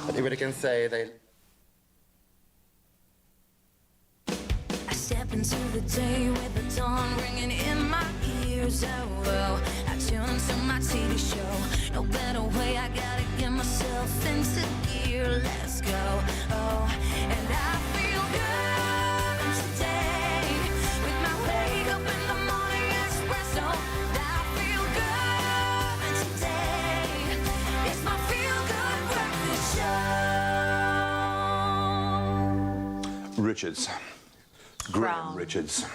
Anybody can say they... I step into the day with the dawn ringing in my ears. Oh, well, I tune into my TV show. No better way, I gotta get myself into gear. Let's go. Oh, and I feel good today with my wake up in the morning Expresso. I feel good today. It's my feel good breakfast show. Richards. Graham Richards.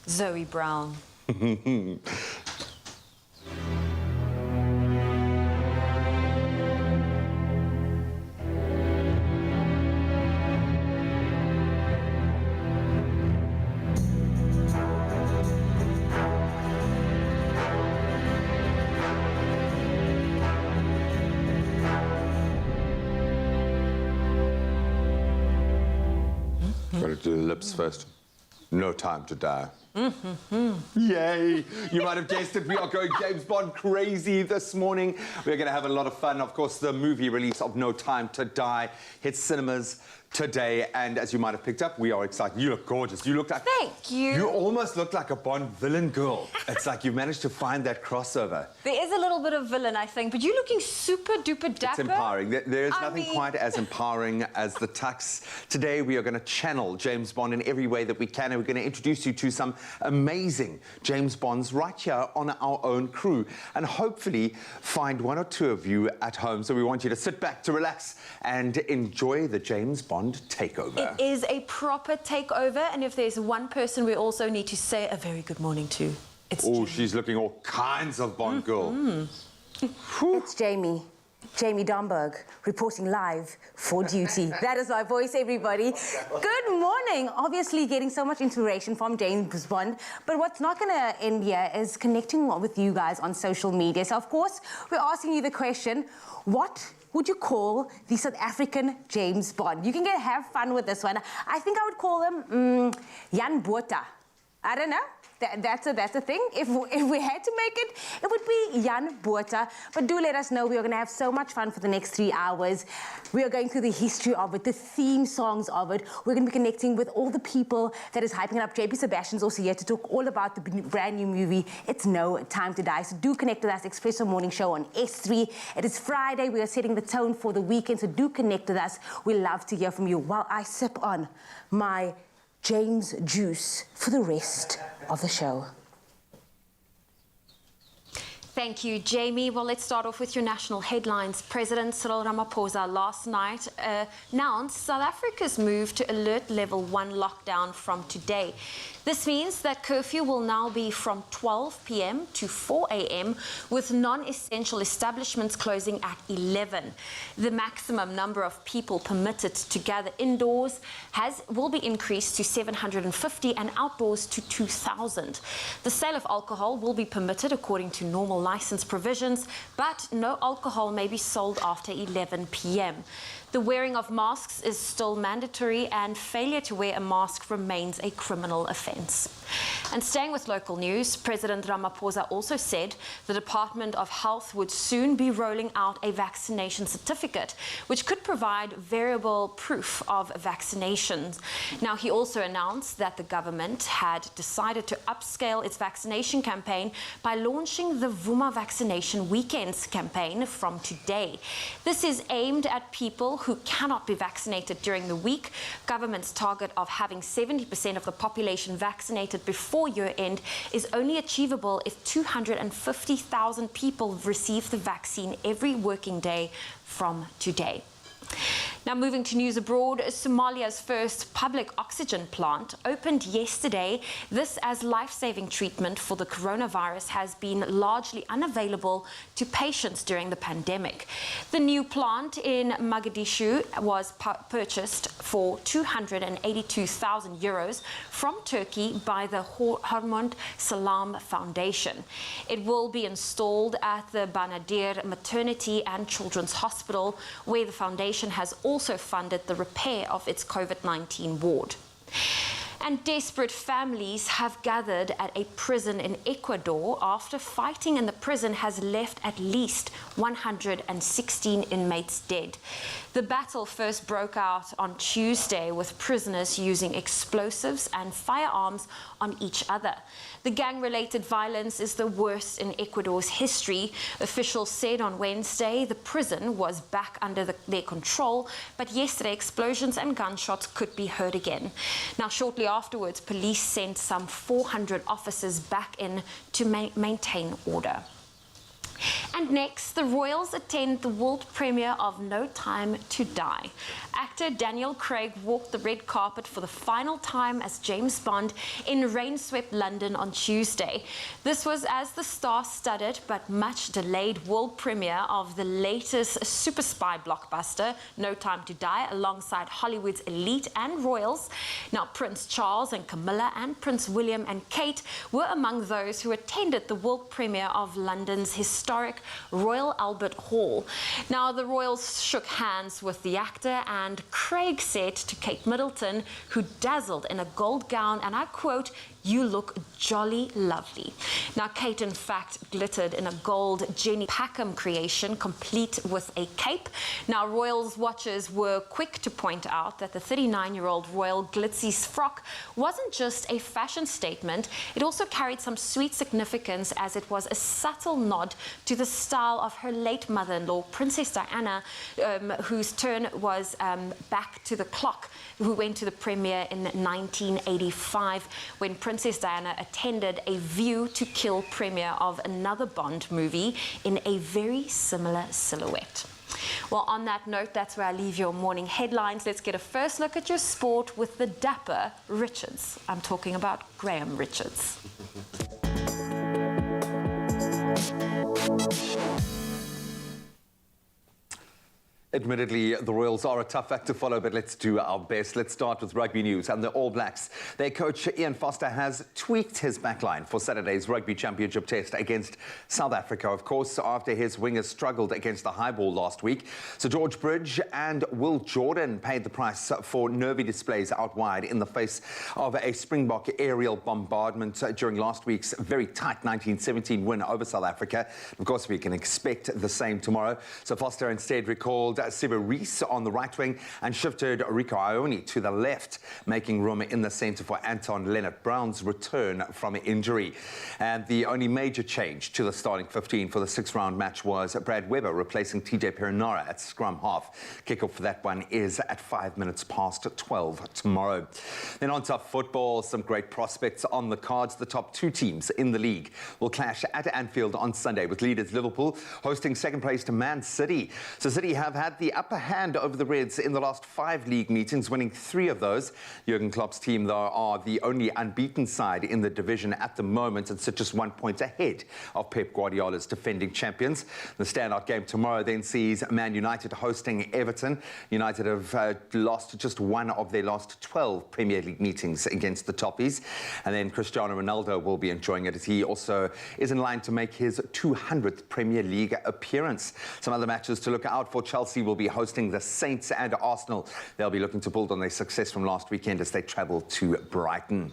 Zoe Brown. Got to do the lips first. No time to die. Yay! You might have guessed it. We are going James Bond crazy this morning. We're going to have a lot of fun. Of course, the movie release of No Time to Die hits cinemas today, and as you might have picked up, we are excited. You look gorgeous. You look like... Thank you. You almost look like a Bond villain girl. It's like you managed to find that crossover. There is a little bit of villain, I think, but you're looking super duper dapper. It's empowering. There is nothing quite as empowering as the tux. Today, we are going to channel James Bond in every way that we can, and we're going to introduce you to some amazing James Bonds right here on our own crew, and hopefully find one or two of you at home. So we want you to sit back, to relax, and enjoy the James Bond takeover. It is a proper takeover, and if there's one person we also need to say a very good morning to, it's Oh, Jamie. she's looking all kinds of Bond girl. It's Jamie Domberg, reporting live for duty. That is my voice, everybody. Good morning. Obviously getting so much inspiration from James Bond, but what's not going to end here is connecting with you guys on social media. So, of course, we're asking you the question, what would you call the South African James Bond? You can have fun with this one. I think I would call him Jan Botha. I don't know. That's a thing. If we had to make it, it would be Jan Botha. But do let us know. We are going to have so much fun for the next 3 hours. We are going through the history of it, the theme songs of it. We're going to be connecting with all the people that is hyping it up. JP Sebastian's also here to talk all about the brand new movie, It's No Time to Die. So do connect with us, Expresso Morning Show on S3. It is Friday. We are setting the tone for the weekend. So do connect with us. We love to hear from you while I sip on my James juice for the rest of the show. Thank you, Jamie. Well, let's start off with your national headlines. President Cyril Ramaphosa last night announced South Africa's move to alert level 1 lockdown from today. This means that curfew will now be from 12 p.m. to 4 a.m. with non-essential establishments closing at 11. The maximum number of people permitted to gather indoors will be increased to 750 and outdoors to 2,000. The sale of alcohol will be permitted according to normal license provisions, but no alcohol may be sold after 11 p.m. The wearing of masks is still mandatory, and failure to wear a mask remains a criminal offence. And staying with local news, President Ramaphosa also said the Department of Health would soon be rolling out a vaccination certificate, which could provide variable proof of vaccinations. Now, he also announced that the government had decided to upscale its vaccination campaign by launching the Vuma Vaccination Weekends campaign from today. This is aimed at people who cannot be vaccinated during the week. Government's target of having 70% of the population vaccinated before year end is only achievable if 250,000 people receive the vaccine every working day from today. Now, moving to news abroad, Somalia's first public oxygen plant opened yesterday. This as life-saving treatment for the coronavirus has been largely unavailable to patients during the pandemic. The new plant in Mogadishu was purchased for 282,000 euros from Turkey by the Hormond Salam Foundation. It will be installed at the Banadir Maternity and Children's Hospital, where the foundation has also funded the repair of its COVID-19 ward. And desperate families have gathered at a prison in Ecuador after fighting in the prison has left at least 116 inmates dead. The battle first broke out on Tuesday with prisoners using explosives and firearms on each other. The gang-related violence is the worst in Ecuador's history. Officials said on Wednesday the prison was back under their control, but yesterday explosions and gunshots could be heard again. Now, shortly afterwards, police sent some 400 officers back in to maintain order. And next, the royals attend the world premiere of No Time to Die. Actor Daniel Craig walked the red carpet for the final time as James Bond in rain-swept London on Tuesday. This was as the star-studded but much delayed world premiere of the latest super spy blockbuster, No Time to Die, alongside Hollywood's elite and royals. Now, Prince Charles and Camilla and Prince William and Kate were among those who attended the world premiere of London's historic Royal Albert Hall. Now, the royals shook hands with the actor, and Craig said to Kate Middleton, who dazzled in a gold gown, and I quote, "You look jolly lovely." Now, Kate, in fact, glittered in a gold Jenny Packham creation, complete with a cape. Now, royals watchers were quick to point out that the 39-year-old royal glitzy frock wasn't just a fashion statement, it also carried some sweet significance, as it was a subtle nod to the style of her late mother-in-law, Princess Diana, whose turn was back to the clock, who went to the premiere in 1985 when Princess Diana attended a View to Kill premiere of another Bond movie in a very similar silhouette. Well, on that note, that's where I leave your morning headlines. Let's get a first look at your sport with the dapper Richards. I'm talking about Graham Richards. Admittedly, the Royals are a tough act to follow, but let's do our best. Let's start with rugby news and the All Blacks. Their coach, Ian Foster, has tweaked his backline for Saturday's Rugby Championship test against South Africa, of course, after his wingers struggled against the high ball last week. So George Bridge and Will Jordan paid the price for nervy displays out wide in the face of a Springbok aerial bombardment during last week's very tight 1917 win over South Africa. Of course, we can expect the same tomorrow. So Foster instead recalled Siva Rees on the right wing and shifted Rico Ione to the left, making room in the centre for Anton Leonard-Brown's return from injury. And the only major change to the starting 15 for the six-round match was Brad Weber replacing TJ Perinara at scrum half. Kickoff for that one is at 5 minutes past 12 tomorrow. Then on to football, some great prospects on the cards. The top two teams in the league will clash at Anfield on Sunday, with leaders Liverpool hosting second place to Man City. So City have had the upper hand over the Reds in the last 5 league meetings, winning 3 of those. Jurgen Klopp's team, though, are the only unbeaten side in the division at the moment and sit just 1 point ahead of Pep Guardiola's defending champions. The standout game tomorrow then sees Man United hosting Everton. United have lost just 1 of their last 12 Premier League meetings against the Toffees. And then Cristiano Ronaldo will be enjoying it, as he also is in line to make his 200th Premier League appearance. Some other matches to look out for: Chelsea will be hosting the Saints, and Arsenal, they'll be looking to build on their success from last weekend as they travel to Brighton.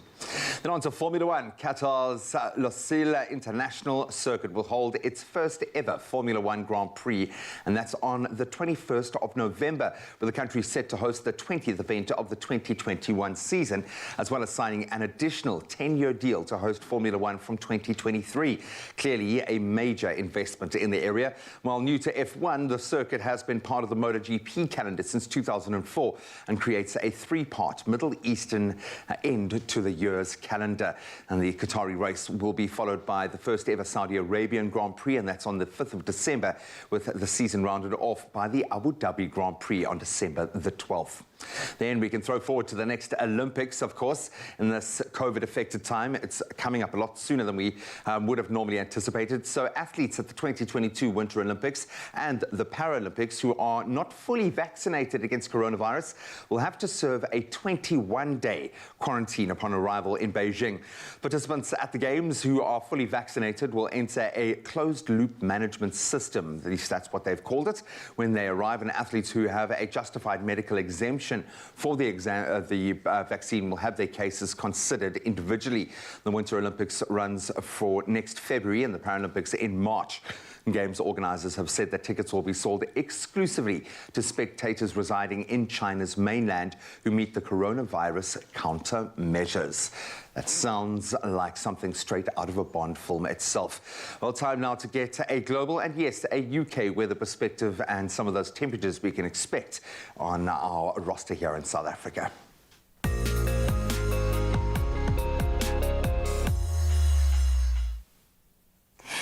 Then on to Formula One. Qatar's Losail International Circuit will hold its first ever Formula One Grand Prix, and that's on the 21st of November, with the country set to host the 20th event of the 2021 season, as well as signing an additional 10-year deal to host Formula One from 2023. Clearly a major investment in the area. While new to F1, the circuit has been part of the MotoGP calendar since 2004 and creates a 3-part Middle Eastern end to the year's calendar. And the Qatari race will be followed by the first ever Saudi Arabian Grand Prix, and that's on the 5th of December, with the season rounded off by the Abu Dhabi Grand Prix on December the 12th. Then we can throw forward to the next Olympics, of course. In this COVID-affected time, it's coming up a lot sooner than we would have normally anticipated. So athletes at the 2022 Winter Olympics and the Paralympics who are are not fully vaccinated against coronavirus will have to serve a 21-day quarantine upon arrival in Beijing. Participants at the Games who are fully vaccinated will enter a closed-loop management system, at least that's what they've called it, when they arrive, and athletes who have a justified medical exemption for the vaccine will have their cases considered individually. The Winter Olympics runs for next February and the Paralympics in March. Games organisers have said that tickets will be sold exclusively to spectators residing in China's mainland who meet the coronavirus countermeasures. That sounds like something straight out of a Bond film itself. Well, time now to get a global and, yes, a UK weather perspective and some of those temperatures we can expect on our roster here in South Africa.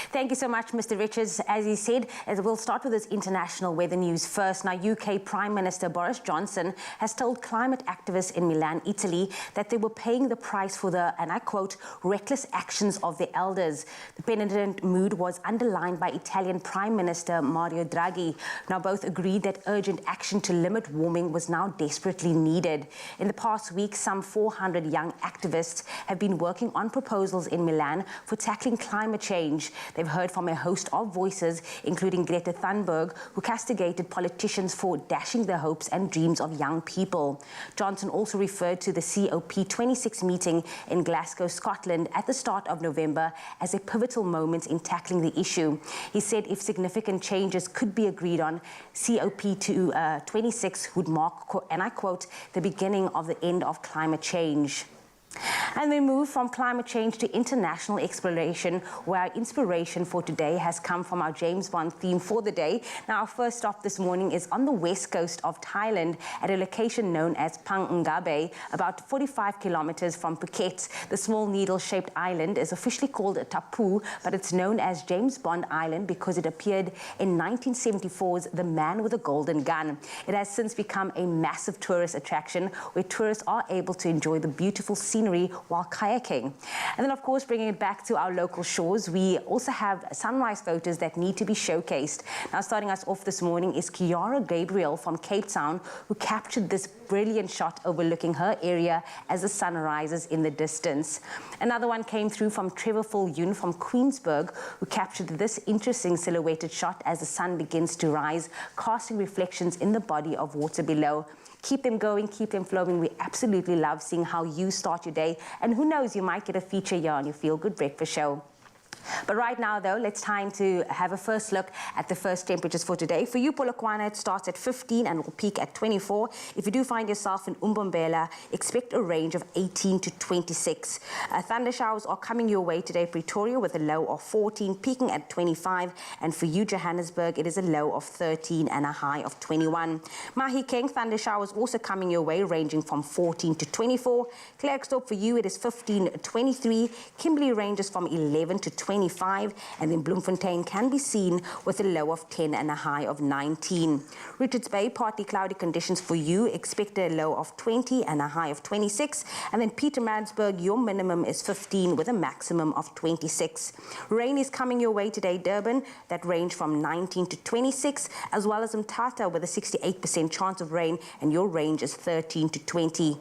Thank you so much, Mr. Richards. As he said, we'll start with this international weather news first. Now, UK Prime Minister Boris Johnson has told climate activists in Milan, Italy, that they were paying the price for the, and I quote, reckless actions of their elders. The penitent mood was underlined by Italian Prime Minister Mario Draghi. Now, both agreed that urgent action to limit warming was now desperately needed. In the past week, some 400 young activists have been working on proposals in Milan for tackling climate change. They've heard from a host of voices, including Greta Thunberg, who castigated politicians for dashing the hopes and dreams of young people. Johnson also referred to the COP26 meeting in Glasgow, Scotland at the start of November as a pivotal moment in tackling the issue. He said if significant changes could be agreed on, COP26 would mark, and I quote, the beginning of the end of climate change. And we move from climate change to international exploration, where our inspiration for today has come from our James Bond theme for the day. Now, our first stop this morning is on the west coast of Thailand at a location known as Phang Nga Bay, about 45 kilometers from Phuket. The small needle-shaped island is officially called Tapu, but it's known as James Bond Island because it appeared in 1974's The Man with a Golden Gun. It has since become a massive tourist attraction where tourists are able to enjoy the beautiful scenery while kayaking. And then, of course, bringing it back to our local shores, we also have sunrise photos that need to be showcased. Now, starting us off this morning is Kiara Gabriel from Cape Town, who captured this brilliant shot overlooking her area as the sun rises in the distance. Another one came through from Trevor Yun from Queensburg, who captured this interesting silhouetted shot as the sun begins to rise, casting reflections in the body of water below. Keep them going, keep them flowing. We absolutely love seeing how you start your day. And who knows, you might get a feature here on your Feel Good Breakfast Show. But right now, though, it's time to have a first look at the first temperatures for today. For you, Polokwane, it starts at 15 and will peak at 24. If you do find yourself in Umbombela, expect a range of 18 to 26. Thunder showers are coming your way today, Pretoria, with a low of 14, peaking at 25. And for you, Johannesburg, it is a low of 13 and a high of 21. Mahikeng, thunder showers also coming your way, ranging from 14 to 24. Klerksdorp, for you, it is 15 to 23. Kimberley ranges from 11 to 25. And then Bloemfontein can be seen with a low of 10 and a high of 19. Richards Bay, partly cloudy conditions for you. Expect a low of 20 and a high of 26. And then Pietermaritzburg, your minimum is 15 with a maximum of 26. Rain is coming your way today, Durban, that range from 19 to 26, as well as Mthatha with a 68% chance of rain, and your range is 13 to 20.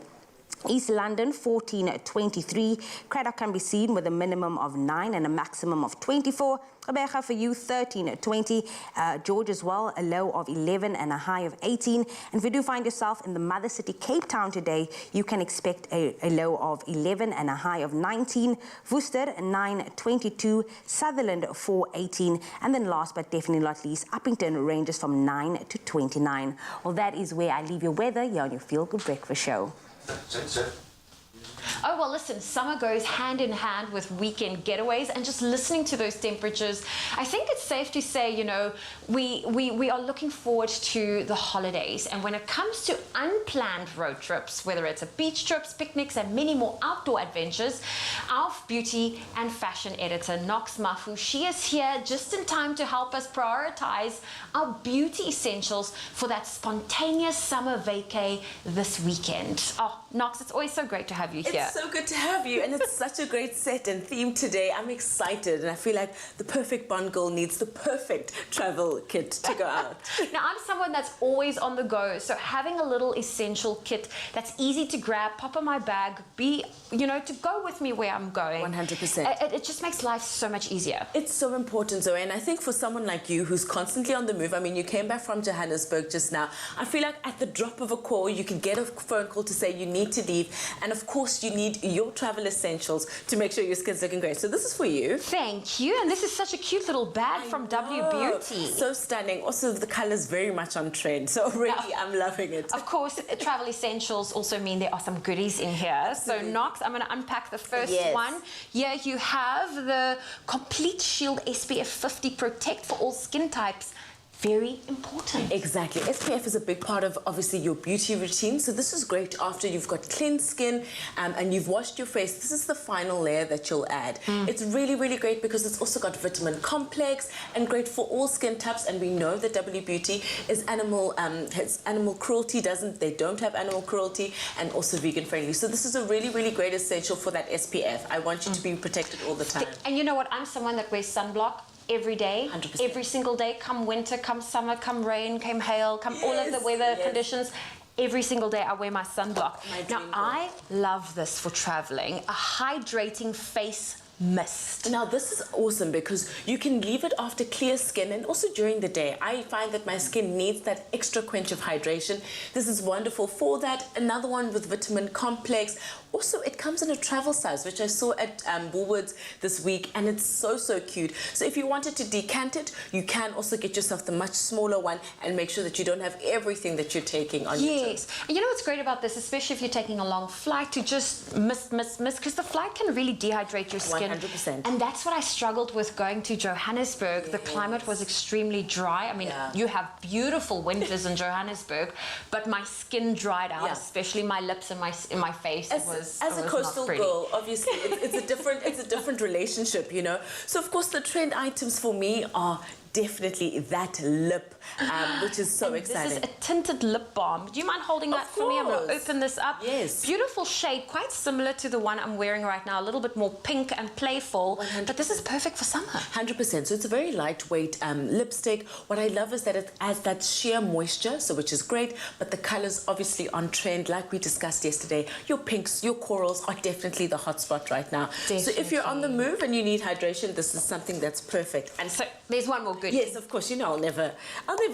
East London, 14 at 23. Craddock can be seen with a minimum of 9 and a maximum of 24. Gqeberha for you, 13 at 20. George as well, a low of 11 and a high of 18. And if you do find yourself in the mother city, Cape Town today, you can expect a low of 11 and a high of 19. Worcester, 9 at 22. Sutherland, 4 18. And then last but definitely not least, Uppington ranges from 9 to 29. Well, that is where I leave your weather here on your Feel Good Breakfast Show. Oh, well, listen, summer goes hand in hand with weekend getaways, and just listening to those temperatures, I think it's safe to say, you know, we are looking forward to the holidays. And when it comes to unplanned road trips, whether it's a beach trips, picnics, and many more outdoor adventures, our beauty and fashion editor, Nox Mafu, she is here just in time to help us prioritize our beauty essentials for that spontaneous summer vacay this weekend. Oh, Nox, it's always so great to have you here. here. It's so good to have you, and it's such a great set and theme today. I'm excited, and I feel like the perfect Bond girl needs the perfect travel kit to go out. Now, I'm someone that's always on the go, so having a little essential kit that's easy to grab, pop in my bag, to go with me where I'm going. 100%. It just makes life so much easier. It's so important, Zoe, and I think for someone like you who's constantly on the move, I mean, you came back from Johannesburg just now. I feel like at the drop of a call, you can get a phone call to say you need to leave, and of course, you need your travel essentials to make sure your skin's looking great. So this is for you. Thank you, and this is such a cute little bag from W Beauty. So stunning. Also, the color's very much on trend, so already I'm loving it. Of course, travel essentials also mean there are some goodies in here. So, Knox, I'm going to unpack the first one. Here you have the Complete Shield SPF 50 Protect for all skin types. Very important. Exactly. SPF is a big part of, obviously, your beauty routine. So this is great after you've got cleansed skin and you've washed your face. This is the final layer that you'll add. It's really, really great because it's also got vitamin complex and great for all skin types. And we know that W Beauty is has animal cruelty, they don't have animal cruelty, and also vegan friendly. So this is a really, really great essential for that SPF. I want you to be protected all the time. And you know what? I'm someone that wears sunblock every day, 100%. every single day, come winter, come summer, come rain, come hail, come all of the weather conditions. Every single day I wear my sunblock. Now, I love this for traveling, a hydrating face mist. Now this is awesome because you can leave it after clear skin and also during the day. I find that my skin needs that extra quench of hydration. This is wonderful for that. Another one with vitamin complex. Also, it comes in a travel size, which I saw at Woolworths this week, and it's so, so cute. So if you wanted to decant it, you can also get yourself the much smaller one and make sure that you don't have everything that you're taking on your trip. Yes. And you know what's great about this, especially if you're taking a long flight, to just mist, because the flight can really dehydrate your skin. 100%. And that's what I struggled with going to Johannesburg. The climate was extremely dry. I mean, you have beautiful winters in Johannesburg, but my skin dried out, especially my lips and my face. As a coastal girl, obviously, it's a different relationship, you know. So of course, the trend items for me are definitely that lip, which is so exciting. This is a tinted lip balm. Do you mind holding that for me? I'm going to open this up. Yes. Beautiful shade, quite similar to the one I'm wearing right now, a little bit more pink and playful, 100%. but this is perfect for summer. 100%. So it's a very lightweight lipstick. What I love is that it adds that sheer moisture, so which is great, but the colors obviously on trend, like we discussed yesterday. Your pinks, your corals are definitely the hot spot right now. Definitely. So if you're on the move and you need hydration, this is something that's perfect. And so there's one more good. Yes, of course. You know, I'll never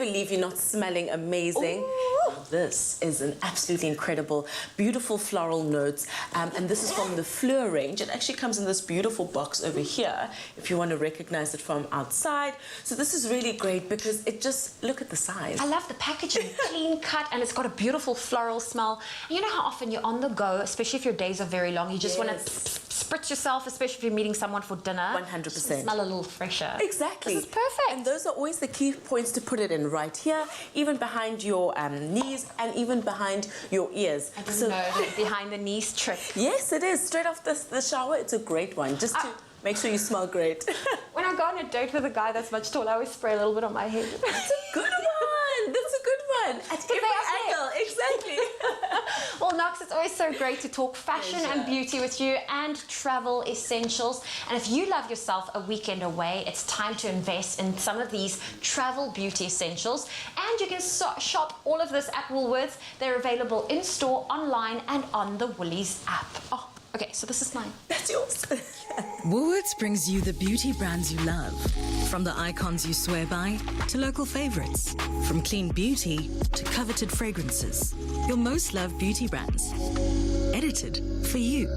leave you not smelling amazing. Ooh. This is an absolutely incredible, beautiful floral notes, and this is from the Fleur range. It actually comes in this beautiful box over here, if you want to recognize it from outside. So this is really great because it just, look at the size. I love the packaging, clean cut, and it's got a beautiful floral smell. And you know how often you're on the go, especially if your days are very long, you just want to spritz yourself, especially if you're meeting someone for dinner. 100%. Smell a little fresher. Exactly. This is perfect. And those are always the key points to put it in, right here, even behind your knees and even behind your ears. I didn't know that behind the knees trick. Yes, it is. Straight off the shower, it's a great one, just to make sure you smell great. When I go on a date with a guy that's much taller, I always spray a little bit on my head. That's a good one. That's a good one. At every angle, exactly. Well, Knox, it's always so great to talk fashion and beauty with you and travel essentials. And if you love yourself a weekend away, it's time to invest in some of these travel beauty essentials. And you can shop all of this at Woolworths. They're available in store, online, and on the Woolies app. Oh, okay, so this is mine. That's yours. Woolworths brings you the beauty brands you love. From the icons you swear by to local favorites. From clean beauty to coveted fragrances. Your most loved beauty brands. Edited for you.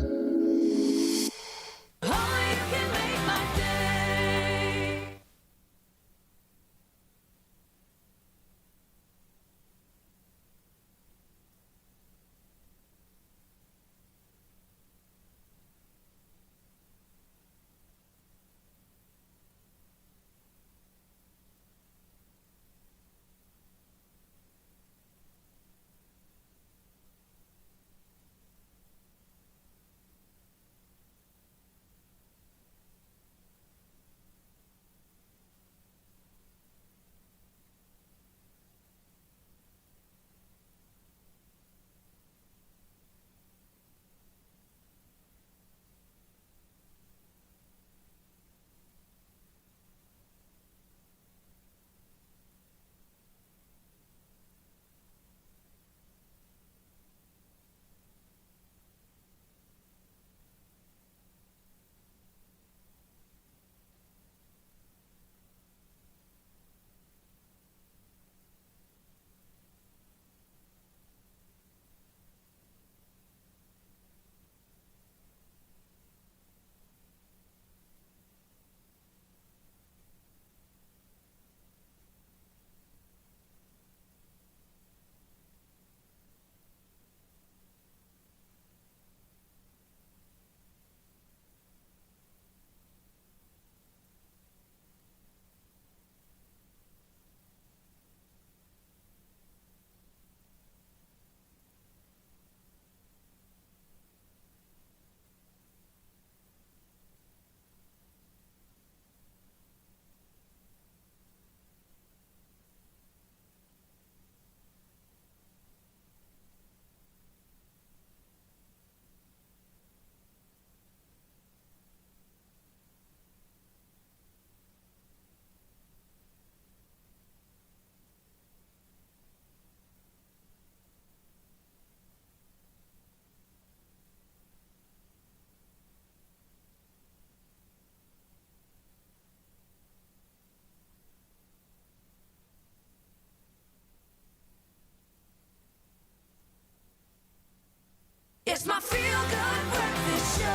It's my feel-good breakfast show.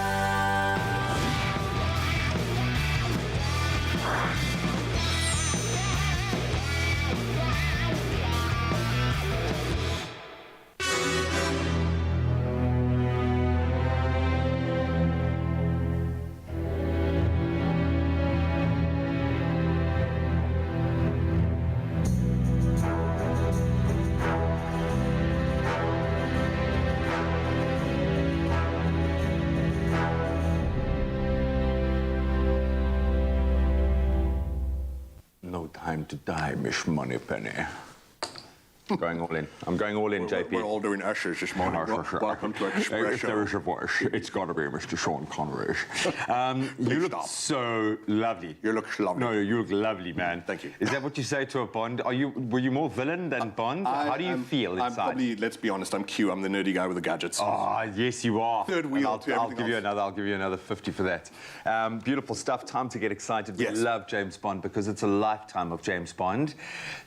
No time to die, Miss Moneypenny. Going all in. I'm going all in, JP. We're all doing ushers this morning. Welcome to Expresso. If there is a voice, it's got to be Mr. Sean Connery. You look so lovely. You look lovely. No, you look lovely, man. Thank you. Is that what you say to a Bond? Were you more villain than Bond? How do you feel inside? I'm probably, let's be honest, I'm Q. I'm the nerdy guy with the gadgets. Oh, yes, you are. Third wheel I'll to everything give else. I'll give you another 50 for that. Beautiful stuff. Time to get excited. Yes. We love James Bond because it's a lifetime of James Bond.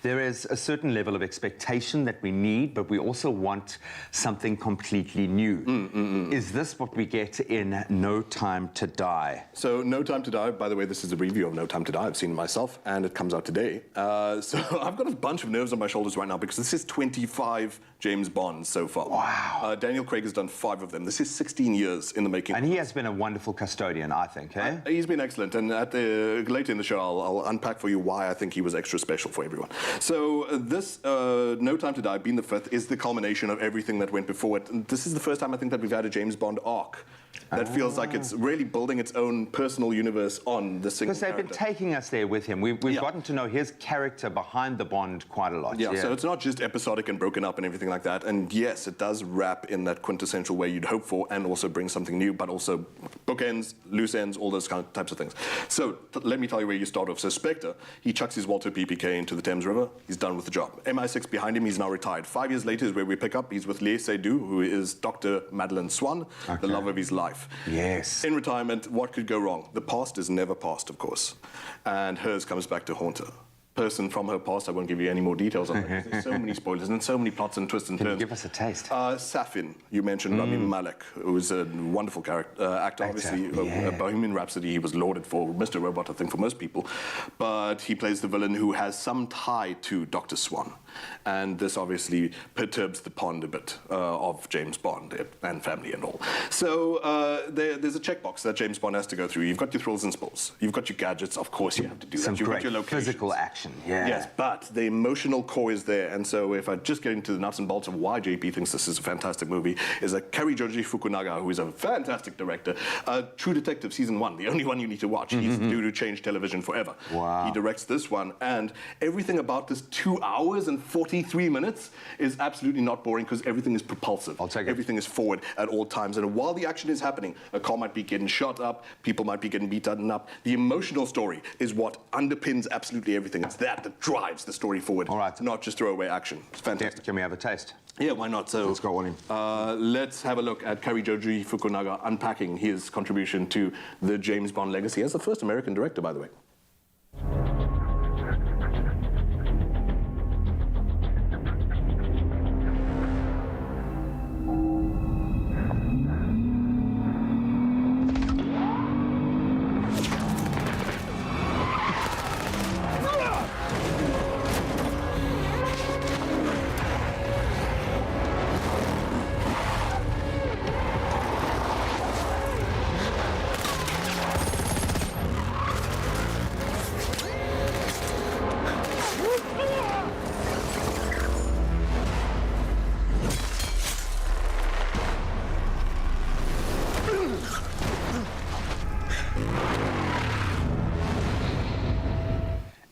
There is a certain level of expectation that we need, but we also want something completely new. Is this what we get in No Time to Die? So, No Time to Die, by the way, this is a review of No Time to Die. I've seen it myself, and it comes out today. So I've got a bunch of nerves on my shoulders right now because this is 25 James Bonds so far. Wow. Daniel Craig has done 5 of them. This is 16 years in the making. And he has been a wonderful custodian, I think, eh? He's been excellent, and later in the show, I'll unpack for you why I think he was extra special for everyone. So this No Time to Die, being the 5th, is the culmination of everything that went before it. And this is the first time I think that we've had a James Bond arc that feels like it's really building its own personal universe on the single Because they've been taking us there with him. We've gotten to know his character behind the Bond quite a lot. Yeah, so it's not just episodic and broken up and everything like that. And yes, it does wrap in that quintessential way you'd hope for and also bring something new, but also bookends, loose ends, all those kind of types of things. So let me tell you where you start off. So Spectre, he chucks his Walter PPK into the Thames River. He's done with the job. MI6 behind him, he's now retired. 5 years later is where we pick up. He's with Lee Seydoux, who is Dr. Madeleine Swan, the love of his life. Yes. In retirement, what could go wrong? The past is never past, of course. And hers comes back to haunt her. Person from her past, I won't give you any more details on that. There's so many spoilers and so many plots and twists and turns. Can you give us a taste? Safin, you mentioned Rami Malek, who was a wonderful actor. Obviously, Bohemian Rhapsody, he was lauded for, Mr. Robot, I think, for most people. But he plays the villain who has some tie to Dr. Swan. And this obviously perturbs the pond a bit of James Bond and family and all. So there's a checkbox that James Bond has to go through. You've got your thrills and spills. You've got your gadgets. Of course, you have to do Some that. You've great got your locations. physical action. Yeah. Yes, but the emotional core is there. And so if I just get into the nuts and bolts of why JP thinks this is a fantastic movie, is that Karijoji Fukunaga, who is a fantastic director, True Detective Season 1, the only one you need to watch. He's due to change television forever. Wow. He directs this one, and everything about this 2 hours and 43 minutes is absolutely not boring because everything is propulsive. I'll take it. Everything is forward at all times. And while the action is happening, a car might be getting shot up, people might be getting beaten up. The emotional story is what underpins absolutely everything. It's that drives the story forward. All right. Not just throwaway action. It's fantastic. Can we have a taste? Yeah, why not? So Let's go on in. Let's have a look at Karijoji Fukunaga unpacking his contribution to the James Bond legacy as the first American director, by the way.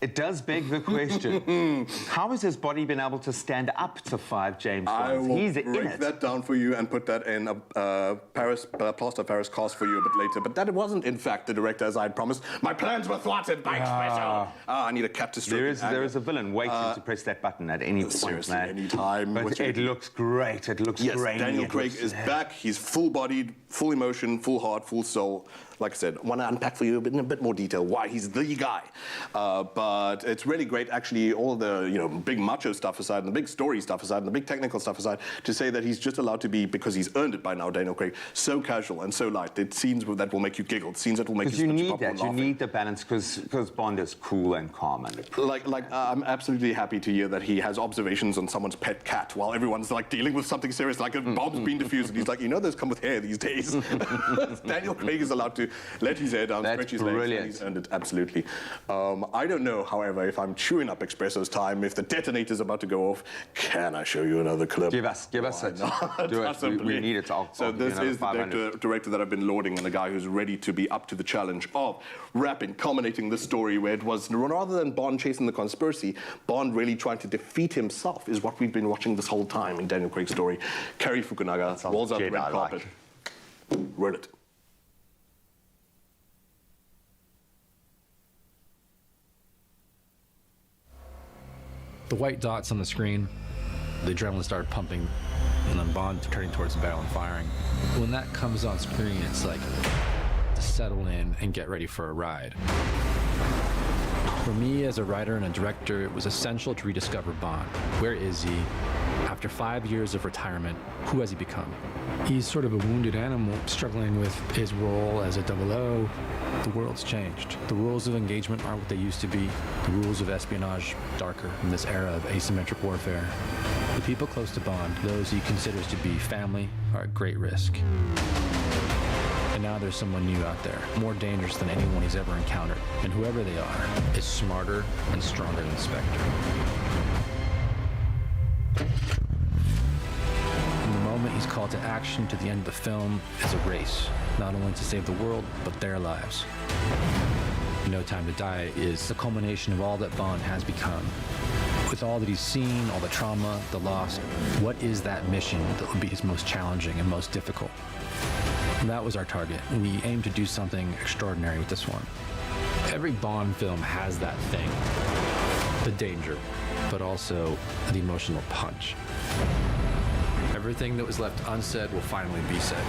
It does beg the question, how has his body been able to stand up to 5 James Bonds? I will He's in break it. that down for you and put that in a plaster of Paris cast for you a bit later. But that wasn't, in fact, the director as I had promised. My plans were thwarted by Expresso. I need a cap to stroke. There is a villain waiting to press that button at any point, seriously, man. any time. But it looks great. It looks yes, great. Daniel Craig is back. He's full-bodied, full emotion, full heart, full soul. like I said, want to unpack for you in a bit more detail why he's the guy. But it's really great, actually, all the big macho stuff aside, and the big story stuff aside, and the big technical stuff aside, to say that he's just allowed to be, because he's earned it by now, Daniel Craig, so casual and so light. It's scenes that will make you giggle, scenes that will make you need that. You need the balance because Bond is cool and calm. And I'm absolutely happy to hear that he has observations on someone's pet cat while everyone's like dealing with something serious, like a bomb's been defused, and he's like, those come with hair these days. Daniel Craig is allowed to let his hair down, stretch his legs, and he's earned it, absolutely. I don't know, however, if I'm chewing up Expresso's time, if the detonator's about to go off, can I show you another clip? Give us it. Do it. We need it. So this is the director that I've been lauding, and the guy who's ready to be up to the challenge of wrapping, culminating this story where it was, rather than Bond chasing the conspiracy, Bond really trying to defeat himself is what we've been watching this whole time in Daniel Craig's story. Cary Fukunaga rolls out the red carpet. Wrote it. The white dots on the screen, the adrenaline started pumping, and then Bond turning towards the barrel and firing. When that comes on screen, it's like to settle in and get ready for a ride. For me, as a writer and a director, it was essential to rediscover Bond. Where is he? After 5 years of retirement, who has he become? He's sort of a wounded animal struggling with his role as a 00. The world's changed. The rules of engagement aren't what they used to be. The rules of espionage darker in this era of asymmetric warfare. The people close to Bond, those he considers to be family, are at great risk. And now there's someone new out there, more dangerous than anyone he's ever encountered. And whoever they are is smarter and stronger than Spectre. And the moment he's called to action to the end of the film is a race, not only to save the world, but their lives. No Time to Die is the culmination of all that Bond has become. With all that he's seen, all the trauma, the loss, what is that mission that would be his most challenging and most difficult? And that was our target. We aimed to do something extraordinary with this one. Every Bond film has that thing, the danger, but also the emotional punch. Everything that was left unsaid will finally be said.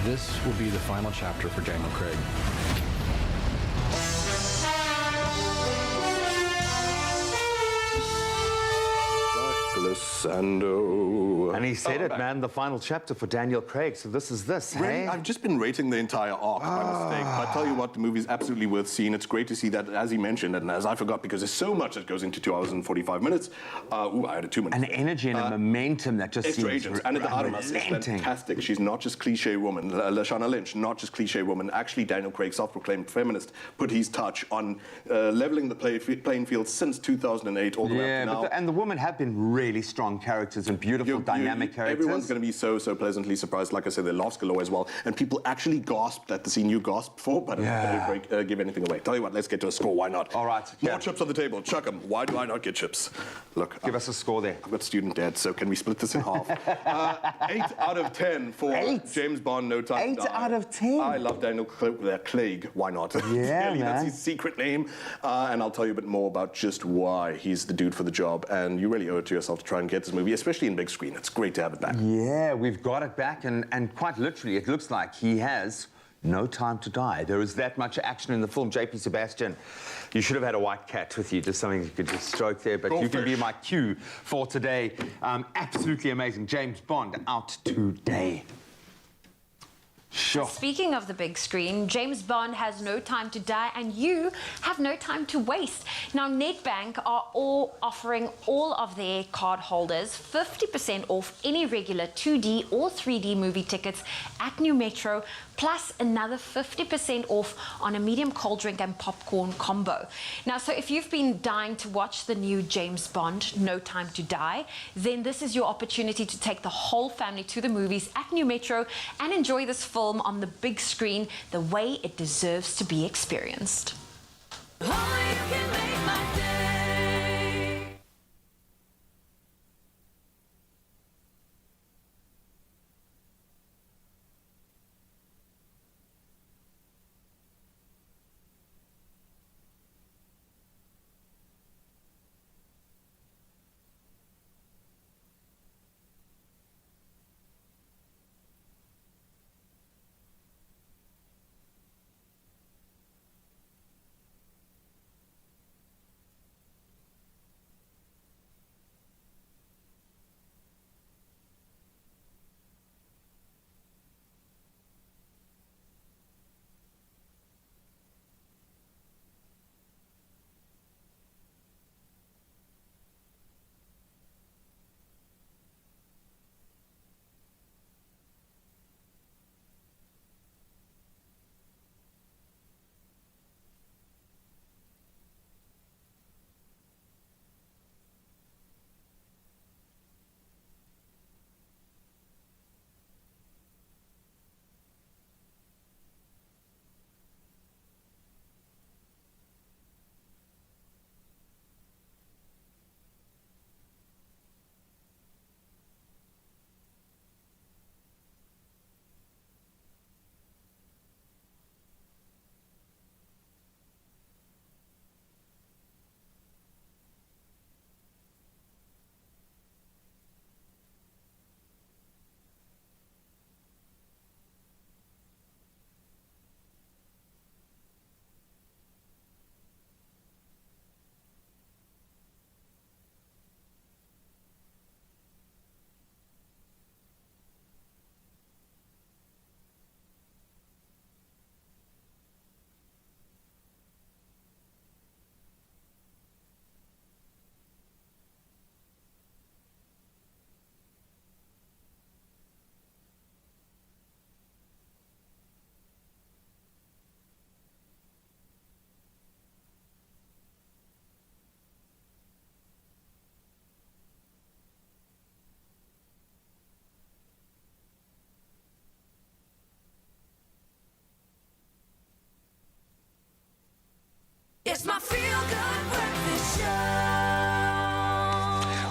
This will be the final chapter for Daniel Craig. And he said it, man, the final chapter for Daniel Craig. So this is this, really, hey? I've just been rating the entire arc by mistake. But I tell you what, the movie's absolutely worth seeing. It's great to see that, as he mentioned, and as I forgot, because there's so much that goes into 2 hours and 45 minutes. I had 2 minutes. An energy and a momentum that just extra seems agents. And the Artemis is fantastic. She's not just cliche woman. Lashana Lynch, not just cliche woman. Actually, Daniel Craig, self-proclaimed feminist, put his touch on leveling the playing field since 2008 all the way up to now. And the women have been really strong characters and beautiful, dynamic characters. Everyone's going to be so pleasantly surprised. Like I said, they laughs galore as well. And people actually gasped at the scene you gasped for, but I don't give anything away. Tell you what, let's get to a score. Why not? All right. More chips on the table. Chuck them. Why do I not get chips? Look. Give us a score there. I've got student debt, so can we split this in half? 8 out of 10 for James Bond, No Time to Die. 8 out of 10. I love Daniel Craig. Why not? Yeah, really, that's his secret name. And I'll tell you a bit more about just why he's the dude for the job. And you really owe it to yourself to try and get this movie, especially in big screen. It's great to have it back. Yeah, we've got it back, and quite literally, it looks like he has no time to die. There is that much action in the film. JP Sebastian, you should have had a white cat with you, just something you could just stroke there, but you can be my cue for today. Absolutely amazing. James Bond out today. Sure. Speaking of the big screen, James Bond has no time to die, and you have no time to waste. Now, Nedbank are all offering all of their card holders 50% off any regular 2D or 3D movie tickets at New Metro, plus another 50% off on a medium cold drink and popcorn combo. Now, so if you've been dying to watch the new James Bond, No Time to Die, then this is your opportunity to take the whole family to the movies at New Metro and enjoy this film on the big screen the way it deserves to be experienced. It's my feel-good breakfast show.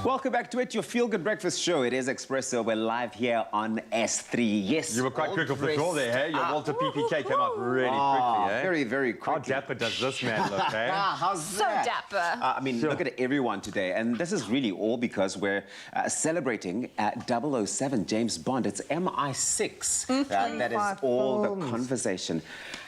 Welcome back to it, your feel-good breakfast show. It is Expresso. We're live here on S3. Yes, You were quite quick off the draw there, hey? Your Walter PPK came out really Ah, quickly, eh? very, very quickly. How dapper does this man look, eh? How's So that? dapper. I mean, look at everyone today. And this is really all because we're celebrating 007, James Bond. It's MI6. That is all the conversation.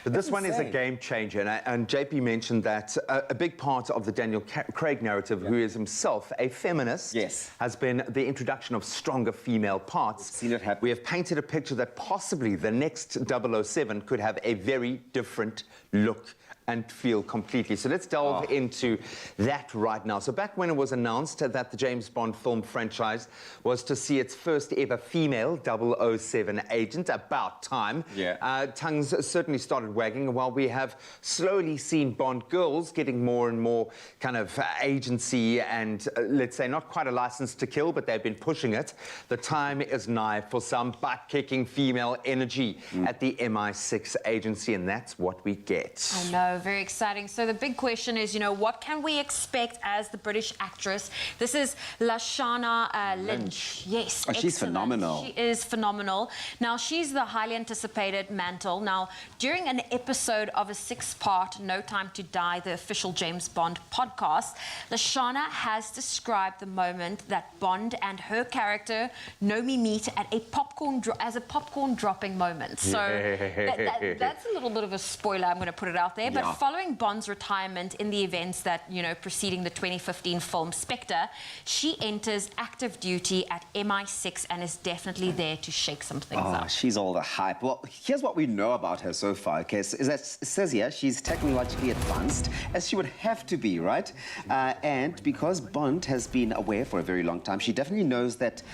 But this That's one is a insane. game changer, and JP mentioned that a big part of the Daniel Craig narrative, who is himself a feminist, Yes. has been the introduction of stronger female parts. We've seen it happen. We have painted a picture that possibly the next 007 could have a very different look and feel completely. So let's delve into that right now. So back when it was announced that the James Bond film franchise was to see its first ever female 007 agent, about time. Yeah. Tongues certainly started wagging, while we have slowly seen Bond girls getting more and more kind of agency and, let's say, not quite a license to kill, but they've been pushing it. The time is nigh for some butt-kicking female energy at the MI6 agency, and that's what we get. I know, very exciting. So the big question is, you know, what can we expect as the British actress? This is Lashana Lynch. Yes, Oh, she's excellent. phenomenal. She is phenomenal. Now, she's the highly anticipated mantle. Now, during an episode of a 6-part No Time to Die, the official James Bond podcast, Lashana has described the moment that Bond and her character, Nomi, meet at a popcorn dropping moment. So that's a little bit of a spoiler. I'm going to put it out there. But following Bond's retirement in the events that, you know, preceding the 2015 film Spectre, she enters active duty at MI6 and is definitely there to shake some things up. She's all the hype. Well, here's what we know about her so far, okay? So, is that it says here she's technologically advanced, as she would have to be, right? And because Bond has been aware for a very long time, she definitely knows that,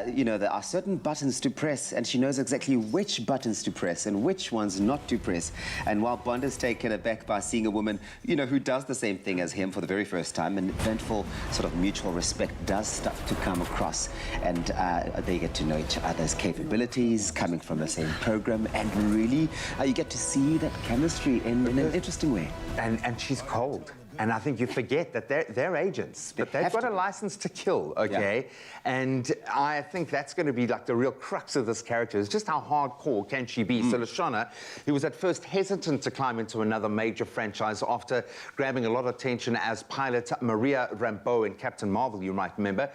you know, there are certain buttons to press, and she knows exactly which buttons to press and which ones not to press. And while Bond is taken aback by seeing a woman, you know, who does the same thing as him for the very first time, and eventful sort of mutual respect does start to come across, and they get to know each other's capabilities, coming from the same program, and really you get to see that chemistry in an interesting way. And she's cold. And I think you forget that they're agents, but they've got a license to kill, okay? And I think that's going to be like the real crux of this character, is just how hardcore can she be? So Lashana, who was at first hesitant to climb into another major franchise after grabbing a lot of attention as pilot Maria Rambeau in Captain Marvel, you might remember,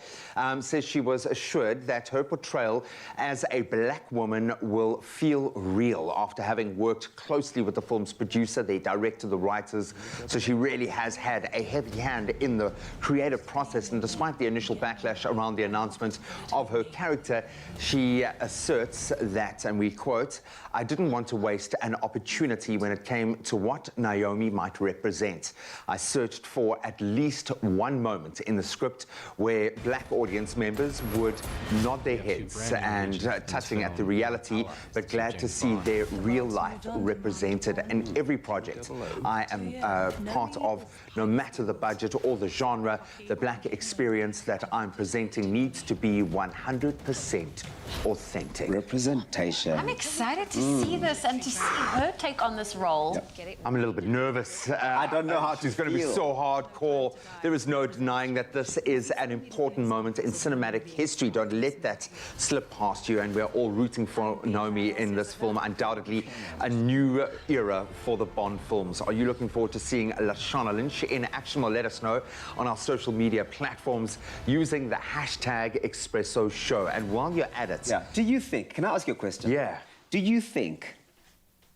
says she was assured that her portrayal as a black woman will feel real after having worked closely with the film's producer, the director, the writers. So she really has had a heavy hand in the creative process, and despite the initial backlash around the announcement of her character, she asserts that, and we quote, "I didn't want to waste an opportunity when it came to what Naomi might represent. I searched for at least one moment in the script where black audience members would nod their heads and touching at the reality, but glad to see their real life represented in every project I am part of. No matter the budget or the genre, the black experience that I'm presenting needs to be 100% authentic." Representation. I'm excited to see this and to see her take on this role. I'm a little bit nervous. I don't know how she's going to be so hardcore. There is no denying that this is an important moment in cinematic history. Don't let that slip past you. And we're all rooting for Naomi in this film. Undoubtedly a new era for the Bond films. Are you looking forward to seeing Lashana Lynch in action? Well, let us know on our social media platforms using the hashtag Expresso Show. And while you're at it... Do you think, can I ask you a question? Yeah. Do you think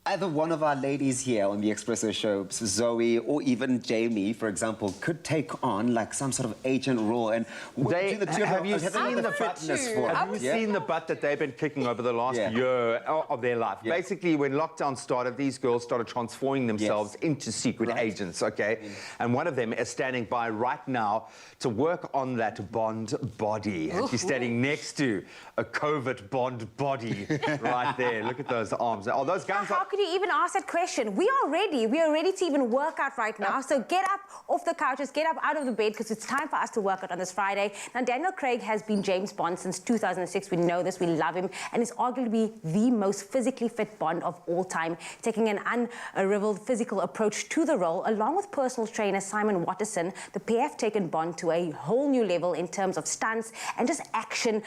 either one of our ladies here on the Expresso Show, Zoe or even Jamie, for example, could take on like some sort of agent role? And have you seen the butt that they've been kicking over the last year of their life? Basically, when lockdown started, these girls started transforming themselves into secret agents, okay? And one of them is standing by right now to work on that Bond body. And she's standing next to a covert Bond body right there. Look at those arms. Oh, those guns How could you even ask that question. We are ready. We are ready to even work out right now. So get up off the couches, get up out of the bed, because it's time for us to work out on this Friday. Now, Daniel Craig has been James Bond since 2006. We know this. We love him. And is arguably the most physically fit Bond of all time, taking an unrivaled physical approach to the role. Along with personal trainer Simon Watterson, the pair have taken Bond to a whole new level in terms of stunts and just action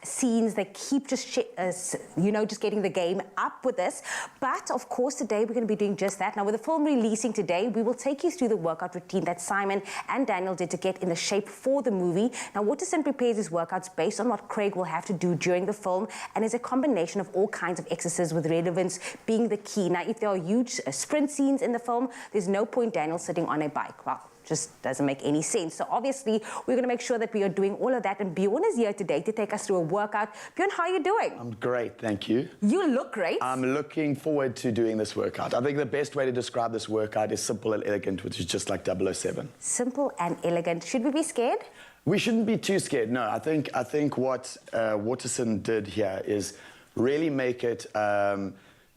scenes. They keep just getting the game up with this. But of course, today we're going to be doing just that. Now, with the film releasing today, we will take you through the workout routine that Simon and Daniel did to get in the shape for the movie. Now, Watterson prepares his workouts based on what Craig will have to do during the film, and is a combination of all kinds of exercises, with relevance being the key. Now, if there are huge sprint scenes in the film, there's no point Daniel sitting on a bike. Well, just doesn't make any sense. So obviously, we're going to make sure that we are doing all of that. And Bjorn is here today to take us through a workout. Bjorn, how are you doing? I'm great, thank you. You look great. I'm looking forward to doing this workout. I think the best way to describe this workout is simple and elegant, which is just like 007. Simple and elegant. Should we be scared? We shouldn't be too scared, no. I think what Watterson did here is really make it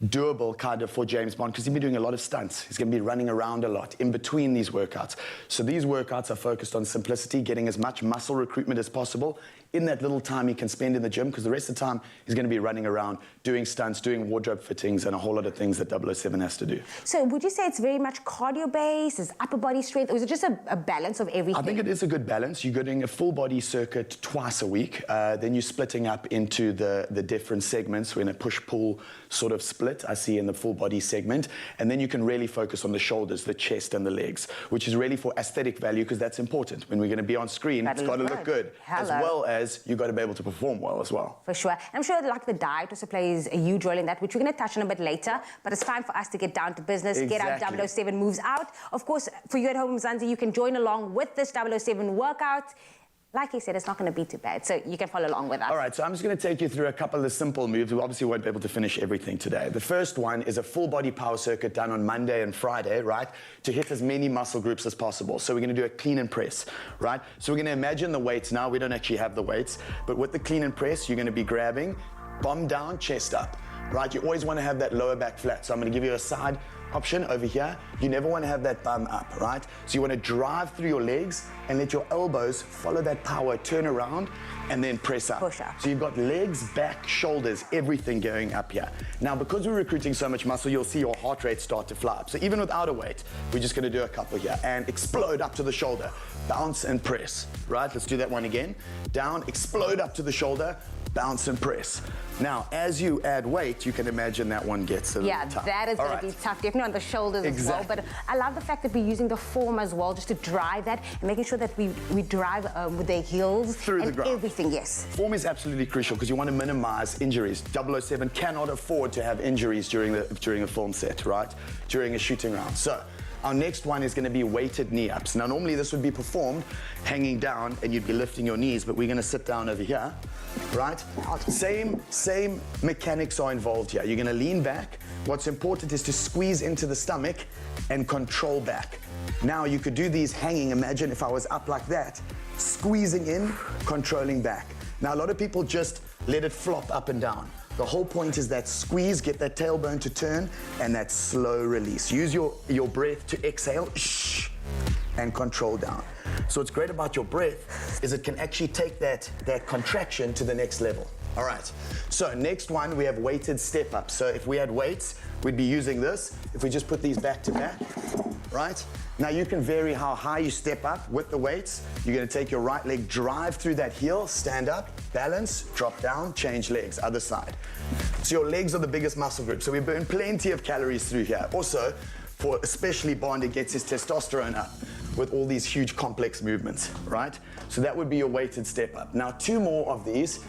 doable kind of for James Bond, because he's been doing a lot of stunts. He's going to be running around a lot in between these workouts. So these workouts are focused on simplicity, getting as much muscle recruitment as possible in that little time he can spend in the gym, because the rest of the time he's going to be running around, doing stunts, doing wardrobe fittings, and a whole lot of things that 007 has to do. So would you say it's very much cardio-based, is upper body strength, or is it just a balance of everything? I think it is a good balance. You're doing a full body circuit twice a week. Then you're splitting up into the different segments. We're in a push-pull sort of split, I see, in the full body segment. And then you can really focus on the shoulders, the chest, and the legs, which is really for aesthetic value, because that's important. When we're going to be on screen, it's got to look good. As well as you've got to be able to perform well as well. For sure. And I'm sure like the diet also plays a huge role in that, which we're going to touch on a bit later. But it's time for us to get down to business, Exactly. get our 007 moves out. Of course, for you at home, Zanzi, you can join along with this 007 workout. Like he said, it's not going to be too bad, so you can follow along with us. All right, so I'm just going to take you through a couple of simple moves. We obviously won't be able to finish everything today. The first one is a full body power circuit done on Monday and Friday, right, to hit as many muscle groups as possible. So we're going to do a clean and press, right? So we're going to imagine the weights now. We don't actually have the weights, but with the clean and press, you're going to be grabbing, bomb down, chest up, right? You always want to have that lower back flat. So I'm going to give you a side option over here. You never want to have that bum up, right? So you want to drive through your legs and let your elbows follow that power, turn around, and then press up. Push up. So you've got legs, back, shoulders, everything going up here. Now, because we're recruiting so much muscle, you'll see your heart rate start to fly up. So even without a weight, we're just going to do a couple here and explode up to the shoulder. Bounce and press, right? Let's do that one again. Down, explode up to the shoulder, bounce and press. Now, as you add weight, you can imagine that one gets a little tough. Yeah, that is going to be tough, definitely on the shoulders as well. But I love the fact that we're using the form as well, just to drive that and making sure that we drive with their heels through the ground. Everything, yes. Form is absolutely crucial because you want to minimize injuries. 007 cannot afford to have injuries during a film set, right? During a shooting round. So our next one is going to be weighted knee ups. Now, normally this would be performed hanging down and you'd be lifting your knees, but we're going to sit down over here, right? Same mechanics are involved here. You're going to lean back. What's important is to squeeze into the stomach and control back. Now, you could do these hanging. Imagine if I was up like that, squeezing in, controlling back. Now, a lot of people just let it flop up and down. The whole point is that squeeze, get that tailbone to turn, and that slow release. Use your breath to exhale, and control down. So what's great about your breath is it can actually take that contraction to the next level. All right, so next one, we have weighted step up. So if we had weights, we'd be using this. If we just put these back to back, right? Now you can vary how high you step up with the weights. You're gonna take your right leg, drive through that heel, stand up, balance, drop down, change legs, other side. So your legs are the biggest muscle group. So we burn plenty of calories through here. Also, for especially Bond, it gets his testosterone up with all these huge complex movements, right? So that would be your weighted step up. Now, two more of these.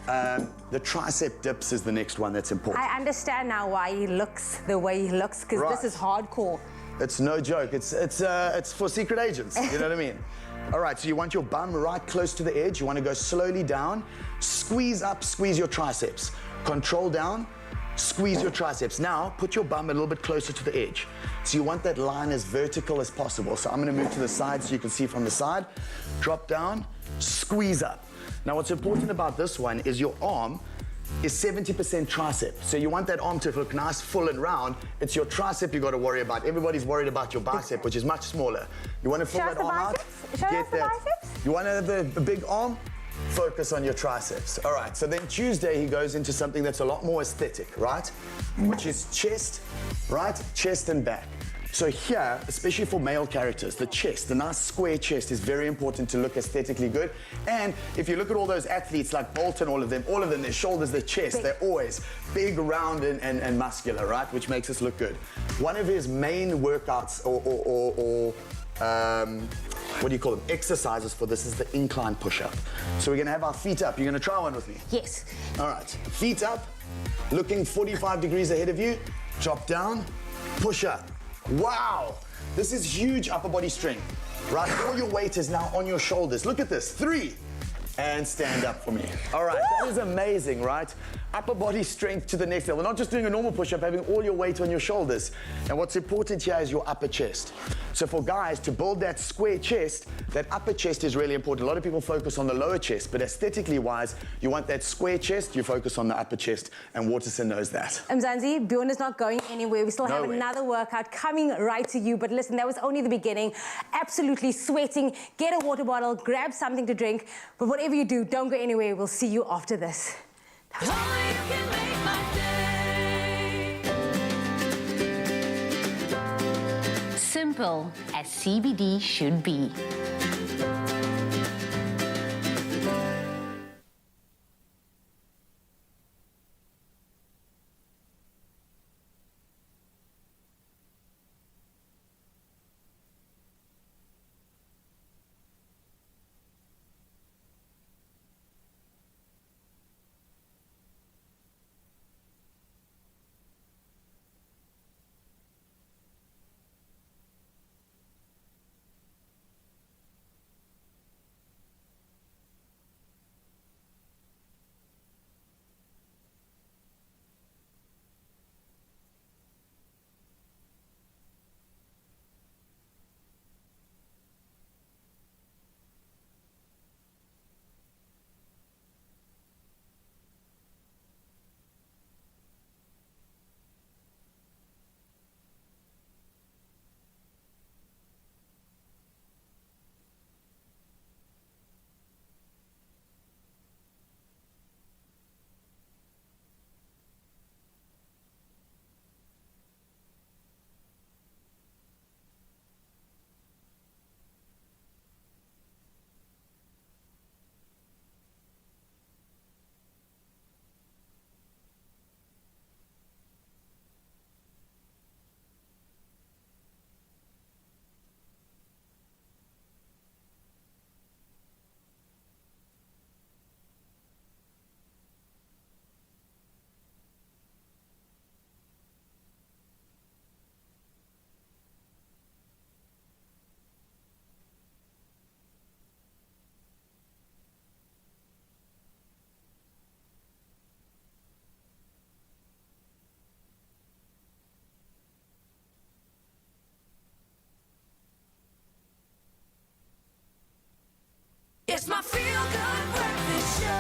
The tricep dips is the next one that's important. I understand now why he looks the way he looks, because this is hardcore. It's no joke. It's for secret agents. You know what I mean? All right, so you want your bum right close to the edge. You want to go slowly down. Squeeze up, squeeze your triceps. Control down, squeeze your triceps. Now, put your bum a little bit closer to the edge. So you want that line as vertical as possible. So I'm going to move to the side so you can see from the side. Drop down, squeeze up. Now, what's important about this one is your arm is 70% tricep. So you want that arm to look nice, full and round. It's your tricep you got to worry about. Everybody's worried about your bicep, which is much smaller. You want to fill that arm out? Show us the biceps. You want to have a big arm? Focus on your triceps. All right, so then Tuesday he goes into something that's a lot more aesthetic, right? Which is chest, right? Chest and back. So here, especially for male characters, the chest, the nice square chest is very important to look aesthetically good. And if you look at all those athletes like Bolt and all of them, their shoulders, their chest, they're always big, round, and muscular, right? Which makes us look good. One of his main workouts what do you call them? Exercises for this is the incline push-up. So we're gonna have our feet up. You're gonna try one with me? Yes. All right, feet up, looking 45 degrees ahead of you, drop down, push up. Wow, this is huge upper body strength, right? All your weight is now on your shoulders. Look at this, 3, and stand up for me. All right, that is amazing, right? Upper body strength to the next level. Not just doing a normal push-up, having all your weight on your shoulders. And what's important here is your upper chest. So for guys, to build that square chest, that upper chest is really important. A lot of people focus on the lower chest, but aesthetically wise, you want that square chest, you focus on the upper chest, and Waterson knows that. Mzansi, Bjorn is not going anywhere. We still have another workout coming right to you. But listen, that was only the beginning. Absolutely sweating. Get a water bottle, grab something to drink. But whatever you do, don't go anywhere. We'll see you after this. Simple as CBD should be. It's my feel-good breakfast show.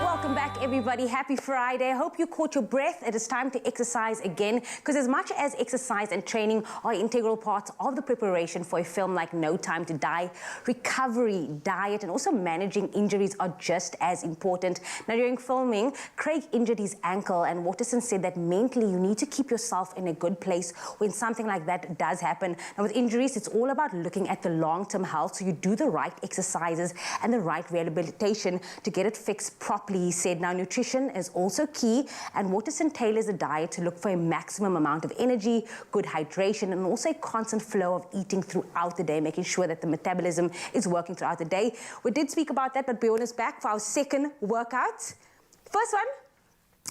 Welcome back, everybody. Happy Friday. I hope you caught your breath. It is time to exercise again, because as much as exercise and training are integral parts of the preparation for a film like No Time to Die, recovery, diet, and also managing injuries are just as important. Now, during filming, Craig injured his ankle, and Waterson said that mentally you need to keep yourself in a good place when something like that does happen. Now, with injuries, it's all about looking at the long-term health, so you do the right exercises and the right rehabilitation to get it fixed properly. He said, now nutrition is also key, and Waterson tailors a diet to look for a maximum amount of energy, good hydration, and also a constant flow of eating throughout the day, making sure that the metabolism is working throughout the day. We did speak about that, but Bjorn is back for our second workout. First one,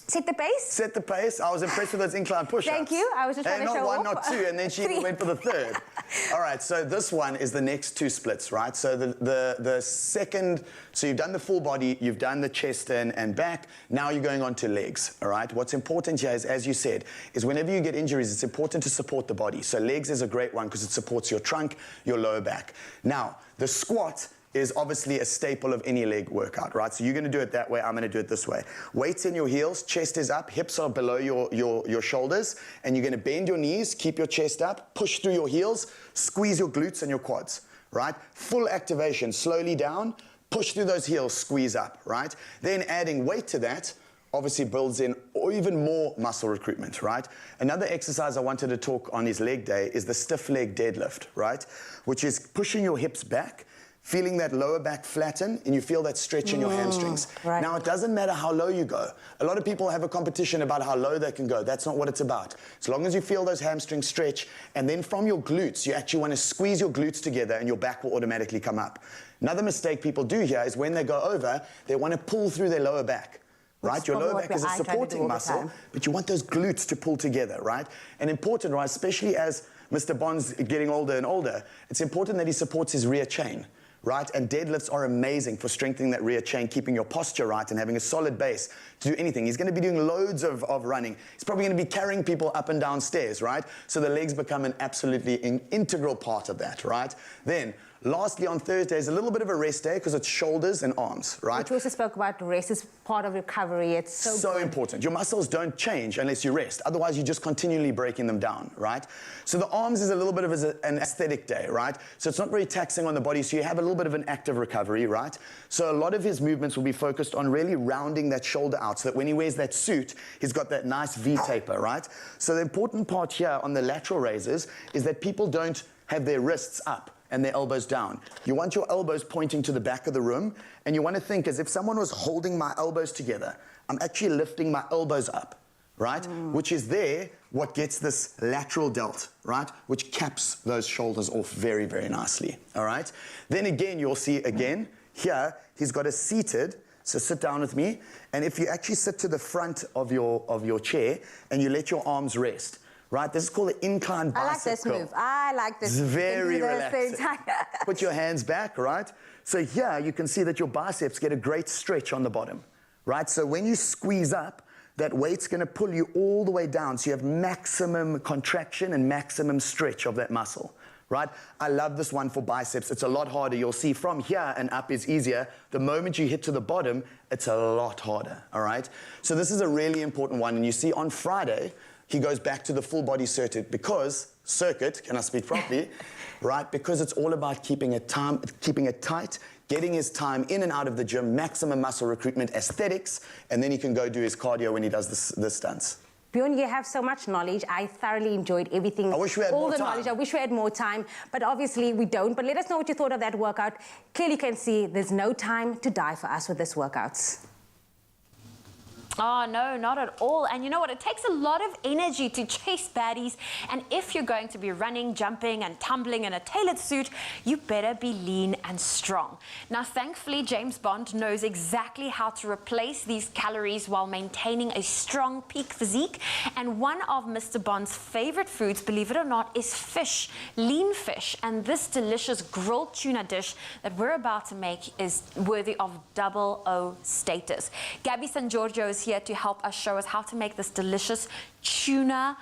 set the pace. Set the pace. I was impressed with those incline push-ups. Thank you. I was just trying to show off. Not one, not two, and then she even went for the third. All right, so this one is the next two splits, right? So the second, so you've done the full body, you've done the chest and back, now you're going on to legs, all right? What's important here is, as you said, is whenever you get injuries, it's important to support the body. So legs is a great one because it supports your trunk, your lower back. Now, the squat is obviously a staple of any leg workout, right? So you're going to do it that way, I'm going to do it this way. Weights in your heels, chest is up, hips are below your shoulders, and you're going to bend your knees, keep your chest up, push through your heels, squeeze your glutes and your quads, right? Full activation, slowly down, push through those heels, squeeze up, right? Then adding weight to that obviously builds in even more muscle recruitment, right? Another exercise I wanted to talk on his leg day is the stiff leg deadlift, right? Which is pushing your hips back, feeling that lower back flatten, and you feel that stretch in your hamstrings. Right. Now, it doesn't matter how low you go. A lot of people have a competition about how low they can go. That's not what it's about. As long as you feel those hamstrings stretch, and then from your glutes, you actually want to squeeze your glutes together, and your back will automatically come up. Another mistake people do here is when they go over, they want to pull through their lower back. Right, your lower back is a supporting muscle, but you want those glutes to pull together, right? And important, right, especially as Mr. Bond's getting older and older, it's important that he supports his rear chain, right? And deadlifts are amazing for strengthening that rear chain, keeping your posture right and having a solid base to do anything. He's going to be doing loads of running. He's probably going to be carrying people up and down stairs, right? So the legs become an absolutely integral part of that, right? Then, lastly, on Thursday is a little bit of a rest day because it's shoulders and arms, right? Which we also spoke about, rest is part of recovery. It's so good. Important. Your muscles don't change unless you rest. Otherwise, you're just continually breaking them down, right? So the arms is a little bit of an aesthetic day, right? So it's not very taxing on the body, so you have a little bit of an active recovery, right? So a lot of his movements will be focused on really rounding that shoulder out so that when he wears that suit, he's got that nice V taper, right? So the important part here on the lateral raises is that people don't have their wrists up and their elbows down. You want your elbows pointing to the back of the room, and you want to think as if someone was holding my elbows together. I'm actually lifting my elbows up, right? Which is what gets this lateral delt, right? Which caps those shoulders off very, very nicely, all right? Then again, you'll see again, here, he's got a seated, so sit down with me, and if you actually sit to the front of your chair, and you let your arms rest, right? This is called the incline bicep I like this curl. move. I like this. It's very relaxing. Same time. Put your hands back, right? So here you can see that your biceps get a great stretch on the bottom, right? So when you squeeze up, that weight's going to pull you all the way down, so you have maximum contraction and maximum stretch of that muscle, right? I love this one for biceps. It's a lot harder. You'll see from here and up is easier. The moment you hit to the bottom, it's a lot harder, all right? So this is a really important one, and you see on Friday, he goes back to the full body circuit because, can I speak properly, right? Because it's all about keeping it tight, getting his time in and out of the gym, maximum muscle recruitment, aesthetics, and then he can go do his cardio when he does the stunts. Bjorn, you have so much knowledge. I thoroughly enjoyed everything. I wish we had all more the time. knowledge. I wish we had more time, but obviously we don't. But let us know what you thought of that workout. Clearly you can see there's no time to die for us with this workouts. Oh, no, not at all. And you know what? It takes a lot of energy to chase baddies. And if you're going to be running, jumping, and tumbling in a tailored suit, you better be lean and strong. Now, thankfully, James Bond knows exactly how to replace these calories while maintaining a strong peak physique. And one of Mr. Bond's favorite foods, believe it or not, is fish, lean fish. And this delicious grilled tuna dish that we're about to make is worthy of 00 status. Gabby San Giorgio is here to help us show us how to make this delicious tuna.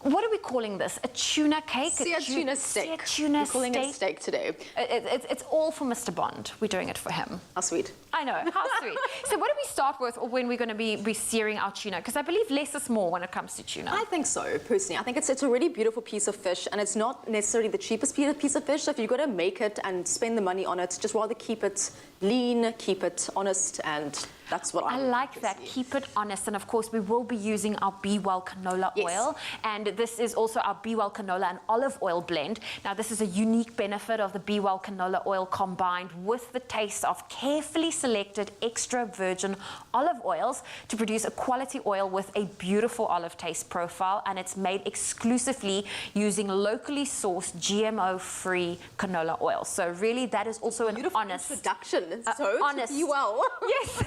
What are we calling this? A tuna cake? Sea tuna steak. We're calling it steak today. It's all for Mr. Bond. We're doing it for him. How sweet. I know, how sweet. So what do we start with when we're going to be searing our tuna? Because I believe less is more when it comes to tuna. I think so, personally. I think it's a really beautiful piece of fish, and it's not necessarily the cheapest piece of fish. So if you've got to make it and spend the money on it, just rather keep it lean, keep it honest, and that's what I like that. Keep it honest. And of course, we will be using our Be Well canola oil. And this is also our Be Well canola and olive oil blend. Now, this is a unique benefit of the Be Well canola oil combined with the taste of carefully selected extra virgin olive oils to produce a quality oil with a beautiful olive taste profile. And it's made exclusively using locally sourced GMO-free canola oil. So really, that is also an honest introduction. So honest. Be Well. Yes.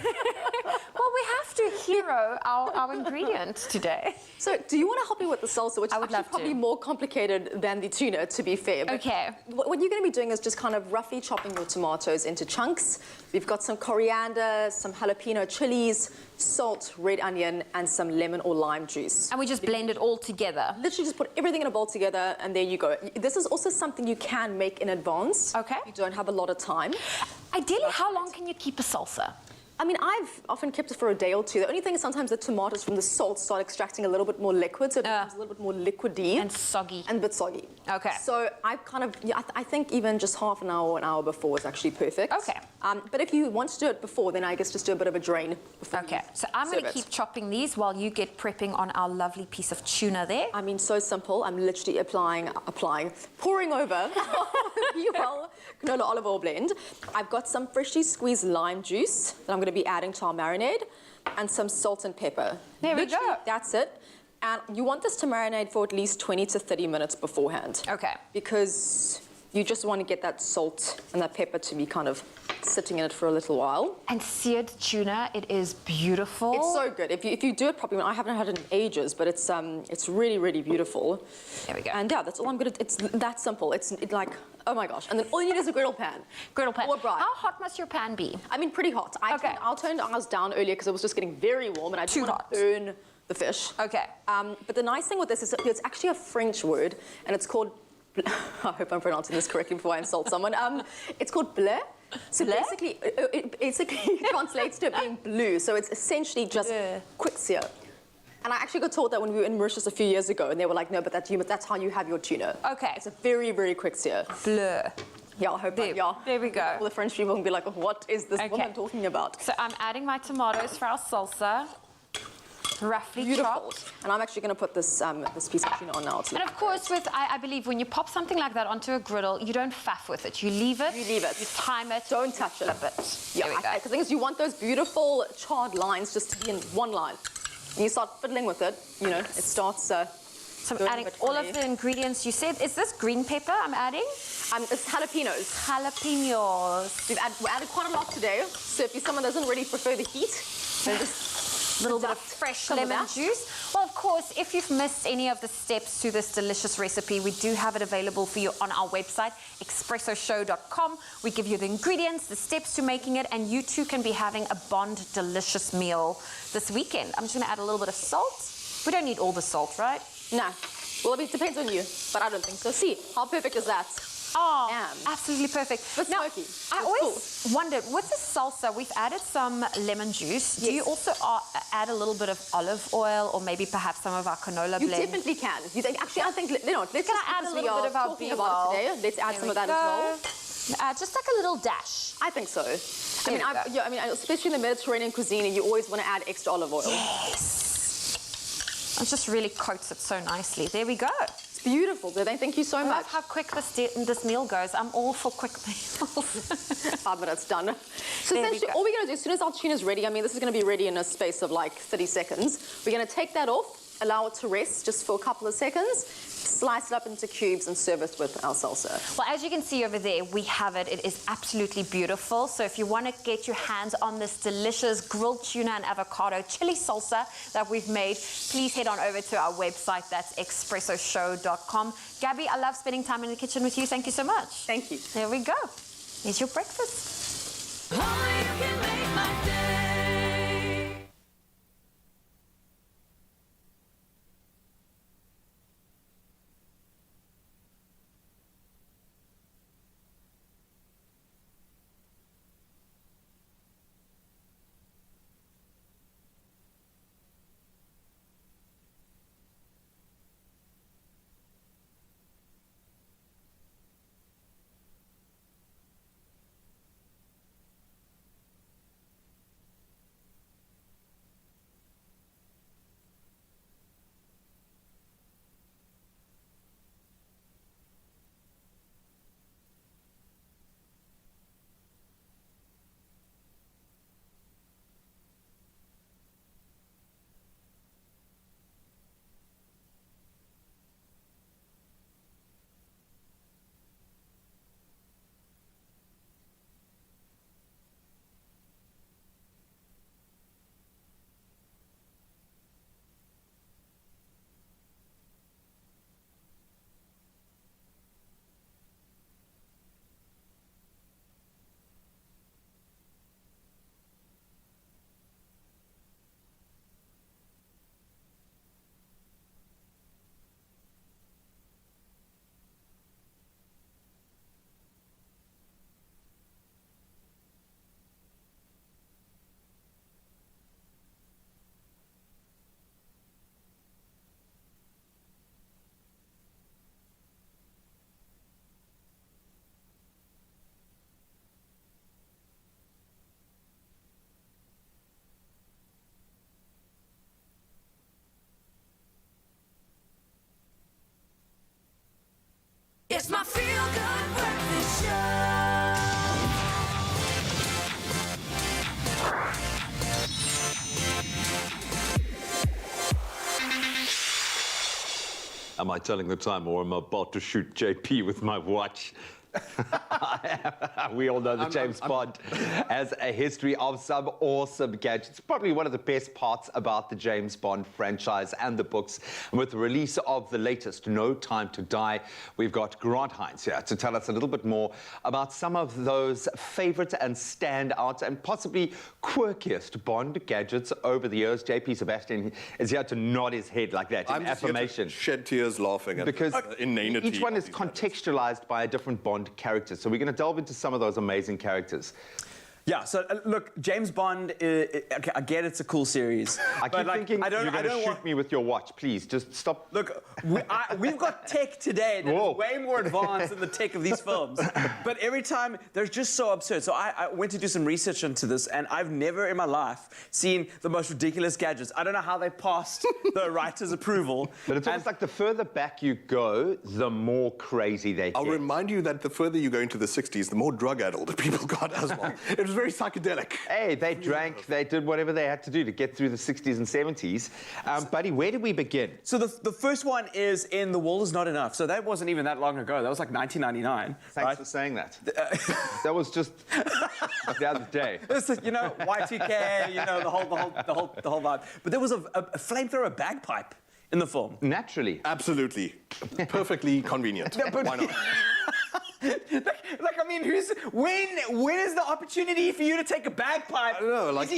Well, we have to hero our ingredient today. So, do you want to help me with the salsa, which I is would actually love to. probably more complicated than the tuna, to be fair. But Okay. What you're going to be doing is just kind of roughly chopping your tomatoes into chunks. We've got some coriander, some jalapeno chilies, salt, red onion, and some lemon or lime juice. And we just blend it all together. Literally just put everything in a bowl together, and there you go. This is also something you can make in advance. Okay. You don't have a lot of time. Ideally, how long can you keep a salsa? I mean, I've often kept it for a day or two. The only thing is sometimes the tomatoes from the salt start extracting a little bit more liquid, so it becomes a little bit more liquidy. And soggy. And a bit soggy. Okay. So I kind of, I think even just half an hour or an hour before is actually perfect. Okay. But if you want to do it before, then I guess just do a bit of a drain before. Okay, so I'm going to keep chopping these while you get prepping on our lovely piece of tuna there. I mean, so simple. I'm literally pouring over the canola olive oil blend. I've got some freshly squeezed lime juice that I'm going to be adding to our marinade, and some salt and pepper. There we go. That's it. And you want this to marinate for at least 20 to 30 minutes beforehand. Okay. Because you just want to get that salt and that pepper to be kind of sitting in it for a little while. And seared tuna, it is beautiful. It's so good. If you do it properly, I haven't had it in ages, but it's really, really beautiful. There we go. And yeah, that's all I'm gonna. It's that simple. It's like, oh my gosh. And then all you need is a griddle pan. Griddle pan. Or braai. How hot must your pan be? I mean, pretty hot. I'll turn ours down earlier because it was just getting very warm, and I didn't want to burn the fish. Okay. But the nice thing with this is it's actually a French word, and it's called. I hope I'm pronouncing this correctly before I insult someone. It's called bleu. So basically, it basically translates to it being blue. So it's essentially just quick sear. And I actually got taught that when we were in Mauritius a few years ago, and they were like, no, but that's how you have your tuna. Okay. It's a very, very quick sear. Bleu. Yeah, I hope There we go. All the French people can be like, what is this woman talking about? So I'm adding my tomatoes for our salsa. Roughly chopped. And I'm actually going to put this this piece of tuna on now. And of course, I believe when you pop something like that onto a griddle, you don't faff with it. You leave it. You leave it. You time it. Don't touch it. Flip it. Yeah, because the thing is, you want those beautiful charred lines just to be in one line. And you start fiddling with it, you know, it starts. So I'm adding all of the ingredients you said. Is this green pepper I'm adding? It's jalapenos. Jalapenos. We added quite a lot today. So if you're someone that doesn't really prefer the heat, then just a little bit of fresh lemon juice. Well, of course, if you've missed any of the steps to this delicious recipe, we do have it available for you on our website, expressoshow.com. We give you the ingredients, the steps to making it, and you too can be having a Bond delicious meal this weekend. I'm just going to add a little bit of salt. We don't need all the salt, right? No. Well, it depends on you, but I don't think so. See, how perfect is that? Oh, absolutely perfect. But now, smoky. I always wondered, with the salsa, we've added some lemon juice. Do you also add a little bit of olive oil or maybe perhaps some of our canola blend? You definitely can. Actually, I think, let's can I add a little bit of our talking about it today. Let's add some of that as well. Just like a little dash. I think so. I mean, especially in the Mediterranean cuisine, you always want to add extra olive oil. Yes. It just really coats it so nicely. There we go. It's beautiful, thank you so much. I love how quick this meal goes. I'm all for quick meals. 5 minutes done. So essentially, all we're going to do, as soon as our tuna's ready, I mean, this is going to be ready in a space of like 30 seconds. We're going to take that off, allow it to rest just for a couple of seconds, slice it up into cubes and serve it with our salsa. Well, as you can see over there, we have it. It is absolutely beautiful. So if you want to get your hands on this delicious grilled tuna and avocado chili salsa that we've made, please head on over to our website. That's expressoshow.com. Gabby, I love spending time in the kitchen with you. Thank you so much. Thank you. There we go. Here's your breakfast. Only you can make my day. Am I telling the time, or am I about to shoot JP with my watch? We all know that James Bond has a history of some awesome gadgets. Probably one of the best parts about the James Bond franchise and the books. And with the release of the latest, No Time to Die, we've got Grant Hines here to tell us a little bit more about some of those favorite and standout and possibly quirkiest Bond gadgets over the years. JP Sebastian is here to nod his head like that in affirmation. Shed tears laughing at because the inanity. Each one is contextualized by a different Bond character. So we're going to delve into some of those amazing characters. Yeah, so look, James Bond, okay, I get it's a cool series. I keep thinking you're going to shoot me with your watch. Please, just stop. Look, we've got tech today that is way more advanced than the tech of these films. But every time, they're just so absurd. So I went to do some research into this, and I've never in my life seen the most ridiculous gadgets. I don't know how they passed the writer's approval. But it's almost like the further back you go, the more crazy they get. I'll remind you that the further you go into the 60s, the more drug-addled people got as well. It was very psychedelic. Hey, they drank, they did whatever they had to do to get through the 60s and 70s. Buddy, where do we begin? So the first one is in The World Is Not Enough. So that wasn't even that long ago. That was like 1999. Thanks for saying that. That was just the other day. You know, Y2K, you know, the whole vibe. But there was a flamethrower bagpipe in the film. Naturally. Absolutely. Perfectly convenient. Why not? Like, I mean, when is the opportunity for you to take a bagpipe? I don't know, like...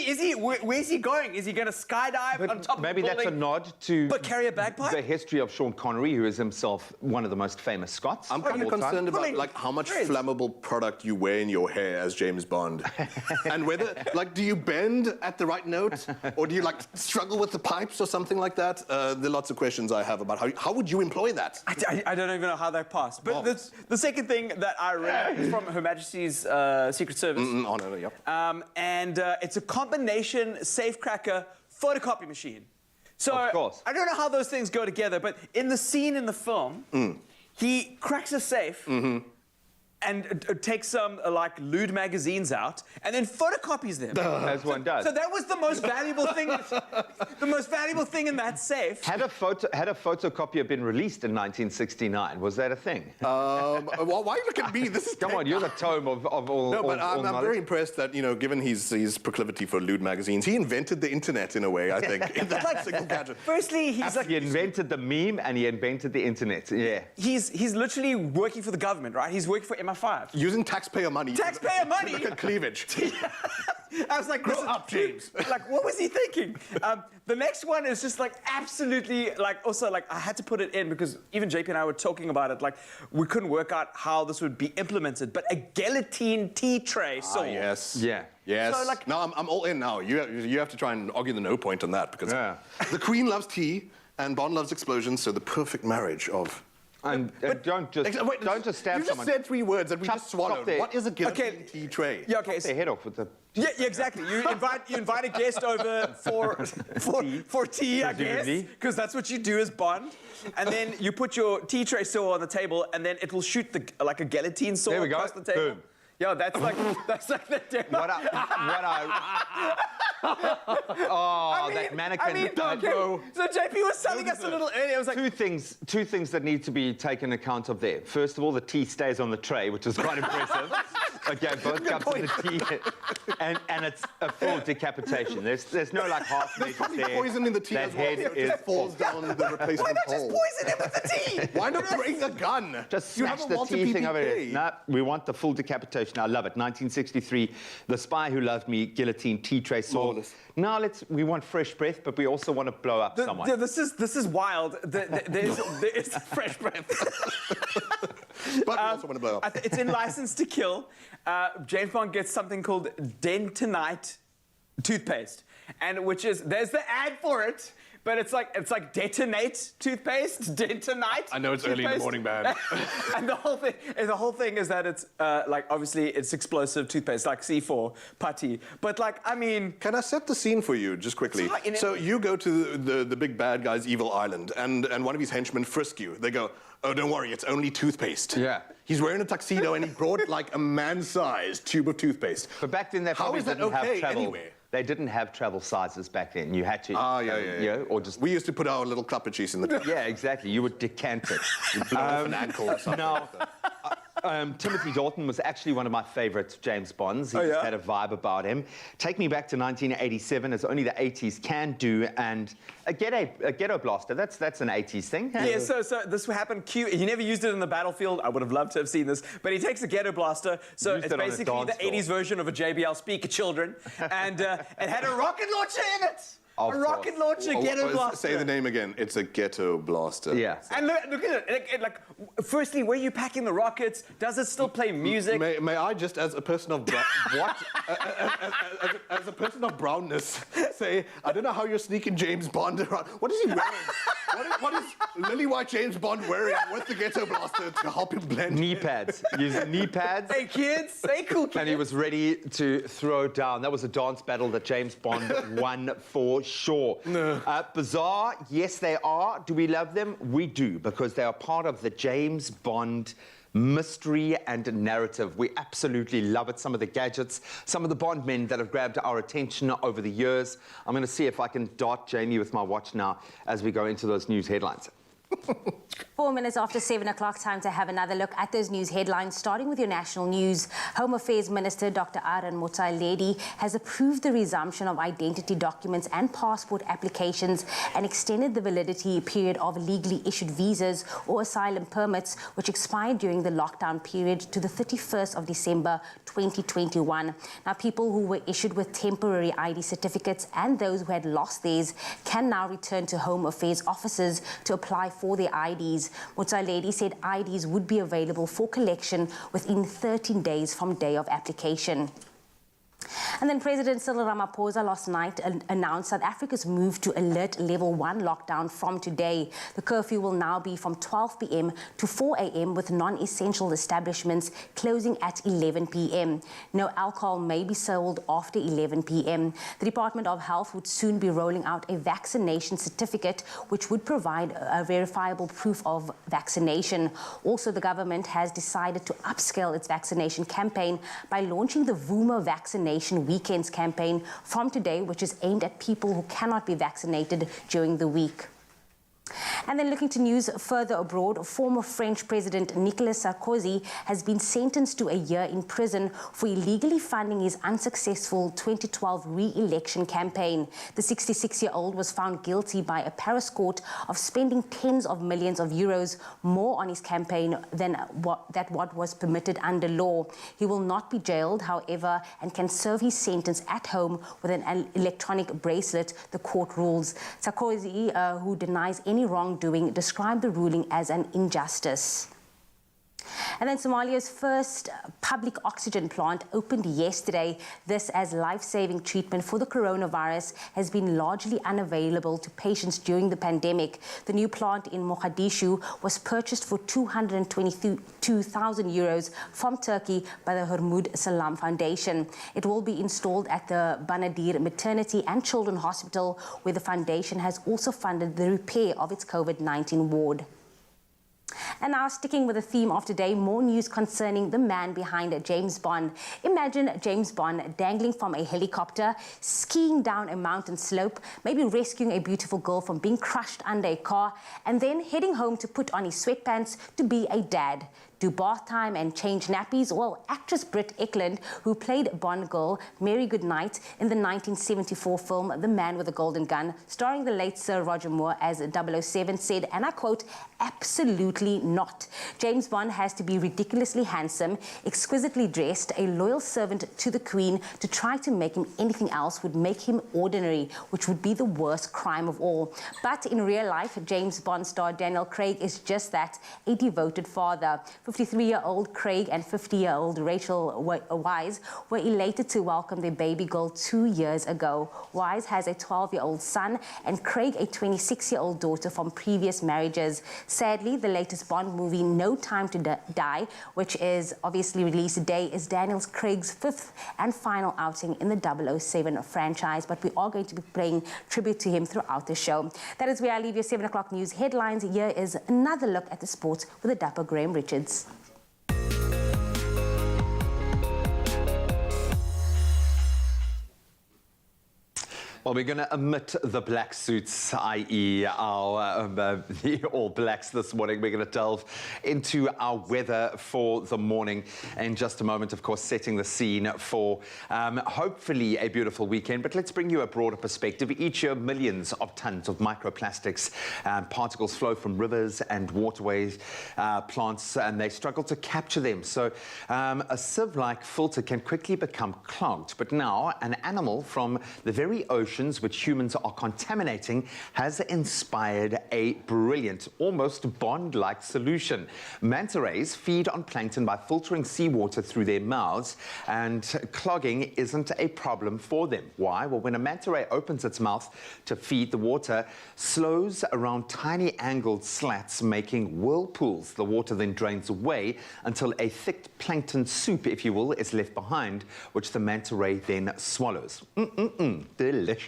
Where's he going? Is he going to skydive on top of the maybe building? That's a nod to carry a bagpipe? The history of Sean Connery, who is himself one of the most famous Scots. I'm kind of concerned about like how much flammable product you wear in your hair as James Bond. And whether, like, do you bend at the right note? Or do you, like, struggle with the pipes or something like that? There are lots of questions I have about how would you employ that? I don't even know how that passed. But the second thing that I read is from Her Majesty's Secret Service. Oh, no, yep. And it's a combination safecracker photocopy machine. So of course. I don't know how those things go together, but in the scene in the film, he cracks a safe and takes some like lewd magazines out and then photocopies them. As one does. So that was the most valuable thing. The most valuable thing in that safe. Had a photocopier been released in 1969, was that a thing? Well, why look at me? This is come on, you're the tome of all. No, but I'm very impressed that, you know, given his proclivity for lewd magazines, he invented the internet in a way. I think in that single gadget. Firstly, he invented the meme and he invented the internet. Yeah. He's literally working for the government, right? He's working for MI5. Using taxpayer money. Taxpayer money? Look at cleavage. I was like, grow up, James. Like, what was he thinking? The next one is just like absolutely like, also like I had to put it in because even JP and I were talking about it. Like we couldn't work out how this would be implemented, but a guillotine tea tray sword. Yes. Yeah. Yes. So, like, no, I'm all in now. You have to try and argue the no point on that because the Queen loves tea and Bond loves explosions, so the perfect marriage of. And don't just stab someone. You just said 3 words and we just swallowed. What is a guillotine tea tray? Yeah, okay. Chop their head off with the... Yeah, exactly. You invite a guest over for tea, I guess, because that's what you do as Bond. And then you put your tea tray sword on the table, and then it will shoot like a guillotine sword across the table. Boom. Yeah, that's like the demo. That mannequin. So JP was telling us a little earlier. I was like, two things that need to be taken account of there. First of all, the tea stays on the tray, which is quite impressive. Okay, both cups of the tea, and it's a full decapitation. There's no like half measure there. Poison in the tea as well. It just falls down the replacement hole. Why not just poison him with the tea? Why not bring a gun? Just smash the tea thing over there. No, we want the full decapitation. I love it. 1963, The Spy Who Loved Me, guillotine, tea tray sword. Marvelous. Now we want fresh breath, but we also want to blow up someone. Yeah, this is wild. There is fresh breath. But we also want to blow up. It's in License to Kill. James Bond gets something called Dentonite toothpaste, and there's the ad for it. But it's like detonate toothpaste, Dentonite. I know it's early in the morning, man. And the whole thing is that it's like obviously it's explosive toothpaste, like C4 putty. But like I mean, can I set the scene for you just quickly? So you go to the big bad guy's evil island, and one of his henchmen frisk you. They go, oh, don't worry, it's only toothpaste. Yeah. He's wearing a tuxedo and he brought like a man-sized tube of toothpaste. But back then they probably didn't have travel. Anyway? they didn't have travel sizes back then. You had to, yeah. or just... We used to put our little clupper cheese in the car. Yeah, exactly. You would decant it. You'd blow off an ankle or something. Now, Timothy Dalton was actually one of my favourite James Bonds. He just had a vibe about him. Take me back to 1987, as only the 80s can do, and a ghetto blaster. That's an 80s thing. Yeah, so this happened. He never used it in the battlefield. I would have loved to have seen this, but he takes a ghetto blaster. So it's basically the 80s version of a JBL speaker, children, and it had a rocket launcher in it. A rocket launcher ghetto blaster. Say the name again. It's a ghetto blaster. Yeah. And look at it. Like, firstly, where are you packing the rockets? Does it still play music? May I just, as a person of as a person of brownness, say I don't know how you're sneaking James Bond around. What is he wearing? what is Lily White James Bond wearing with the ghetto blaster to help him blend? Knee pads. Using knee pads. Hey kids, hey cool kids. And he was ready to throw down. That was a dance battle that James Bond won for sure. No. Bizarre, yes they are. Do we love them? We do, because they are part of the James Bond mystery and narrative. We absolutely love it. Some of the gadgets, some of the Bond men that have grabbed our attention over the years. I'm going to see if I can dart Jamie with my watch now as we go into those news headlines. 4 minutes after 7 o'clock, time to have another look at those news headlines, starting with your national news. Home Affairs Minister Dr. Aaron Motsoaledi has approved the resumption of identity documents and passport applications and extended the validity period of legally issued visas or asylum permits, which expired during the lockdown period, to the 31st of December 2021. Now, people who were issued with temporary ID certificates and those who had lost theirs can now return to Home Affairs offices to apply for their IDs. Motsoaledi said IDs would be available for collection within 13 days from day of application. And then President Cyril Ramaphosa last night announced South Africa's move to alert level 1 lockdown from today. The curfew will now be from 12 p.m. to 4 a.m. with non-essential establishments closing at 11 p.m. No alcohol may be sold after 11 p.m. The Department of Health would soon be rolling out a vaccination certificate, which would provide a verifiable proof of vaccination. Also, the government has decided to upscale its vaccination campaign by launching the Vuma Vaccination Weekends campaign from today, which is aimed at people who cannot be vaccinated during the week. And then looking to news further abroad, former French President Nicolas Sarkozy has been sentenced to a year in prison for illegally funding his unsuccessful 2012 re-election campaign. The 66-year-old was found guilty by a Paris court of spending tens of millions of euros more on his campaign than what was permitted under law. He will not be jailed, however, and can serve his sentence at home with an electronic bracelet, the court rules. Sarkozy, who denies any wrongdoing, described the ruling as an injustice. And then Somalia's first public oxygen plant opened yesterday. This, as life-saving treatment for the coronavirus has been largely unavailable to patients during the pandemic. The new plant in Mogadishu was purchased for 222,000 euros from Turkey by the Hormuz Salam Foundation. It will be installed at the Banadir Maternity and Children's Hospital, where the foundation has also funded the repair of its COVID-19 ward. And now, sticking with the theme of today, more news concerning the man behind James Bond. Imagine James Bond dangling from a helicopter, skiing down a mountain slope, maybe rescuing a beautiful girl from being crushed under a car, and then heading home to put on his sweatpants to be a dad. Do bath time and change nappies? Well, actress Britt Ekland, who played Bond girl Mary Goodnight in the 1974 film The Man with the Golden Gun, starring the late Sir Roger Moore as 007, said, and I quote, "Absolutely not. James Bond has to be ridiculously handsome, exquisitely dressed, a loyal servant to the Queen. To try to make him anything else would make him ordinary, which would be the worst crime of all." But in real life, James Bond star Daniel Craig is just that, a devoted father. 53-year-old Craig and 50-year-old Rachel Wise were elated to welcome their baby girl 2 years ago. Wise has a 12-year-old son and Craig a 26-year-old daughter from previous marriages. Sadly, the latest Bond movie, No Time to Die, which is obviously released today, is Daniel Craig's 5th and final outing in the 007 franchise, but we are going to be paying tribute to him throughout the show. That is where I leave your 7 o'clock news headlines. Here is another look at the sports with the dapper Graham Richards. Well, we're going to omit the black suits, i.e. our the All Blacks this morning. We're going to delve into our weather for the morning in just a moment, of course, setting the scene for hopefully a beautiful weekend. But let's bring you a broader perspective. Each year, millions of tons of microplastics particles flow from rivers and waterways, plants, and they struggle to capture them. So a sieve-like filter can quickly become clogged. But now, an animal from the very oceans which humans are contaminating has inspired a brilliant, almost Bond-like solution. Manta rays feed on plankton by filtering seawater through their mouths, and clogging isn't a problem for them. Why? Well, when a manta ray opens its mouth to feed, the water slows around tiny angled slats, making whirlpools. The water then drains away until a thick plankton soup, if you will, is left behind, which the manta ray then swallows. Delicious.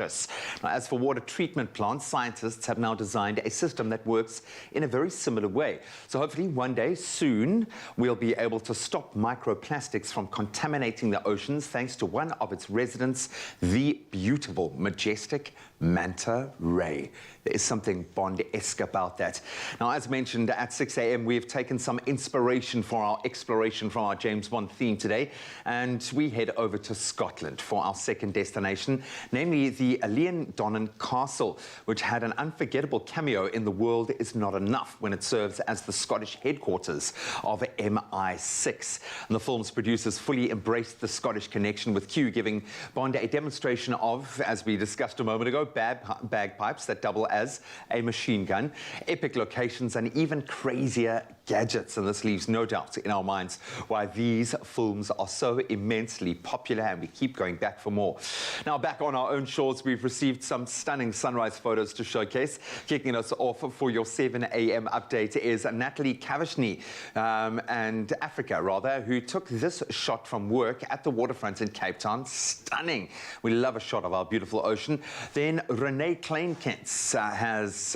Now, as for water treatment plants, scientists have now designed a system that works in a very similar way. So hopefully one day soon we'll be able to stop microplastics from contaminating the oceans thanks to one of its residents, the beautiful, majestic manta ray. There is something Bond-esque about that. Now, as mentioned at 6 a.m, we've taken some inspiration for our exploration from our James Bond theme today, and we head over to Scotland for our second destination, namely the Leandonnan Castle, which had an unforgettable cameo in The World Is Not Enough when it serves as the Scottish headquarters of MI6. And the film's producers fully embraced the Scottish connection, with Q giving Bond a demonstration of, as we discussed a moment ago, bagpipes that double as a machine gun, epic locations, and even crazier gadgets. And this leaves no doubt in our minds why these films are so immensely popular, and we keep going back for more. Now, back on our own shores, we've received some stunning sunrise photos to showcase. Kicking us off for your 7 a.m. update is Natalie Cavishny and Africa, rather, who took this shot from work at the waterfront in Cape Town. Stunning. We love a shot of our beautiful ocean. Then Renee Kleinkens has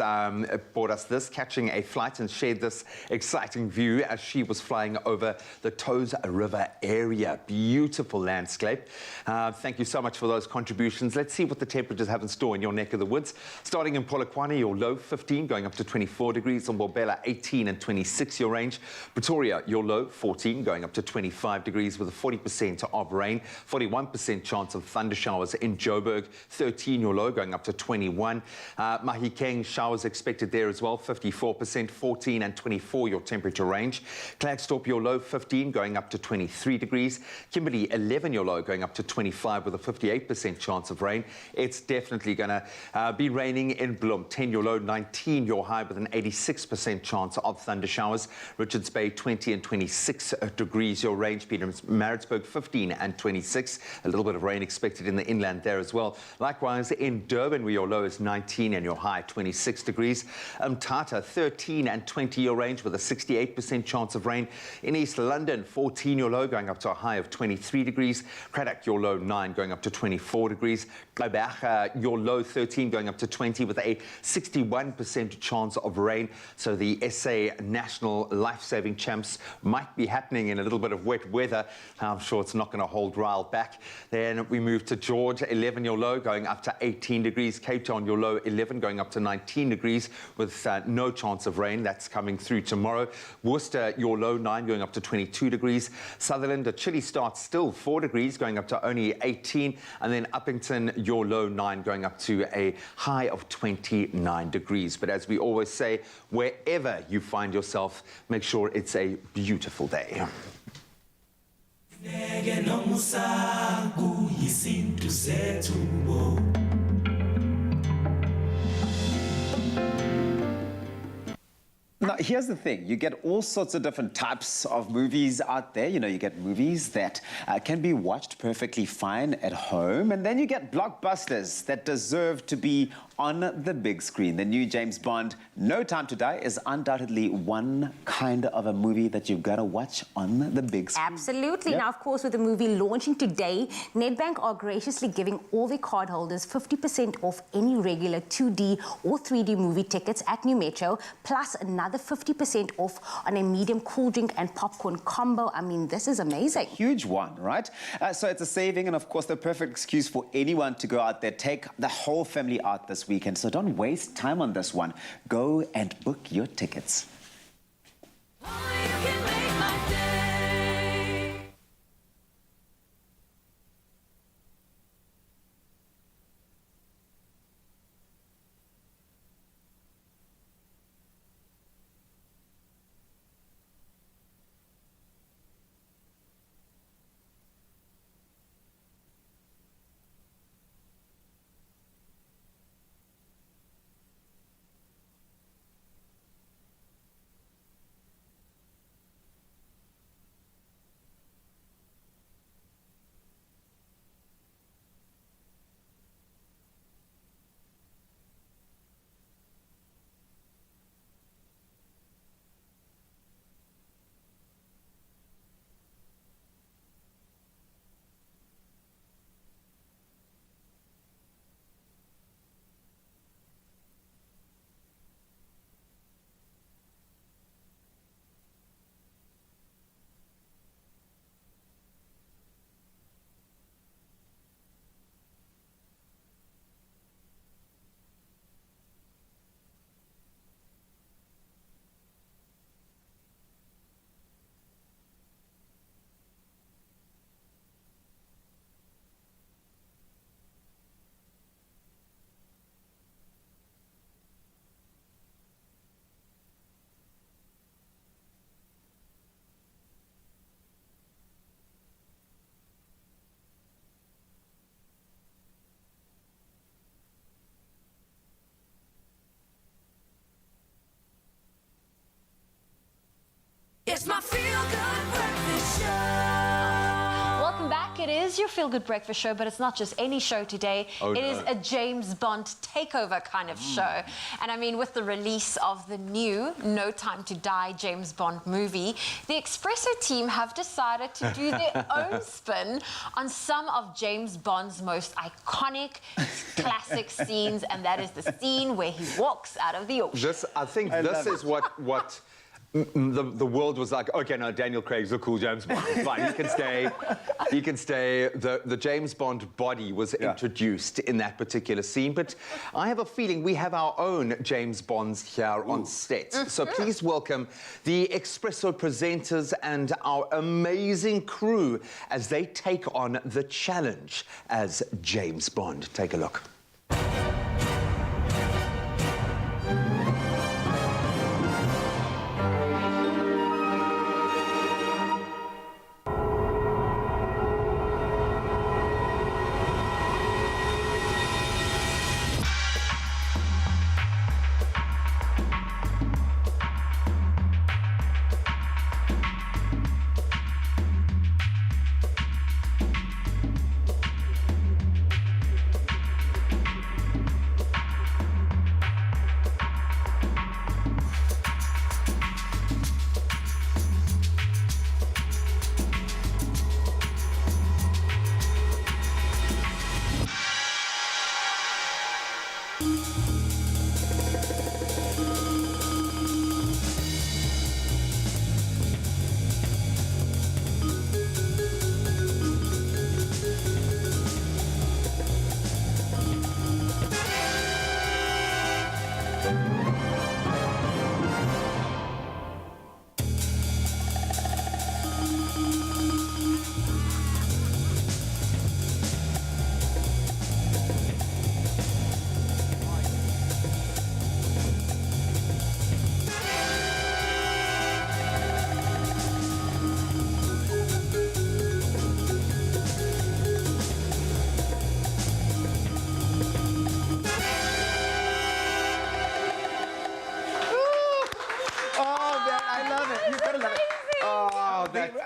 brought us this, catching a flight, and shared this exciting view as she was flying over the Toes River area. Beautiful landscape. Thank you so much for those contributions. Let's see what the temperatures have in store in your neck of the woods. Starting in Polokwane, your low 15, going up to 24 degrees. On Mbombela, 18 and 26 your range. Pretoria, your low 14, going up to 25 degrees with a 40% of rain. 41% chance of thunder showers in Joburg. 13 your low, going up to 21. Mahikeng, showers expected there as well. 54%, 14 and 24 your temperature range. Klerksdorp, your low 15, going up to 23 degrees. Kimberley, 11 your low, going up to 25 with a 58% chance of rain. It's definitely going to be raining in Bloem. 10 your low, 19 your high with an 86% chance of thunder showers. Richards Bay, 20 and 26 degrees your range. Pietermaritzburg, 15 and 26. A little bit of rain expected in the inland there as well. Likewise in Durban, where your low is 19 and your high 26 degrees. Mthatha, 13 and 20 your range with a 68% chance of rain. In East London, 14 your low, going up to a high of 23 degrees. Cradock, your low 9, going up to 24 degrees. Gqeberha, your low 13, going up to 20 with a 61% chance of rain. So the SA National Life-Saving Champs might be happening in a little bit of wet weather. I'm sure it's not going to hold Ryle back. Then we move to George, 11 your low, going up to 18 degrees. Cape Town, your low 11, going up to 19 degrees with no chance of rain. That's coming through tomorrow. Worcester, your low 9, going up to 22 degrees. Sutherland, a chilly start, still 4 degrees, going up to only 18. And then Uppington, your low 9, going up to a high of 29 degrees. But as we always say, wherever you find yourself, make sure it's a beautiful day. Now, here's the thing. You get all sorts of different types of movies out there. You know, you get movies that can be watched perfectly fine at home, and then you get blockbusters that deserve to be on the big screen. The new James Bond, No Time to Die, is undoubtedly one kind of a movie that you've got to watch on the big screen. Absolutely. Yep. Now, of course, with the movie launching today, Nedbank are graciously giving all their cardholders 50% off any regular 2D or 3D movie tickets at New Metro, plus another 50% off on a medium cool drink and popcorn combo. I mean, this is amazing. Huge one, right? So it's a saving and, of course, the perfect excuse for anyone to go out there, take the whole family out this weekend. So don't waste time on this one. Go and book your tickets. It's my feel-good breakfast show. Welcome back. It is your Feel Good Breakfast show, but it's not just any show today. Oh, it no. is a James Bond takeover kind of show. And I mean, with the release of the new No Time to Die James Bond movie, the Expresso team have decided to do their own spin on some of James Bond's most iconic classic scenes, and that is the scene where he walks out of the ocean. I think this is what the world was like. Okay, no, Daniel Craig's a cool James Bond. Fine, he can stay. He can stay. The James Bond body was introduced in that particular scene, but I have a feeling we have our own James Bonds here on set. So please welcome the Expresso presenters and our amazing crew as they take on the challenge as James Bond. Take a look.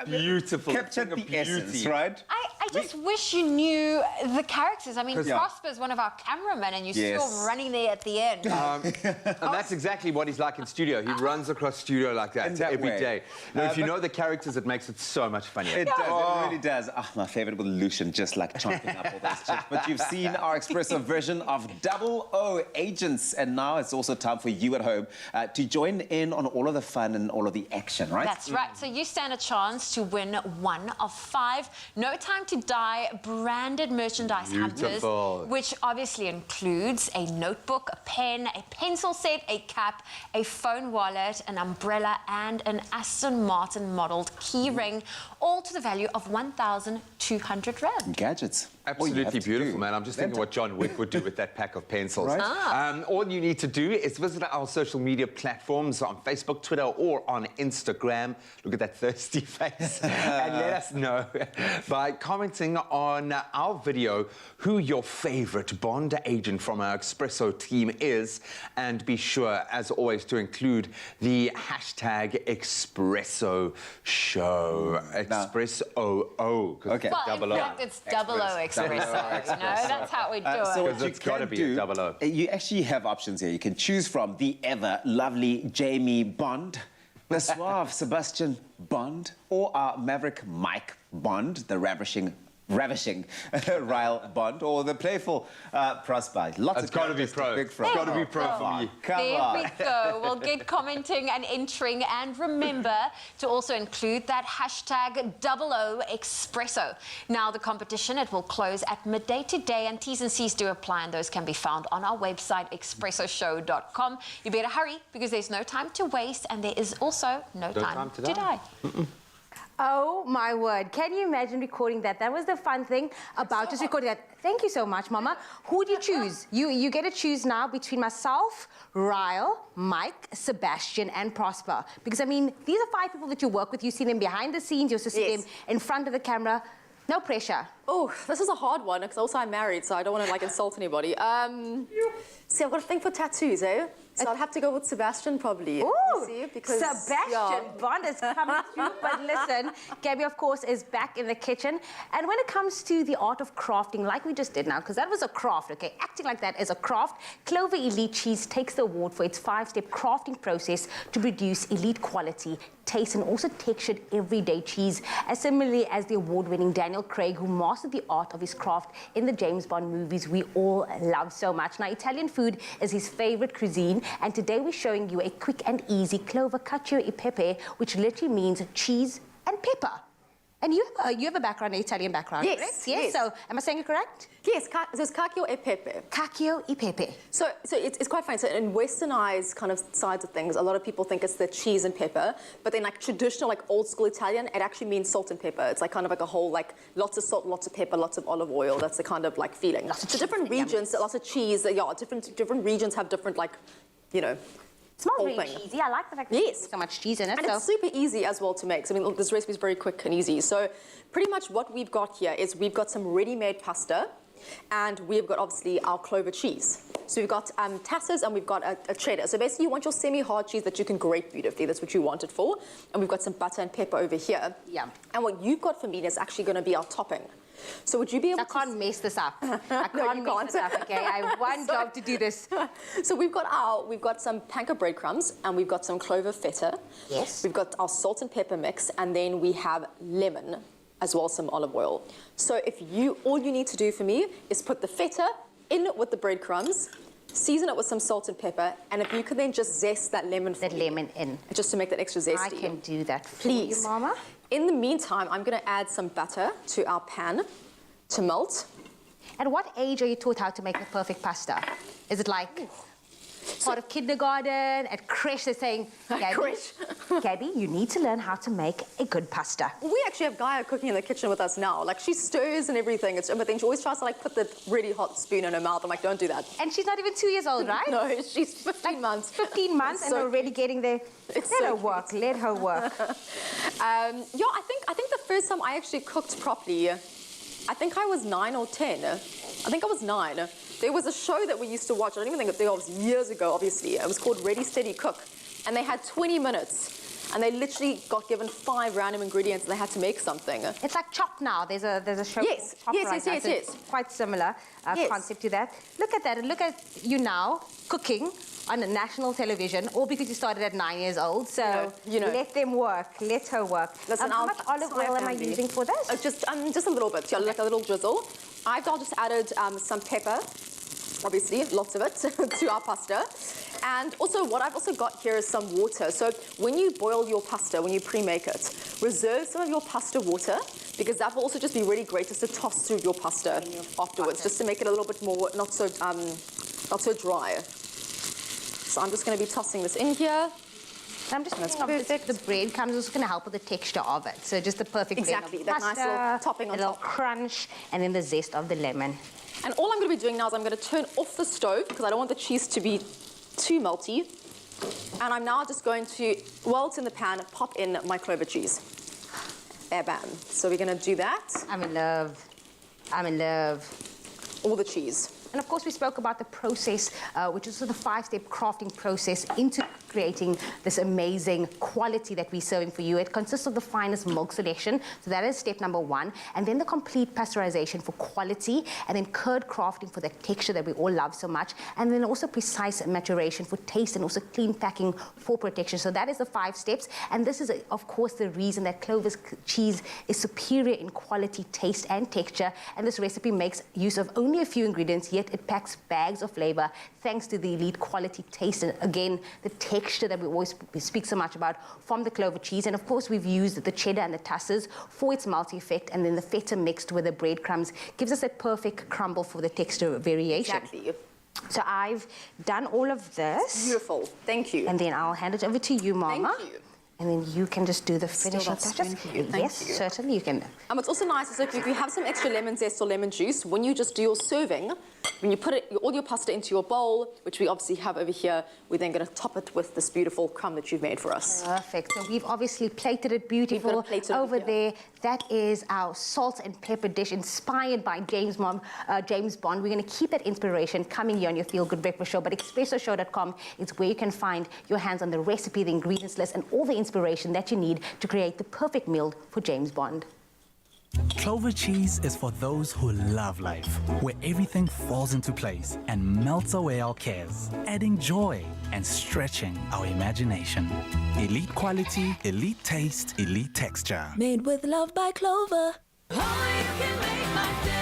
Beautiful. Captured the essence, right? I just wish you knew the characters. I mean, Prosper's one of our cameramen, and you saw him running there at the end. And that's exactly what he's like in studio. He runs across studio like that every day. Now, if you know the characters, it makes it so much funnier. It does, it really does. Oh, my favourite was Lucian, just like chomping up all those chips. But you've seen our Expresso version of 00 Agents, and now it's also time for you at home to join in on all of the fun and all of the action, right? That's right. So you stand a chance to win 1 of 5 No Time to Die branded merchandise hampers, which obviously includes a notebook, a pen, a pencil set, a cap, a phone wallet, an umbrella, and an Aston Martin modelled key ring, all to the value of 1,200 rand. Gadgets. Absolutely beautiful, man. I'm just thinking what John Wick would do with that pack of pencils. Right. All you need to do is visit our social media platforms on Facebook, Twitter, or on Instagram. Look at that thirsty face. And let us know by commenting on our video who your favorite Bond agent from our Expresso team is. And be sure, as always, to include the hashtag Expresso Show. Expresso. Okay. Well, in fact, it's 00 Expresso. You know, that's how we do it. So what it's got to be a 00. You actually have options here. You can choose from the ever lovely Jamie Bond, the suave Sebastian Bond, or our maverick Mike Bond, the ravishing Ryle Bond, or the playful Prosper. It's got to be pro. It's got to be pro for me. There we go. We'll get commenting and entering, and remember to also include that hashtag 00 Expresso. Now, the competition, it will close at midday today, and T's and C's do apply, and those can be found on our website, expressoshow.com. You better hurry, because there's no time to waste, and there is also no time to die. Oh, my word. Can you imagine recording that? That was the fun thing about just recording that. Thank you so much, Mama. Who do you choose? You get to choose now between myself, Ryle, Mike, Sebastian, and Prosper. Because, I mean, these are 5 people that you work with. You see them behind the scenes. You also see them in front of the camera. No pressure. Oh, this is a hard one, because also I'm married, so I don't want to, like, insult anybody. See, I've got a thing for tattoos, eh? So I'll have to go with Sebastian, probably. Ooh, see, because, Sebastian Bond is coming through. But listen, Gabby, of course, is back in the kitchen. And when it comes to the art of crafting, like we just did now, because that was a craft, okay? Acting like that is a craft. Clover Elite Cheese takes the award for its 5-step crafting process to produce elite quality, taste, and also textured everyday cheese, as similarly as the award-winning Daniel Craig, who mastered the art of his craft in the James Bond movies we all love so much. Now, Italian food is his favorite cuisine, and today we're showing you a quick and easy clover cacio e pepe, which literally means cheese and pepper. And you have a background, an Italian background, yes, correct? Yes. So, am I saying it correct? Yes, so it's cacio e pepe. Cacio e pepe. So it's quite funny. So in westernized kind of sides of things, a lot of people think it's the cheese and pepper, but then like traditional, like old school Italian, it actually means salt and pepper. It's like kind of like a whole, like lots of salt, lots of pepper, lots of olive oil. That's the kind of like feeling. So different regions, lots of cheese. Yeah, different regions have different, like, you know. It smells really cheesy. I like the fact that there's so much cheese in it. And it's super easy as well to make. So, I mean, this recipe is very quick and easy. So pretty much what we've got here is we've got some ready-made pasta, and we've got obviously our clover cheese. So we've got tassas, and we've got a cheddar. So basically you want your semi-hard cheese that you can grate beautifully. That's what you want it for. And we've got some butter and pepper over here. Yeah. And what you've got for me is actually going to be our topping. So would you be able to... I can't mess this up. I can't mess this up, okay? I have one job to do this. So we've got some panko breadcrumbs, and we've got some clover feta. Yes. We've got our salt and pepper mix, and then we have lemon, as well as some olive oil. So all you need to do for me is put the feta in with the breadcrumbs, season it with some salt and pepper, and if you could then just zest that lemon for me, lemon in. Just to make that extra zesty. I can do that for Please. you, Mama. In the meantime, I'm going to add some butter to our pan to melt. At what age are you taught how to make the perfect pasta? Is it like part of kindergarten, at creche they're saying, Gabby, you need to learn how to make a good pasta. We actually have Gaia cooking in the kitchen with us now. Like, she stirs and everything, but then she always tries to like put the really hot spoon in her mouth. I'm like, don't do that. And she's not even 2 years old, right? No, she's 15 months. 15 months and already getting there. Let her work. Let her work. Yeah, I think the first time I actually cooked properly, I think I was 9 or 10. I think I was 9. There was a show that we used to watch. I don't even think it was years ago, obviously. It was called Ready, Steady, Cook. And they had 20 minutes and they literally got given 5 random ingredients and they had to make something. It's like Chop now. There's a show Yes, called Chop yes, right yes, now, yes, so yes. it's quite similar Yes. concept to that. Look at that, and look at you now cooking on a national television, all because you started at 9 years old. So you know. let them work. Let her work. Listen, how I'll much olive oil am I handy. using for this? Just a little bit, yeah, like a little drizzle. I've just added some pepper, obviously, lots of it, to our pasta. And also, what I've also got here is some water. So when you boil your pasta, when you pre-make it, reserve some of your pasta water, because that will also just be really great just to toss through your pasta afterwards, just to make it a little bit more, not so dry. So I'm just going to be tossing this in here. I'm just thinking of the breadcrumbs is also going to help with the texture of it. So just the perfect Exactly, blend of that nice pasta, little topping on a little top. crunch, and then the zest of the lemon. And all I'm going to be doing now is I'm going to turn off the stove because I don't want the cheese to be too melty. And I'm now just going to, while it's in the pan, pop in my clover cheese. Bam. So we're going to do that. I'm in love. I'm in love. All the cheese. And of course, we spoke about the process, which is the 5-step crafting process into creating this amazing quality that we're serving for you. It consists of the finest milk selection, so that is step number 1, and then the complete pasteurization for quality, and then curd crafting for the texture that we all love so much, and then also precise maturation for taste and also clean packing for protection. So that is the 5 steps, and this is, of course, the reason that Clover's cheese is superior in quality, taste, and texture, and this recipe makes use of only a few ingredients, yet it packs bags of flavor thanks to the elite quality taste and again the texture that we always speak so much about from the Clover cheese. And of course we've used the cheddar and the tussers for its multi effect, and then the feta mixed with the breadcrumbs gives us a perfect crumble for the texture variation. Exactly. So I've done all of this. Beautiful. Thank you. And then I'll hand it over to you, Mama. Thank you. And then you can just do the finishing that touches. spoon for you. Thank Yes, you. certainly you can. What's also nice is if you have some extra lemon zest or lemon juice, when you just do your serving, when you put all your pasta into your bowl, which we obviously have over here, we're then going to top it with this beautiful crumb that you've made for us. Perfect. So we've obviously plated it beautiful over there. That is our salt and pepper dish inspired by James Bond. We're going to keep that inspiration coming here on your Feel Good Breakfast Show, but expressoshow.com is where you can find your hands on the recipe, the ingredients list, and all the inspiration that you need to create the perfect meal for James Bond. Clover cheese is for those who love life, where everything falls into place and melts away our cares, adding joy and stretching our imagination. Elite quality, elite taste, elite texture. Made with love by Clover. Oh, you can make my day.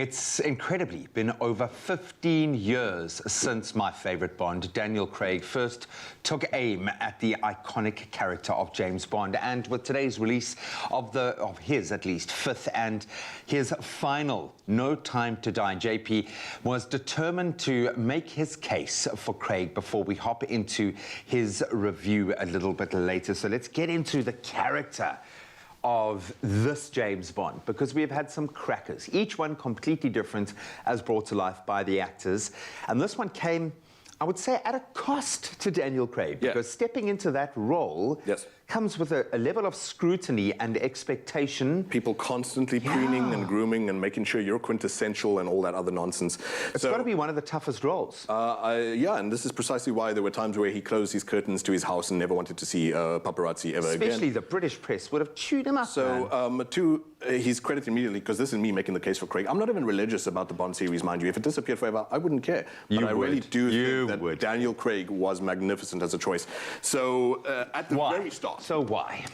It's incredibly been over 15 years since my favourite Bond, Daniel Craig, first took aim at the iconic character of James Bond. And with today's release of his, at least, fifth and his final No Time to Die, JP was determined to make his case for Craig before we hop into his review a little bit later. So let's get into the character of this James Bond, because we have had some crackers, each one completely different as brought to life by the actors. And this one came, I would say, at a cost to Daniel Craig, because stepping into that role comes with a level of scrutiny and expectation. People constantly preening and grooming and making sure you're quintessential and all that other nonsense. It's got to be one of the toughest roles. Yeah, and this is precisely why there were times where he closed his curtains to his house and never wanted to see paparazzi ever again. Especially the British press would have chewed him up. So, to his credit immediately, because this is me making the case for Craig, I'm not even religious about the Bond series, mind you. If it disappeared forever, I wouldn't care. But I really do think that Daniel Craig was magnificent as a choice. So, at the very start... So why?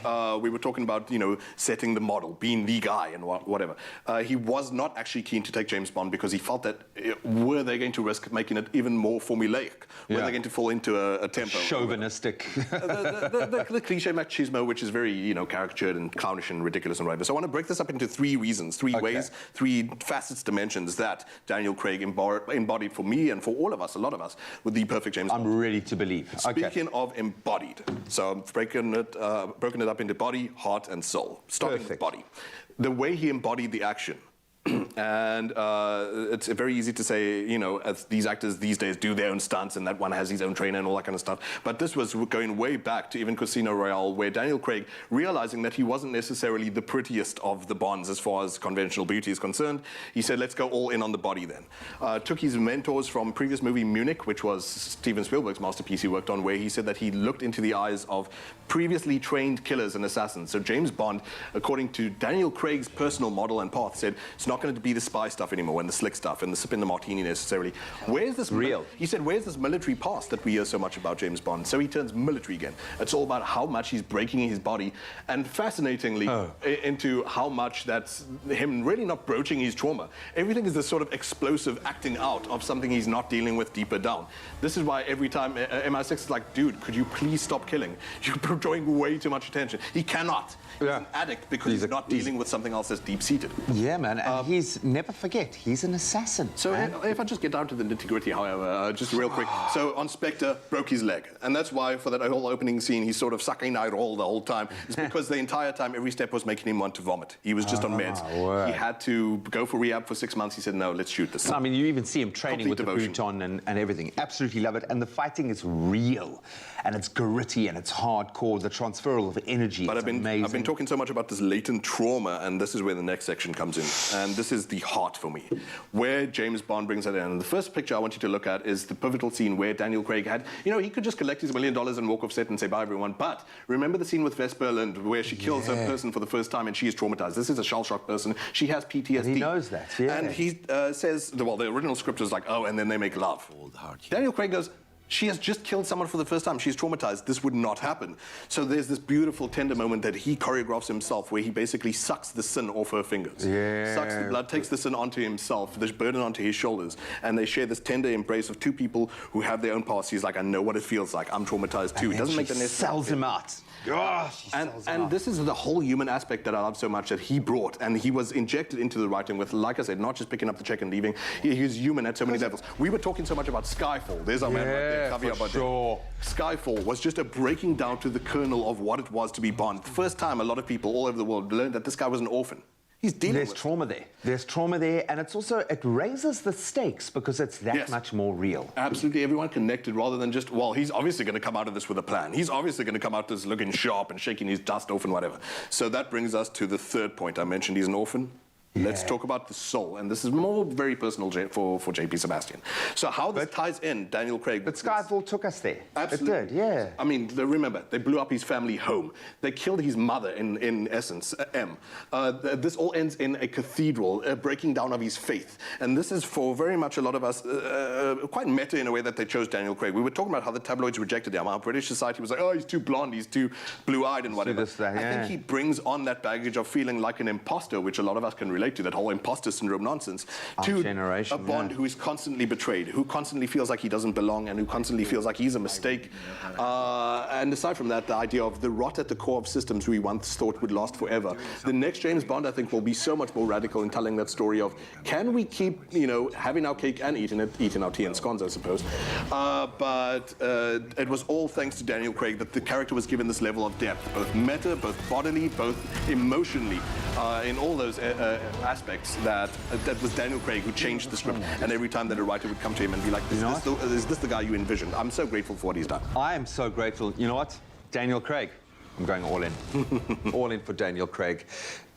We were talking about, you know, setting the model, being the guy and whatever. He was not actually keen to take James Bond because he felt that were they going to risk making it even more formulaic? Were they going to fall into a tempo? Chauvinistic. the cliche machismo, which is very, you know, caricatured and clownish and ridiculous and whatever. So I want to break this up into three reasons, three ways, three facets, dimensions that Daniel Craig embodied for me and for all of us, a lot of us, with the perfect James Bond. I'm ready to believe. Speaking of embodied, so I'm broken it up into body, heart, and soul. Starting with body. The way he embodied the action. And it's very easy to say, you know, as these actors these days do their own stunts and that one has his own trainer and all that kind of stuff. But this was going way back to even Casino Royale, where Daniel Craig, realizing that he wasn't necessarily the prettiest of the Bonds as far as conventional beauty is concerned, he said, let's go all in on the body then. Took his mentors from previous movie Munich, which was Steven Spielberg's masterpiece he worked on, where he said that he looked into the eyes of previously trained killers and assassins. So James Bond, according to Daniel Craig's personal model and path, said, it's not going to be the spy stuff anymore and the slick stuff and the sipping the martini necessarily. Where's this real? He said, where's this military past that we hear so much about James Bond? So he turns military again. It's all about how much he's breaking his body, and fascinatingly into how much that's him really not broaching his trauma. Everything is this sort of explosive acting out of something he's not dealing with deeper down. This is why every time MI6 is like, dude, could you please stop killing? You're drawing way too much attention. He cannot. He's an addict because he's not dealing with something else that's deep-seated. Yeah, man, and he's, never forget, he's an assassin. So if I just get down to the nitty-gritty, however, just real quick. So on Spectre, broke his leg. And that's why for that whole opening scene, he's sort of sucking eye roll the whole time. It's because the entire time, every step was making him want to vomit. He was just on meds. He had to go for rehab for 6 months. He said, no, let's shoot this. I mean, you even see him training with the boot on and everything. Absolutely love it. And the fighting is real. And it's gritty and it's hardcore. The transferal of energy is amazing. I've been talking so much about this latent trauma, and this is where the next section comes in. And this is the heart for me, where James Bond brings that in. And the first picture I want you to look at is the pivotal scene where Daniel Craig had, you know, he could just collect his $1 million and walk off set and say bye everyone. But remember the scene with Vesper Lind where she kills a person for the first time and she is traumatized. This is a shell-shocked person. She has PTSD. And he knows that, And he says, well, the original script is like, oh, and then they make love. Daniel Craig goes, she has just killed someone for the first time. She's traumatized. This would not happen. So there's this beautiful, tender moment that he choreographs himself where he basically sucks the sin off her fingers. Sucks the blood, takes the sin onto himself, the burden onto his shoulders, and they share this tender embrace of two people who have their own past. He's like, I know what it feels like. I'm traumatized too. It doesn't make the necessary. Sells him out. And this is the whole human aspect that I love so much that he brought, and he was injected into the writing with, like I said, not just picking up the check and leaving. He's human at so many levels. We were talking so much about Skyfall. There's our man right there, Javier Bardem. Skyfall was just a breaking down to the kernel of what it was to be Bond. The first time a lot of people all over the world learned that this guy was an orphan. He's dealing with trauma there. There's trauma there, and it's also, it raises the stakes because it's that much more real. Absolutely, everyone connected rather than just, well, he's obviously going to come out of this with a plan. He's obviously going to come out of this looking sharp and shaking his dust off and whatever. So that brings us to the third point. I mentioned he's an orphan. Let's talk about the soul, and this is more very personal for JP Sebastian. So how this ties in, Daniel Craig... But Skyfall took us there. Absolutely. It did, yeah. I mean, remember, they blew up his family home. They killed his mother, in essence, M. This all ends in a cathedral, a breaking down of his faith. And this is for very much a lot of us, quite meta in a way that they chose Daniel Craig. We were talking about how the tabloids rejected him, how British society was like, oh, he's too blonde, he's too blue-eyed and whatever. I think he brings on that baggage of feeling like an imposter, which a lot of us can relate relate to, that whole imposter syndrome nonsense, Our to generation, a Bond yeah. who is constantly betrayed, who constantly feels like he doesn't belong, and who constantly feels like he's a mistake. And aside from that, the idea of the rot at the core of systems we once thought would last forever. The next James Bond, I think, will be so much more radical in telling that story of, can we keep, you know, having our cake and eating our tea and scones, I suppose. But it was all thanks to Daniel Craig that the character was given this level of depth, both meta, both bodily, both emotionally, in all those aspects. That was Daniel Craig who changed the script. And every time that a writer would come to him and be like, is this the guy you envisioned? I'm so grateful for what he's done. I am so grateful. You know what? Daniel Craig. I'm going all in. All in for Daniel Craig.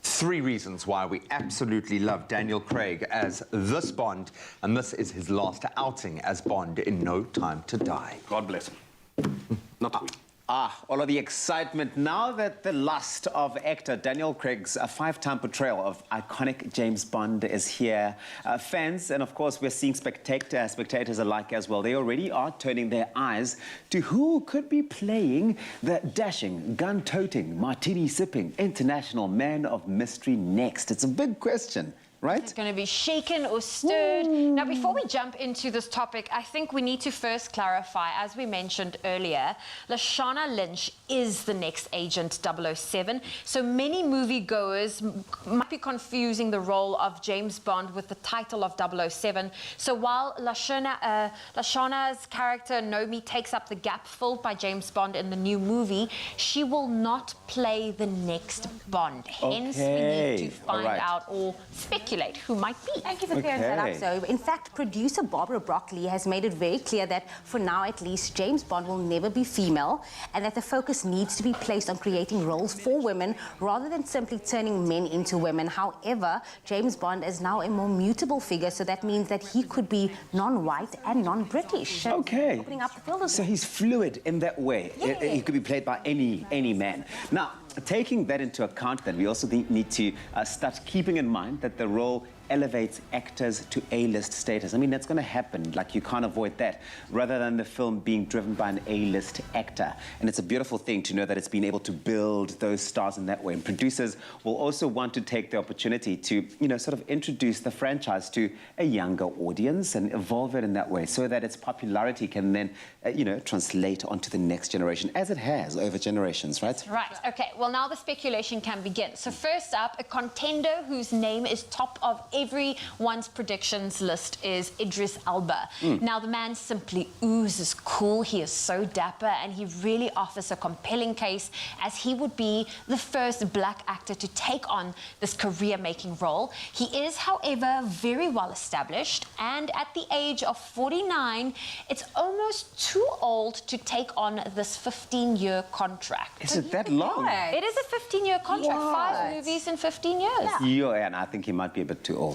3 reasons why we absolutely love Daniel Craig as this Bond, and this is his last outing as Bond in No Time to Die. God bless him. Not we. All of the excitement now that the lust of actor Daniel Craig's 5-time portrayal of iconic James Bond is here. Fans, and of course we're seeing spectators alike as well, they already are turning their eyes to who could be playing the dashing, gun-toting, martini-sipping international man of mystery next. It's a big question. Right? It's going to be shaken or stirred. Now, before we jump into this topic, I think we need to first clarify, as we mentioned earlier, Lashana Lynch is the next Agent 007. So many moviegoers might be confusing the role of James Bond with the title of 007. So while Lashana's character, Nomi, takes up the gap filled by James Bond in the new movie, she will not play the next Bond. Hence, we need to find out or speculate who might be. Thank you for clearing that up. So, in fact, producer Barbara Broccoli has made it very clear that, for now at least, James Bond will never be female, and that the focus needs to be placed on creating roles for women rather than simply turning men into women. However, James Bond is now a more mutable figure, so that means that he could be non-white and non-British. Okay. Opening up the field. So he's fluid in that way. Yeah. He could be played by any man. Now, taking that into account, then, we also need to start keeping in mind that the role elevates actors to A-list status. I mean, that's going to happen. Like, you can't avoid that, rather than the film being driven by an A-list actor. And it's a beautiful thing to know that it's been able to build those stars in that way. And producers will also want to take the opportunity to, you know, sort of introduce the franchise to a younger audience and evolve it in that way, so that its popularity can then, you know, translate onto the next generation, as it has over generations, right? Right. Okay. Well, now the speculation can begin. So first up, a contender whose name is top of everyone's predictions list is Idris Elba. Now, the man simply oozes cool. He is so dapper, and he really offers a compelling case, as he would be the first black actor to take on this career-making role. He is, however, very well established, and at the age of 49, it's almost too old to take on this 15-year contract. Is it that long? It is a 15-year contract. What? 5 movies in 15 years. Yeah, and I think he might be a bit too old.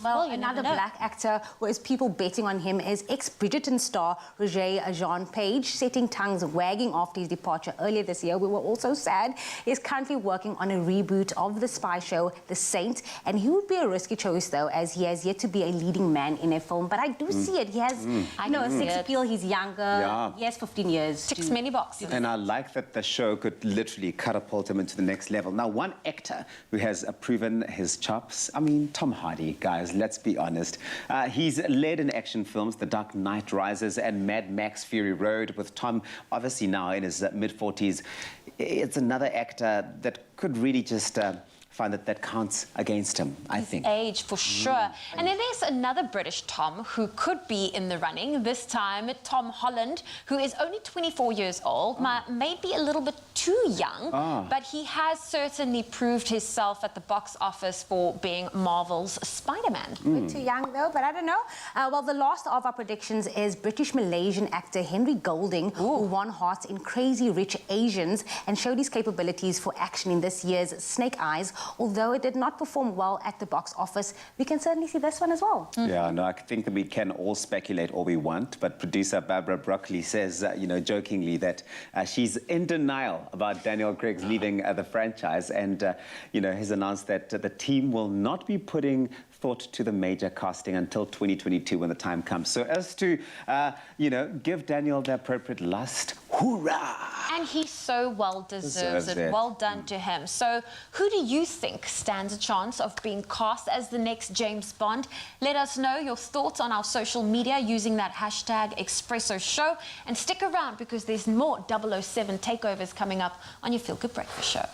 Well, another black actor who has people betting on him is ex-Bridgerton star Roger Jean Page, setting tongues wagging after his departure earlier this year. We were also sad. He's currently working on a reboot of the spy show, The Saint, and he would be a risky choice, though, as he has yet to be a leading man in a film. But I do see it. He has, you know, a sex appeal. He's younger. Yeah. He has 15 years. Ticks many boxes. And I like that the show could literally catapult him into the next level. Now, one actor who has proven his chops, I mean, Tom Hardy, guys. Let's be honest. He's led in action films, The Dark Knight Rises and Mad Max Fury Road, with Tom obviously now in his mid-40s. It's another actor that could really just find that counts against him, I think. Age, for sure. And then there's another British Tom who could be in the running. This time, Tom Holland, who is only 24 years old, maybe a little bit too young, but he has certainly proved himself at the box office for being Marvel's Spider-Man. Bit too young, though, but I don't know. Well, the last of our predictions is British-Malaysian actor Henry Golding, who won hearts in Crazy Rich Asians and showed his capabilities for action in this year's Snake Eyes. Although it did not perform well at the box office, we can certainly see this one as well. Yeah, no, I think that we can all speculate all we want, but producer Barbara Broccoli says, you know, jokingly, that she's in denial about Daniel Craig's leaving the franchise, and, you know, has announced that the team will not be putting thought to the major casting until 2022 when the time comes. So as to, you know, give Daniel the appropriate lust, Hoorah! And he so well deserves it. Well done to him. So who do you think stands a chance of being cast as the next James Bond? Let us know your thoughts on our social media using that hashtag Expresso Show. And stick around because there's more 007 takeovers coming up on your Feel Good Breakfast Show.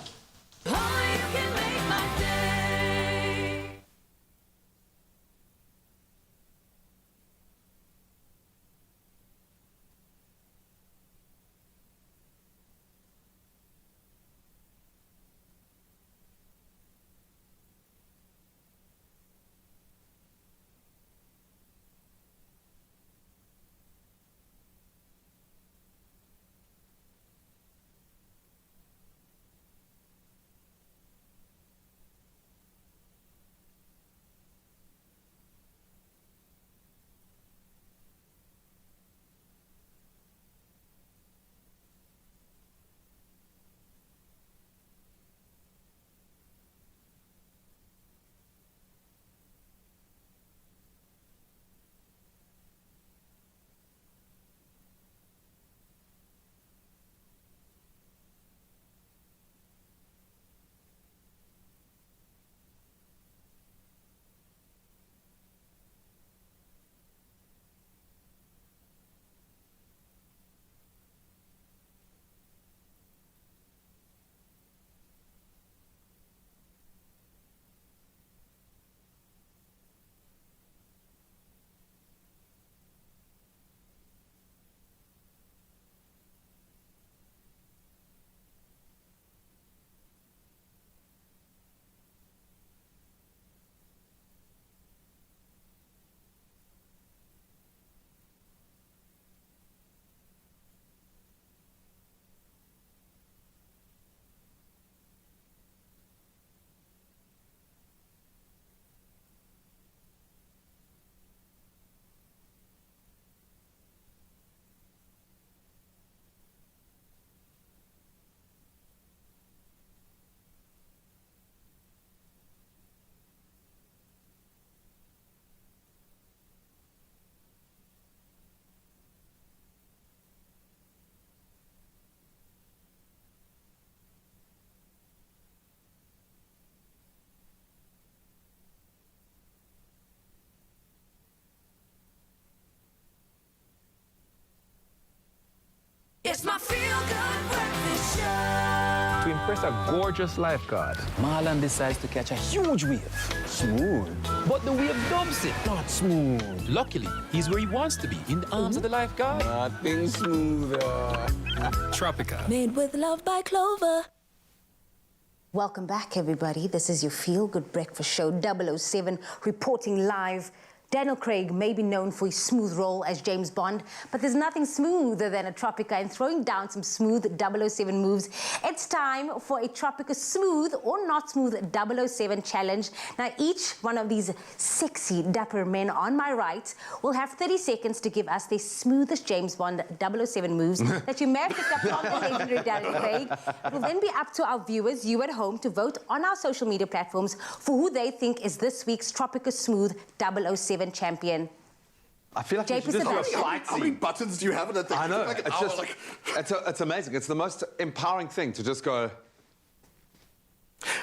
It's my Feel Good Breakfast Show. To impress a gorgeous lifeguard, Marlon decides to catch a huge wave. Smooth. But the wave dumps it. Not smooth. Luckily, he's where he wants to be, in the arms of the lifeguard. Nothing smoother. Tropica. Made with love by Clover. Welcome back, everybody. This is your Feel Good Breakfast Show, 007, reporting live. Daniel Craig may be known for his smooth role as James Bond, but there's nothing smoother than a Tropica and throwing down some smooth 007 moves. It's time for a Tropica smooth or not smooth 007 challenge. Now, each one of these sexy, dapper men on my right will have 30 seconds to give us the smoothest James Bond 007 moves that you may have picked up from the legendary Daniel Craig. It will then be up to our viewers, you at home, to vote on our social media platforms for who they think is this week's Tropica smooth 007 champion. I feel like JP, how many buttons do you have in that thing? I know. Like It's just, it's amazing. It's the most empowering thing to just go.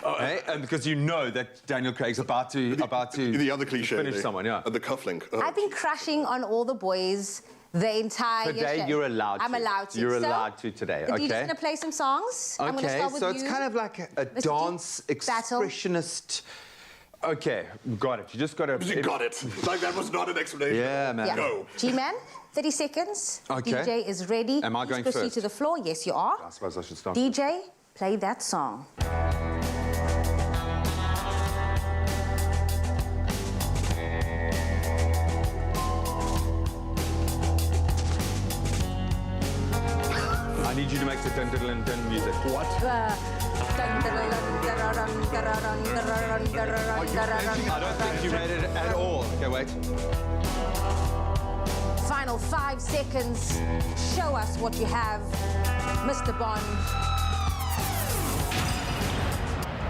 Hey? And because you know that Daniel Craig's about to the other cliche finish someone, yeah. The cufflink. I've been crashing on all the boys the entire Today show. you're allowed to. I'm allowed to. You're So, allowed to today, the DJ's okay? going to play some songs. I'm going to Okay, start with so you. it's kind of like a dance Battle. expressionist. Okay, got it. You just got to. You got it. Like that was not an explanation. Yeah, man. Go. G-Man, 30 seconds. Okay. DJ is ready. Am I Please going proceed first? to the floor. Yes, you are. I suppose I should start. DJ, play that song. I need you to make the dun dun dun dun music. What? I don't think you made it at all. Okay, wait. Final 5 seconds. Show us what you have, Mr. Bond.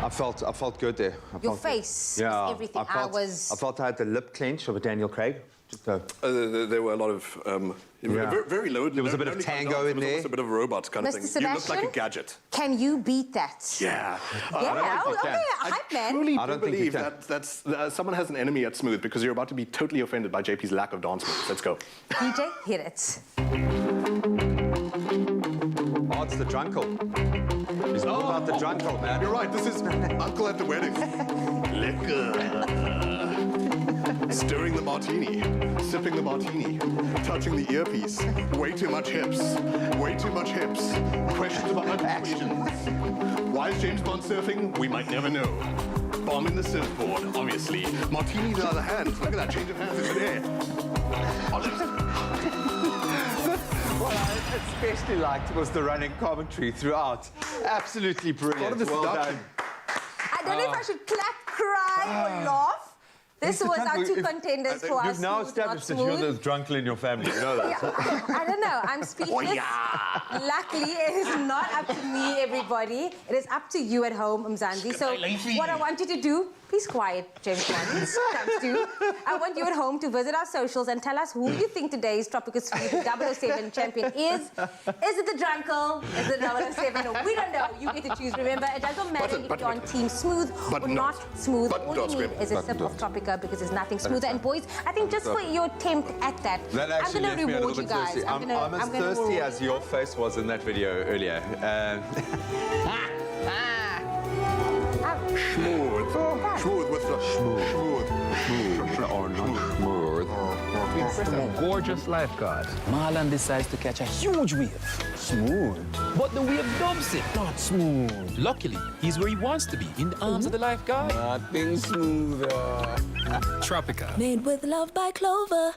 I felt good there. Your face was everything. I felt I had the lip clench of a Daniel Craig. There were a lot of very low. There was a bit of tango in there. A bit of robot kind of Mr. thing. You look like a Sebastian? gadget. Can you beat that? Yeah. Yeah, okay, hype man. Truly I don't do think you believe that someone has an enemy at Smooth because you're about to be totally offended by JP's lack of dance moves. Let's go. DJ, hit it. Oh, it's the drunkle. He's all about the drunkle, man. You're right. This is Uncle at the wedding. Liquor. Stirring the martini, sipping the martini, touching the earpiece. Way too much hips. Way too much hips. Questions about my persuasions. Why is James Bond surfing? We might never know. Bomb in the surfboard, obviously. Martinis in other hands. Look at that change of hands in midair. What I especially liked was the running commentary throughout. Absolutely brilliant. Well done. I don't know if I should clap, cry, or laugh. This was our two contenders for us. You've now established that you're the drunkle in your family. You know that. Yeah, I don't know. I'm speechless. Luckily, it is not up to me, everybody. It is up to you at home, Mzansi. So what I want you to do, please quiet, James Bond. Thanks to. I want you at home to visit our socials and tell us who you think today's Tropical Suite 007 champion is. Is it the drunkle? Is it 007? We don't know. You get to choose. Remember, it doesn't matter if you're on Team Smooth or not Smooth. All you need is a sip of Tropica because there's nothing smoother. And boys, I think just for your attempt at that, I'm going to reward you guys. I'm as thirsty as your face was in that video earlier. Smooth. Smooth with the smooth. Smooth or not smooth. It's a gorgeous lifeguard. Marlon decides to catch a huge wave. Smooth. But the wave dumps it. Not smooth. Luckily, he's where he wants to be, in the arms of the lifeguard. Nothing smoother. Tropica. Made with love by Clover.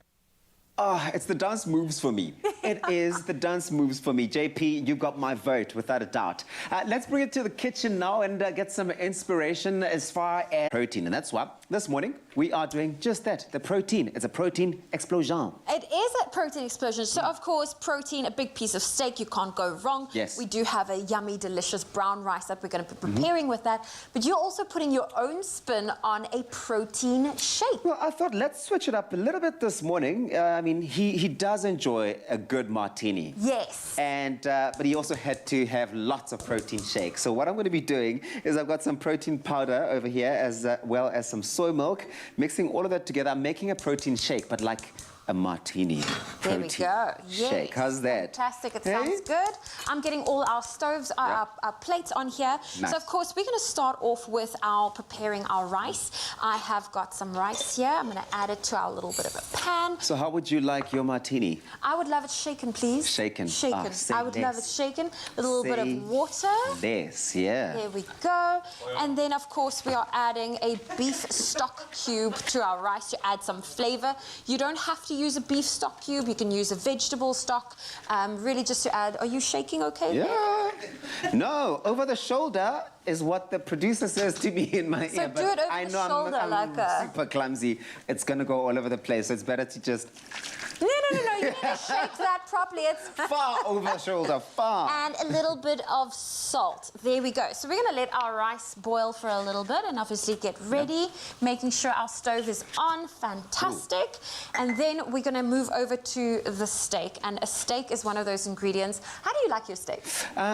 Ah, it's the dance moves for me. It is the dance moves for me. JP, you got my vote, without a doubt. Let's bring it to the kitchen now and get some inspiration as far as protein. And that's why this morning we are doing just that, the protein. It's a protein explosion. It is a protein explosion. So, of course, protein, a big piece of steak, you can't go wrong. Yes. We do have a yummy, delicious brown rice that we're going to be preparing with that. But you're also putting your own spin on a protein shake. Well, I thought let's switch it up a little bit this morning. I mean, he does enjoy a good martini. Yes. And but he also had to have lots of protein shakes. So what I'm going to be doing is I've got some protein powder over here as well as some soy milk. Mixing all of that together, I'm making a protein shake, but like a martini There we go. shake. Yes. How's that? Fantastic. It sounds good. I'm getting all our stoves, our plates on here. Nice. So, of course, we're going to start off with preparing our rice. I have got some rice here. I'm going to add it to our little bit of a pan. So how would you like your martini? I would love it shaken, please. Shaken. Shaken. Ah, say I would love it less. shaken with a little bit Say of water. Yes, yeah. There we go. And then, of course, we are adding a beef stock cube to our rice to add some flavor. You don't have to use a beef stock cube. You can use a vegetable stock, really just to add. Are you shaking okay? Yeah. No, over the shoulder is what the producer says to me in my So ear. do it over the shoulder, I'm like a... super clumsy. It's going to go all over the place, so it's better to just... No. You need to shake that properly. It's far over the shoulder, far. And a little bit of salt. There we go. So we're going to let our rice boil for a little bit and obviously get ready, making sure our stove is on. Fantastic. Ooh. And then we're going to move over to the steak. And a steak is one of those ingredients. How do you like your steak?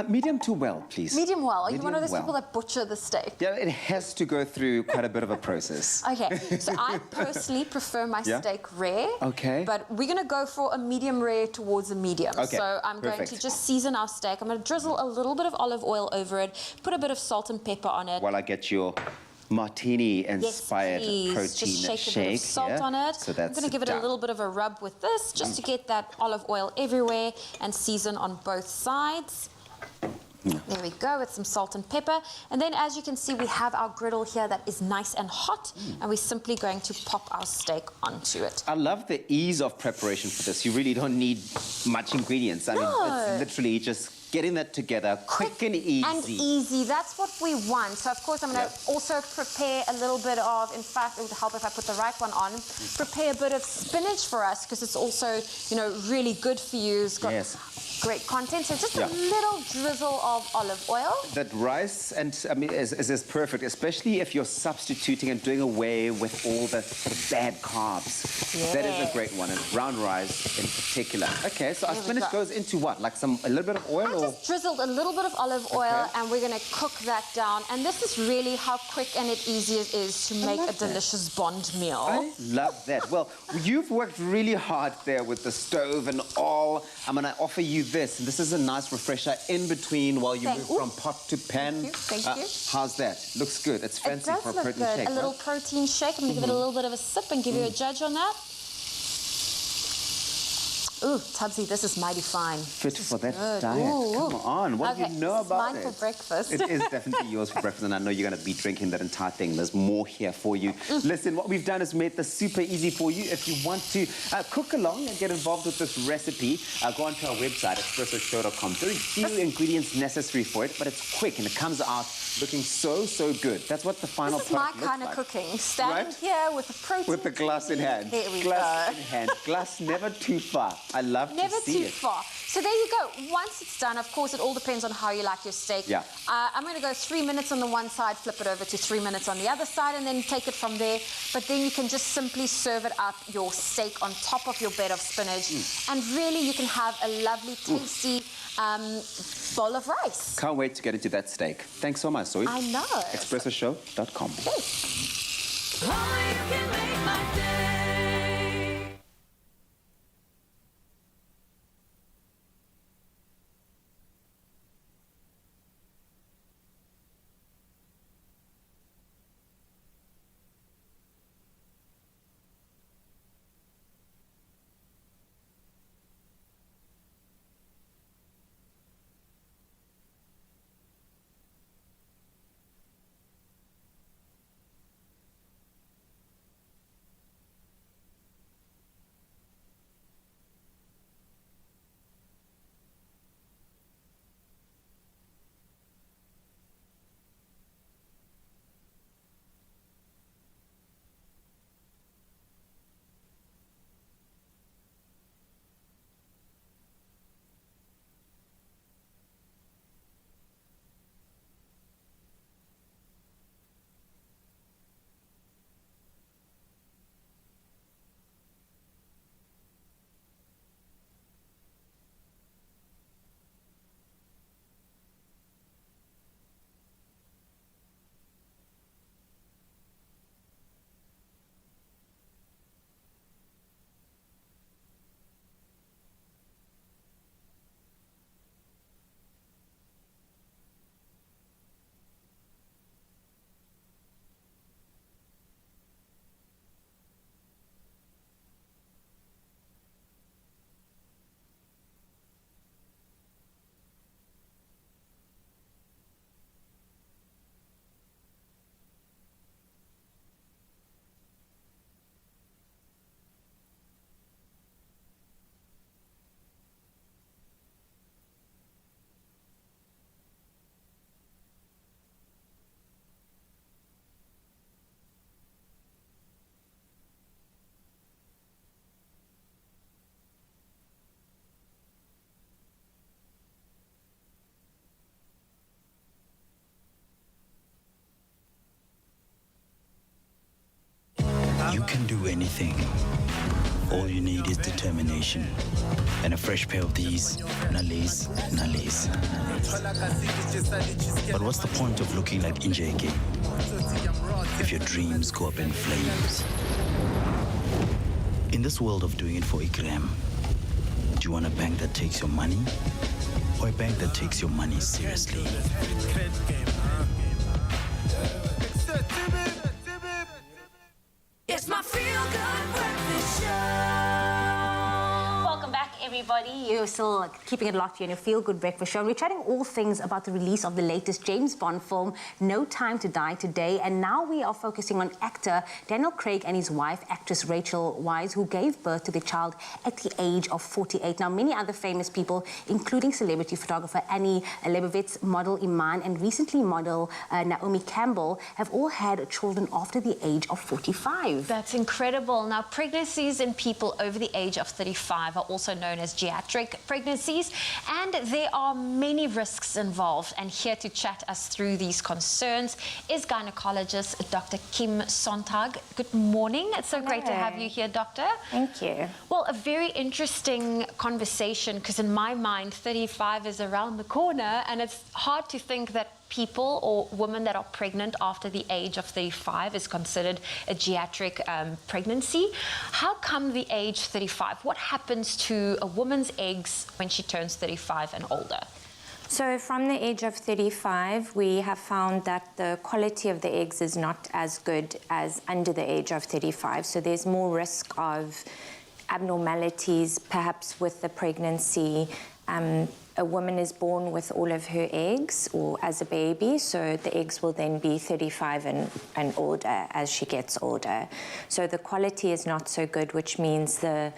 Medium to well, please. Medium well. Are you one of those well. people that butcher the steak? Yeah, it has to go through quite a bit of a process. Okay. So I personally prefer my steak rare. Okay. But we're going to go for a medium rare towards a medium. Okay, so I'm going to just season our steak. I'm going to drizzle a little bit of olive oil over it, put a bit of salt and pepper on it. While I get your martini-inspired protein just shake a bit of salt yeah? on it. So that's I'm going to give it a little bit of a rub with this, just to get that olive oil everywhere and season on both sides. There we go, with some salt and pepper. And then, as you can see, we have our griddle here that is nice and hot, and we're simply going to pop our steak onto it. I love the ease of preparation for this. You really don't need much ingredients. I mean, it's literally just getting that together, quick and easy. And easy, that's what we want. So of course I'm going to also prepare a little bit of, in fact, it would help if I put the right one on, prepare a bit of spinach for us because it's also, you know, really good for you. It's got great content. So just a little drizzle of olive oil. That rice and I mean is perfect, especially if you're substituting and doing away with all the sort of bad carbs. That is a great one, and brown rice in particular. Okay, so our spinach goes into what? Like a little bit of oil? I just drizzled a little bit of olive oil and we're going to cook that down. And this is really how quick and easy it is to make a delicious Bond meal. I love that. Well, you've worked really hard there with the stove and all. I'm going to offer you this. And this is a nice refresher in between while you move from pot to pan. Thank you. How's that? Looks good. It's fancy for a protein shake. A little protein shake. I'm going to give it a little bit of a sip and give you a judge on that. Ooh, Tubbsy, this is mighty fine. Fit for that diet. Come on, what do you know about it? It's mine for breakfast. It is definitely yours for breakfast, and I know you're going to be drinking that entire thing. There's more here for you. Listen, what we've done is made this super easy for you. If you want to cook along and get involved with this recipe, go onto our website, expressoshow.com. Very few ingredients necessary for it, but it's quick, and it comes out looking so, so good. That's what the final product looks like. This is my kind of cooking. Standing here with the protein. With the glass in hand. There we glass go. in hand. Glass never too far. I love to see it. Never too far. So there you go. Once it's done, of course, it all depends on how you like your steak. Yeah. I'm going to go 3 minutes on the one side, flip it over to 3 minutes on the other side, and then take it from there. But then you can just simply serve it up, your steak on top of your bed of spinach. And really, you can have a lovely, tasty bowl of rice. Can't wait to get into that steak. Thanks so much, Zoe. I know. Expressoshow.com. You can do anything. All you need is determination. And a fresh pair of these, Nallis. But what's the point of looking like Njeke if your dreams go up in flames? In this world of doing it for a gram, do you want a bank that takes your money or a bank that takes your money seriously? It's my feel-good breakfast show. Welcome back, everybody. everybody. You're still keeping it locked here in your feel-good breakfast show. And we're chatting all things about the release of the latest James Bond film, No Time to Die today. And now we are focusing on actor Daniel Craig and his wife, actress Rachel Weisz, who gave birth to the child at the age of 48. Now, many other famous people, including celebrity photographer Annie Leibovitz, model Iman, and recently model Naomi Campbell, have all had children after the age of 45. That's incredible. Now, pregnancies in people over the age of 35 are also known as geriatric pregnancies, and there are many risks involved. And here to chat us through these concerns is gynecologist Dr. Kim Sontag. Good morning. It's so great to have you here, Doctor. Thank you. Well, a very interesting conversation, because in my mind, 35 is around the corner, and it's hard to think that people or women that are pregnant after the age of 35 is considered a geriatric pregnancy. How come the age 35? What happens to a woman's eggs when she turns 35 and older? So from the age of 35, we have found that the quality of the eggs is not as good as under the age of 35. So there's more risk of abnormalities, perhaps with the pregnancy. A woman is born with all of her eggs, or as a baby, so the eggs will then be 35 and older as she gets older. So the quality is not so good, which means the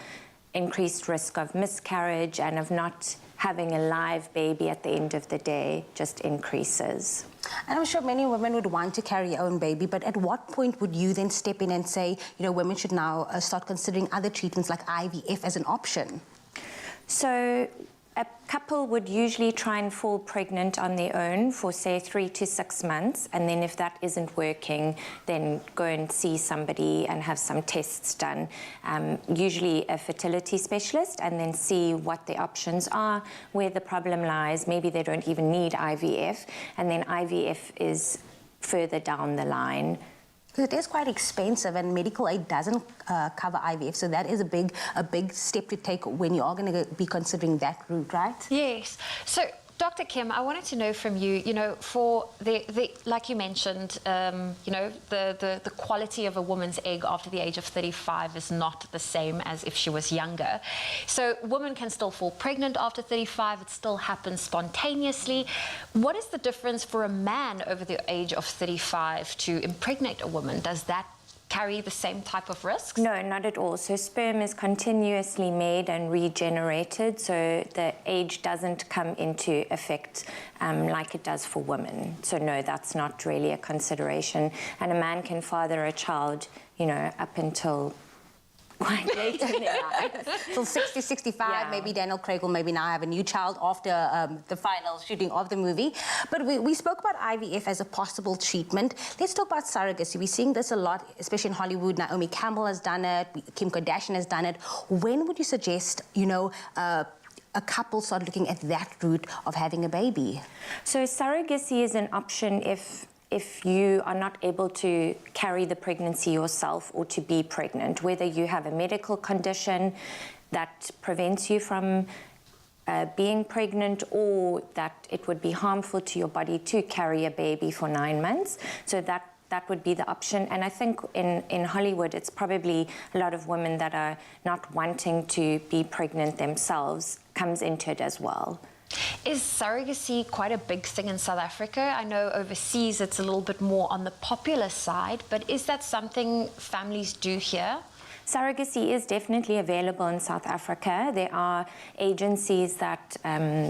increased risk of miscarriage and of not having a live baby at the end of the day just increases. And I'm sure many women would want to carry their own baby, but at what point would you then step in and say, you know, women should now start considering other treatments like IVF as an option? So a couple would usually try and fall pregnant on their own for, say, 3 to 6 months, and then if that isn't working, then go and see somebody and have some tests done, usually a fertility specialist, and then see what the options are, where the problem lies. Maybe they don't even need IVF, and then IVF is further down the line. Because it is quite expensive, and medical aid doesn't cover IVF, so that is a big step to take when you are going to be considering that route, right? Yes. So, Dr. Kim, I wanted to know from you, you know, for the like you mentioned, you know, the quality of a woman's egg after the age of 35 is not the same as if she was younger. So women can still fall pregnant after 35. It still happens spontaneously. What is the difference for a man over the age of 35 to impregnate a woman? Does that carry the same type of risks? No, not at all. So sperm is continuously made and regenerated, so the age doesn't come into effect like it does for women. So no, that's not really a consideration. And a man can father a child, you know, up until quite late in their life. Till 60, 65, maybe Daniel Craig will maybe now have a new child after the final shooting of the movie. But we spoke about IVF as a possible treatment. Let's talk about surrogacy. We're seeing this a lot, especially in Hollywood. Naomi Campbell has done it. Kim Kardashian has done it. When would you suggest, you know, a couple start looking at that route of having a baby? So surrogacy is an option if you are not able to carry the pregnancy yourself or to be pregnant, whether you have a medical condition that prevents you from being pregnant, or that it would be harmful to your body to carry a baby for 9 months. So that would be the option. And I think in Hollywood, it's probably a lot of women that are not wanting to be pregnant themselves comes into it as well. Is surrogacy quite a big thing in South Africa? I know overseas it's a little bit more on the popular side, but is that something families do here? Surrogacy is definitely available in South Africa. There are agencies that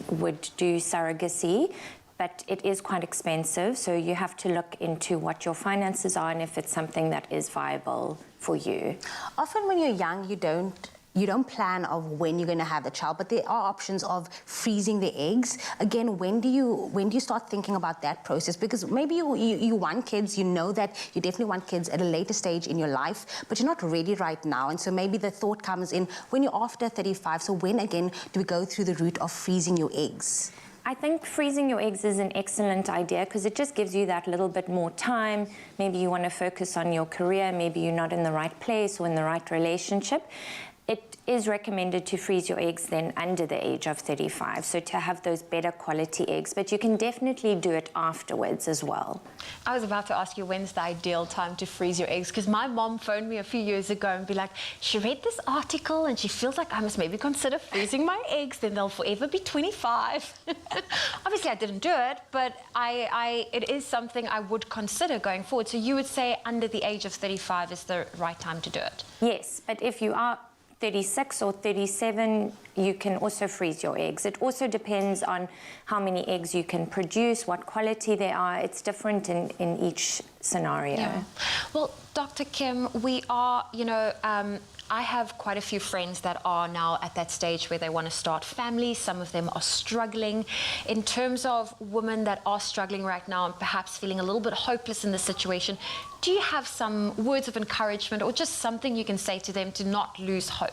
would do surrogacy, but it is quite expensive, so you have to look into what your finances are and if it's something that is viable for you. Often when you're young, you don't plan of when you're going to have the child, but there are options of freezing the eggs. Again, when do you start thinking about that process? Because maybe you want kids, you know that you definitely want kids at a later stage in your life, but you're not ready right now. And so maybe the thought comes in when you're after 35. So when again do we go through the route of freezing your eggs? I think freezing your eggs is an excellent idea because it just gives you that little bit more time. Maybe you want to focus on your career, maybe you're not in the right place or in the right relationship. it is recommended to freeze your eggs then under the age of 35, so to have those better quality eggs, but you can definitely do it afterwards as well. I was about to ask you when's the ideal time to freeze your eggs, because my mom phoned me a few years ago and be like, she read this article and she feels like I must maybe consider freezing my eggs, then they'll forever be 25. Obviously I didn't do it, but it is something I would consider going forward. So you would say under the age of 35 is the right time to do it? Yes, but if you are 36 or 37, you can also freeze your eggs. It also depends on how many eggs you can produce, what quality they are. It's different in each scenario. Yeah. Well, Dr. Kim, we are, you know, I have quite a few friends that are now at that stage where they want to start families. Some of them are struggling. In terms of women that are struggling right now and perhaps feeling a little bit hopeless in the situation, do you have some words of encouragement or just something you can say to them to not lose hope?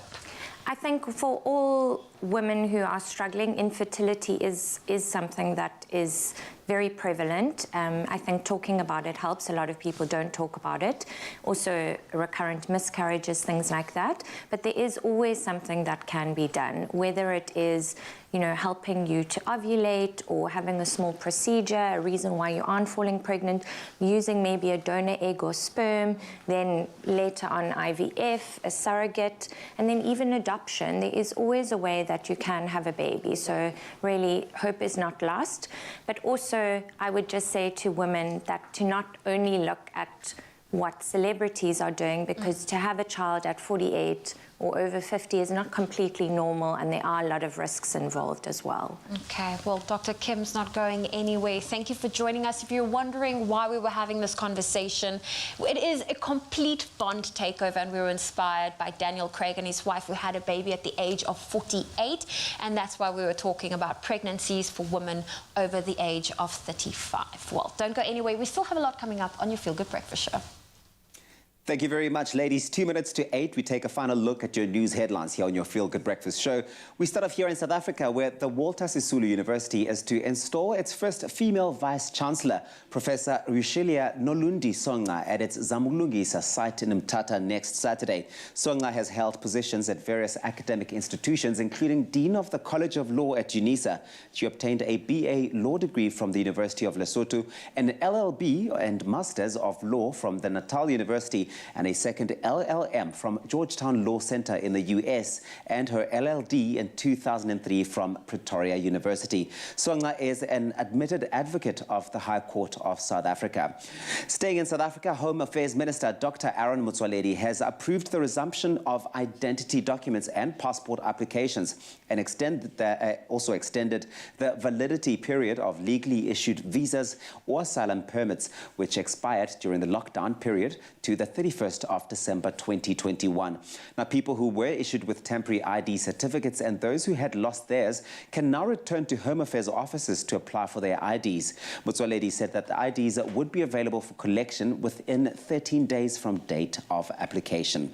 I think for all women who are struggling, infertility is something that is very prevalent. I think talking about it helps. A lot of people don't talk about it. Also, recurrent miscarriages, things like that. But there is always something that can be done, whether it is, you know, helping you to ovulate or having a small procedure, a reason why you aren't falling pregnant, using maybe a donor egg or sperm, then later on IVF, a surrogate, and then even adoption. There is always a way that you can have a baby. So really, hope is not lost. But also, I would just say to women that to not only look at what celebrities are doing, because to have a child at 48 or over 50 is not completely normal, and there are a lot of risks involved as well. Okay, well, Dr. Kim's not going anywhere. Thank you for joining us. If you're wondering why we were having this conversation, it is a complete Bond takeover, and we were inspired by Daniel Craig and his wife, who had a baby at the age of 48, and that's why we were talking about pregnancies for women over the age of 35. Well, don't go anywhere. We still have a lot coming up on your Feel Good Breakfast Show. Thank you very much, ladies. 2 minutes to 8, we take a final look at your news headlines here on your Feel Good Breakfast Show. We start off here in South Africa, where the Walter Sisulu University is to install its first female vice-chancellor, Professor Rushelia Nolundi Songa, at its Zamulungisa site in Mthatha next Saturday. Songa has held positions at various academic institutions, including Dean of the College of Law at UNISA. She obtained a BA Law degree from the University of Lesotho, an LLB and Masters of Law from the Natal University, and a second LLM from Georgetown Law Center in the US, and her LLD in 2003 from Pretoria University. Songa is an admitted advocate of the High Court of South Africa. Staying in South Africa, Home Affairs Minister Dr. Aaron Motsoaledi has approved the resumption of identity documents and passport applications, and also extended the validity period of legally issued visas or asylum permits, which expired during the lockdown period, to the 31st of December 2021. Now, people who were issued with temporary ID certificates and those who had lost theirs can now return to Home Affairs offices to apply for their IDs. Motsoaledi said that the IDs would be available for collection within 13 days from date of application.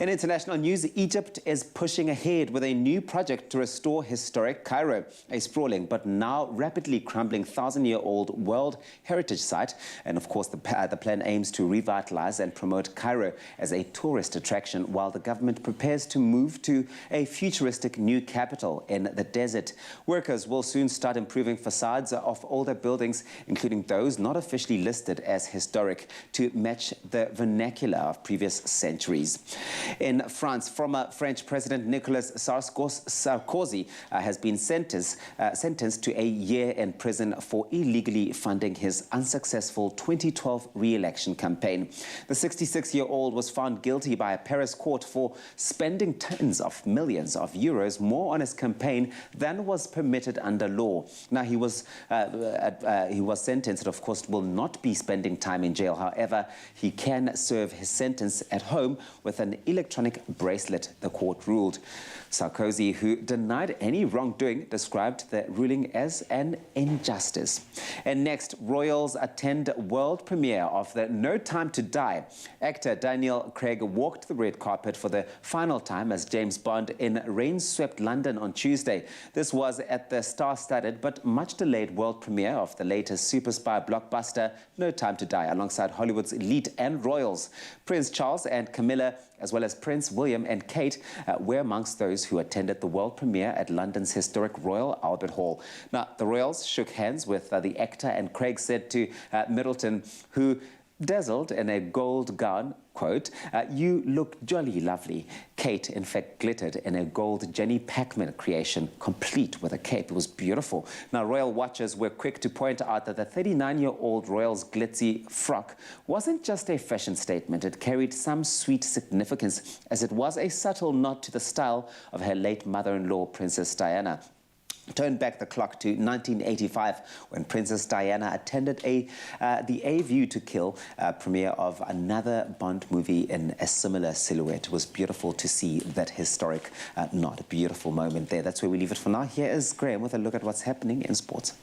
In international news, Egypt is pushing ahead with a new project to restore historic Cairo, a sprawling but now rapidly crumbling 1,000-year-old World Heritage Site. And of course, the plan aims to revitalize and promote Cairo as a tourist attraction, while the government prepares to move to a futuristic new capital in the desert. Workers will soon start improving facades of older buildings, including those not officially listed as historic, to match the vernacular of previous centuries. In France, former French President Nicolas Sarkozy has been sentenced to a year in prison for illegally funding his unsuccessful 2012 re-election campaign. The 66-year-old was found guilty by a Paris court for spending tens of millions of euros more on his campaign than was permitted under law. Now, he was sentenced, and of course will not be spending time in jail. However, he can serve his sentence at home with an electronic bracelet, the court ruled. Sarkozy, who denied any wrongdoing, described the ruling as an injustice. And next, royals attend world premiere of the No Time to Die, Actor Daniel Craig walked the red carpet for the final time as James Bond in rain-swept London on Tuesday. This was at the star-studded but much delayed world premiere of the latest super spy blockbuster No Time to Die, alongside Hollywood's elite and royals. Prince Charles and Camilla, as well as Prince William and Kate, were amongst those who attended the world premiere at London's historic Royal Albert Hall. Now, the royals shook hands with the actor, and Craig said to Middleton, who dazzled in a gold gown, quote, "You look jolly lovely." Kate, in fact, glittered in a gold Jenny Packman creation, complete with a cape. It was beautiful. Now, royal watchers were quick to point out that the 39-year-old royal's glitzy frock wasn't just a fashion statement. It carried some sweet significance, as it was a subtle nod to the style of her late mother-in-law, Princess Diana. Turn back the clock to 1985 when Princess Diana attended the A View to Kill premiere of another Bond movie in a similar silhouette. It was beautiful to see that historic, not a beautiful moment there. That's where we leave it for now. Here is Graham with a look at what's happening in sports.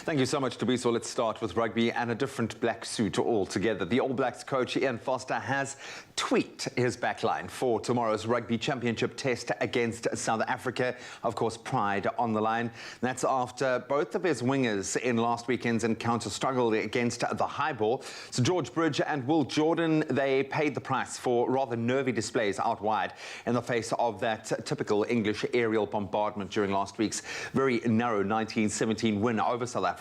Thank you so much, Tabiso. Let's start with rugby and a different black suit altogether. The All Blacks coach Ian Foster has tweaked his backline for tomorrow's Rugby Championship test against South Africa. Of course, pride on the line. That's after both of his wingers in last weekend's encounter struggled against the high ball. So George Bridge and Will Jordan, they paid the price for rather nervy displays out wide in the face of that typical English aerial bombardment during last week's very narrow 1917 win over South Africa.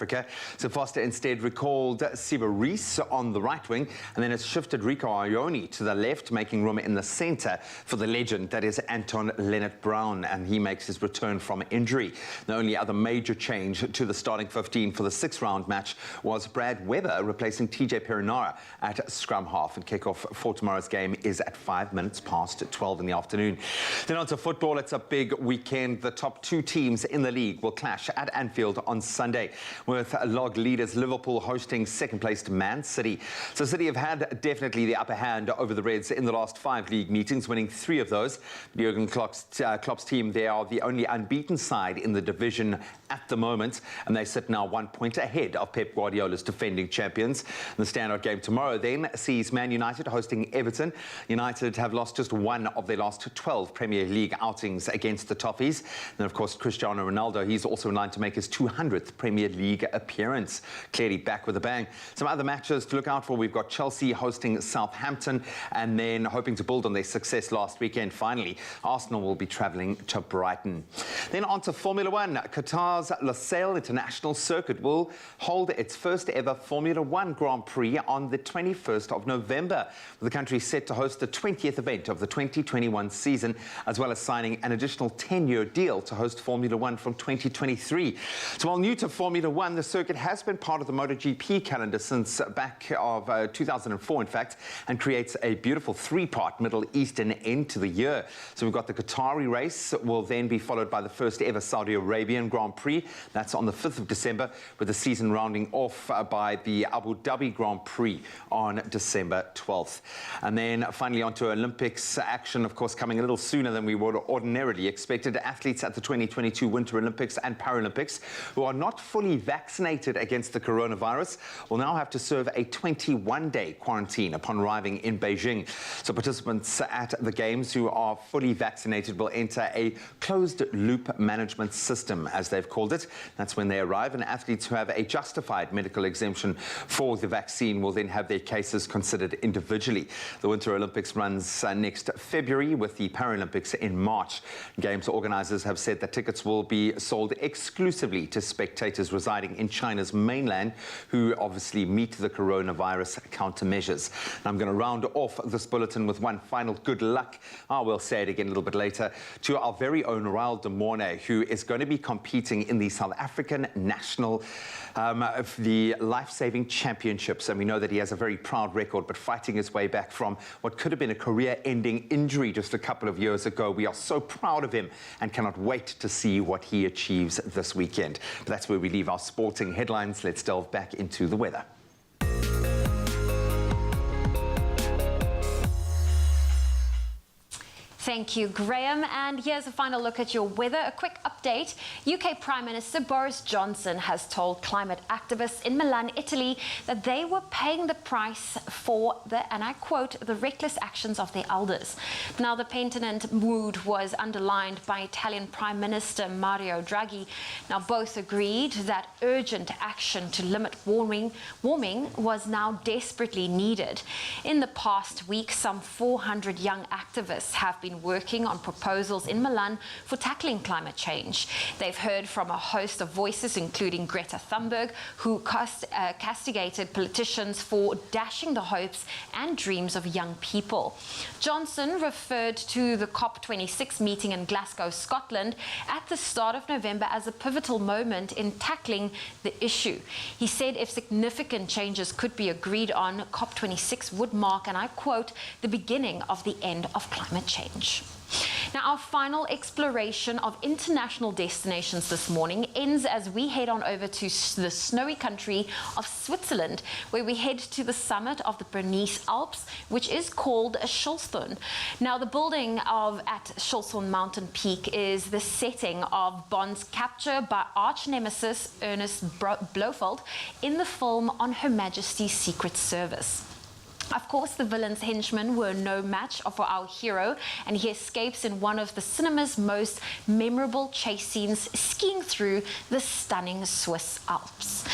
So Foster instead recalled Siva Rees on the right wing, and then has shifted Rico Ione to the left, making room in the centre for the legend that is Anton Leonard-Brown, and he makes his return from injury. The only other major change to the starting 15 for the 6th-round match was Brad Weber replacing TJ Perinara at scrum half, and kickoff for tomorrow's game is at 5 minutes past 12 in the afternoon. Then on to football. It's a big weekend. The top 2 teams in the league will clash at Anfield on Sunday, with log leaders Liverpool hosting second-placed Man City. So City have had definitely the upper hand over the Reds in the last 5 league meetings, winning 3 of those. Jurgen Klopp's team, they are the only unbeaten side in the division at the moment, and they sit now 1 point ahead of Pep Guardiola's defending champions. The standout game tomorrow then sees Man United hosting Everton. United have lost just 1 of their last 12 Premier League outings against the Toffees. And of course, Cristiano Ronaldo, he's also in line to make his 200th Premier League appearance. Clearly back with a bang. Some other matches to look out for. We've got Chelsea hosting Southampton, and then hoping to build on their success last weekend. Finally, Arsenal will be travelling to Brighton. Then on to Formula One. Qatar's Losail International Circuit will hold its first ever Formula One Grand Prix on the 21st of November. The country is set to host the 20th event of the 2021 season, as well as signing an additional 10-year deal to host Formula One from 2023. So while new to Formula One, the circuit has been part of the MotoGP calendar since back of 2004, in fact, and creates a beautiful 3-part Middle Eastern end to the year. So we've got the Qatari race, will then be followed by the first ever Saudi Arabian Grand Prix. That's on the 5th of December, with the season rounding off by the Abu Dhabi Grand Prix on December 12th. And then finally onto Olympics action, of course, coming a little sooner than we would ordinarily expected. Athletes at the 2022 Winter Olympics and Paralympics who are not fully vaccinated against the coronavirus will now have to serve a 21-day quarantine upon arriving in Beijing. So participants at the Games who are fully vaccinated will enter a closed-loop management system, as they've called it. That's when they arrive, and athletes who have a justified medical exemption for the vaccine will then have their cases considered individually. The Winter Olympics runs next February, with the Paralympics in March. Games organisers have said that tickets will be sold exclusively to spectators residing in China's mainland who obviously meet the coronavirus countermeasures. And I'm going to round off this bulletin with one final good luck, I will say it again a little bit later, to our very own Raul de Mornay, who is going to be competing in the South African national the life-saving championships. And we know that he has a very proud record, but fighting his way back from what could have been a career-ending injury just a couple of years ago. We are so proud of him and cannot wait to see what he achieves this weekend. But that's where we leave our sporting headlines. Let's delve back into the weather. Thank you, Graham. And here's a final look at your weather. A quick update. UK Prime Minister Boris Johnson has told climate activists in Milan, Italy, that they were paying the price for the, and I quote, the reckless actions of their elders. Now, the penitent mood was underlined by Italian Prime Minister Mario Draghi. Now, both agreed that urgent action to limit warming was now desperately needed. In the past week, some 400 young activists have been working on proposals in Milan for tackling climate change. They've heard from a host of voices, including Greta Thunberg, who castigated politicians for dashing the hopes and dreams of young people. Johnson referred to the COP26 meeting in Glasgow, Scotland, at the start of November as a pivotal moment in tackling the issue. He said if significant changes could be agreed on, COP26 would mark, and I quote, the beginning of the end of climate change. Now, our final exploration of international destinations this morning ends as we head on over to the snowy country of Switzerland, where we head to the summit of the Bernese Alps, which is called Schulthurn. Now, the building at Schulthurn Mountain Peak is the setting of Bond's capture by arch nemesis Ernest Blofeld in the film On Her Majesty's Secret Service. Of course, the villain's henchmen were no match for our hero, and he escapes in one of the cinema's most memorable chase scenes, skiing through the stunning Swiss Alps.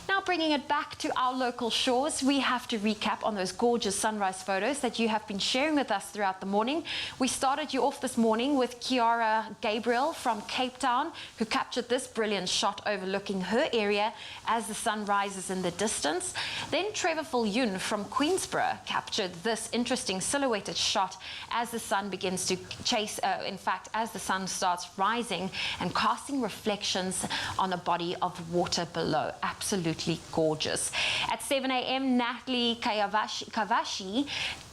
Now, bringing it back to our local shores, we have to recap on those gorgeous sunrise photos that you have been sharing with us throughout the morning. We started you off this morning with Kiara Gabriel from Cape Town, who captured this brilliant shot overlooking her area as the sun rises in the distance. Then Trevor Viljoen from Queensborough captured this interesting silhouetted shot as the sun begins to chase, as the sun starts rising and casting reflections on a body of water below. Absolutely gorgeous. At 7 a.m., Natalie Kavashi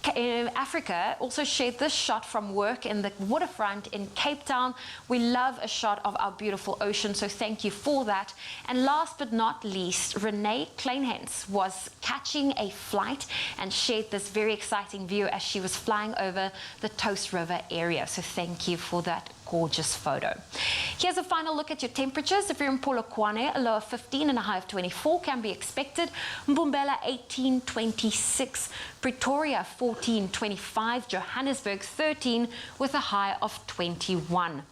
Africa also shared this shot from work in the waterfront in Cape Town. We love a shot of our beautiful ocean, so thank you for that. And last but not least, Renee Kleinhens was catching a flight and shared this very exciting view as she was flying over the Toast River area. So thank you for that gorgeous photo. Here's a final look at your temperatures. If you're in Polokwane, a low of 15 and a high of 24 can be expected. Mbombela 18.26, Pretoria 14.25, Johannesburg 13 with a high of 21.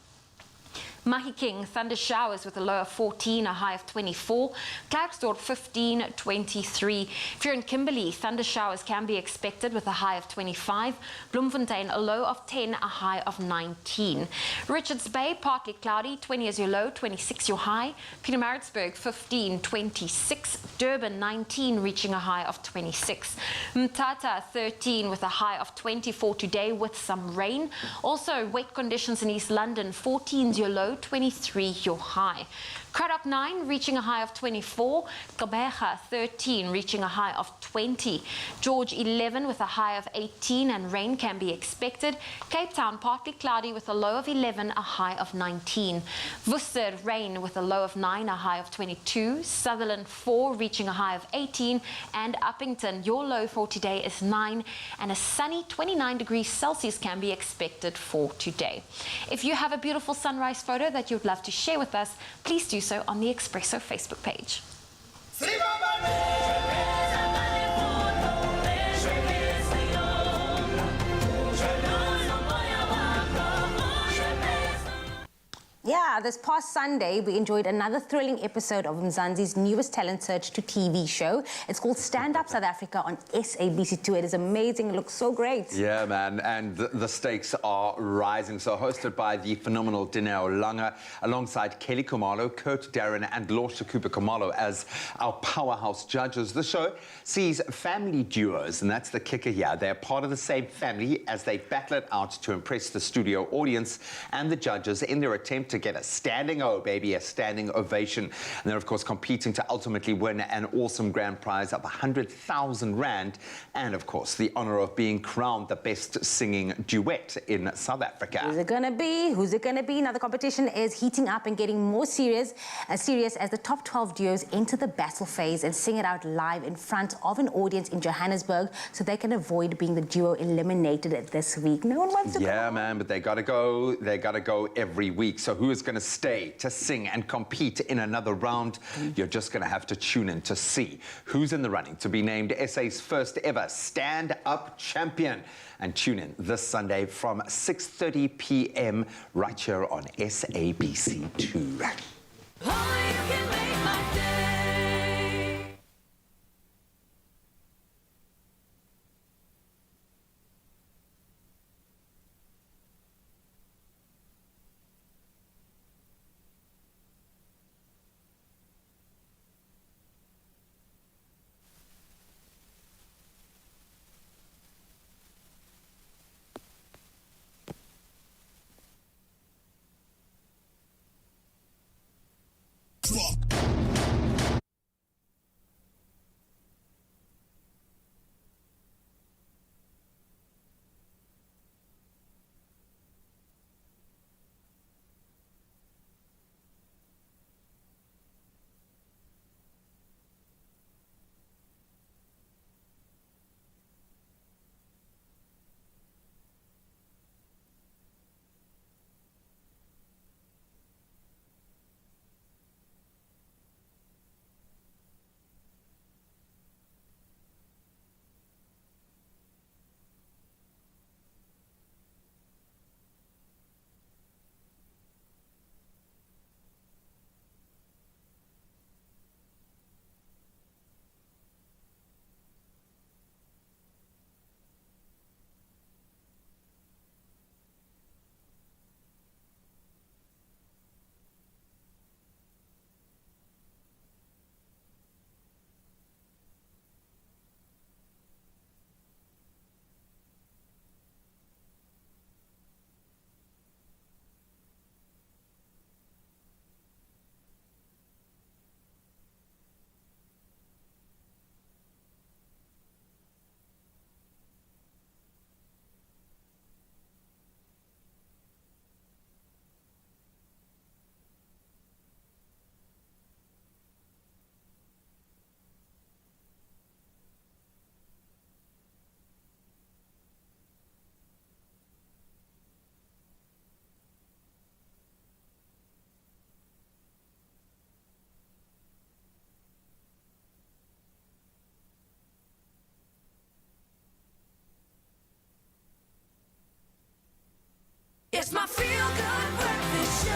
Mahikeng, thunder showers with a low of 14, a high of 24. Klerksdorp, 15.23. If you're in Kimberley, thunder showers can be expected with a high of 25. Bloemfontein, a low of 10, a high of 19. Richards Bay, partly cloudy, 20 is your low, 26 your high. Pietermaritzburg, 15.26. Durban, 19, reaching a high of 26. Mthatha, 13 with a high of 24 today with some rain. Also, wet conditions in East London, 14 is your low, 23 your high. Cradock 9 reaching a high of 24. Gqeberha 13 reaching a high of 20. George 11 with a high of 18 and rain can be expected. Cape Town partly cloudy with a low of 11, a high of 19. Worcester rain with a low of 9, a high of 22. Sutherland 4 reaching a high of 18. And Uppington, your low for today is 9 and a sunny 29 degrees Celsius can be expected for today. If you have a beautiful sunrise photo that you'd love to share with us, please do so on the Expresso Facebook page. Yeah, this past Sunday, we enjoyed another thrilling episode of Mzansi's newest talent search to TV show. It's called Stand Up South Africa on SABC2. It is amazing. It looks so great. Yeah, man, and the stakes are rising. So hosted by the phenomenal Dineo Langa, alongside Kelly Khumalo, Kurt Darren, and Lorsa Cooper Khumalo as our powerhouse judges. The show sees family duos, and that's the kicker here. They're part of the same family as they battle it out to impress the studio audience and the judges in their attempt to get a a standing O, baby, a standing ovation. And they're, of course, competing to ultimately win an awesome grand prize of 100,000 Rand and, of course, the honor of being crowned the best singing duet in South Africa. Who's it gonna be? Who's it gonna be? Now, the competition is heating up and getting more serious as the top 12 duos enter the battle phase and sing it out live in front of an audience in Johannesburg so they can avoid being the duo eliminated this week. No one wants to go. Yeah, man, but they gotta go every week. So who is gonna stay to sing and compete in another round? You're just gonna have to tune in to see who's in the running to be named SA's first ever stand-up champion. And tune in this Sunday from 6:30 p.m. right here on SABC2. It's my feel-good breakfast show.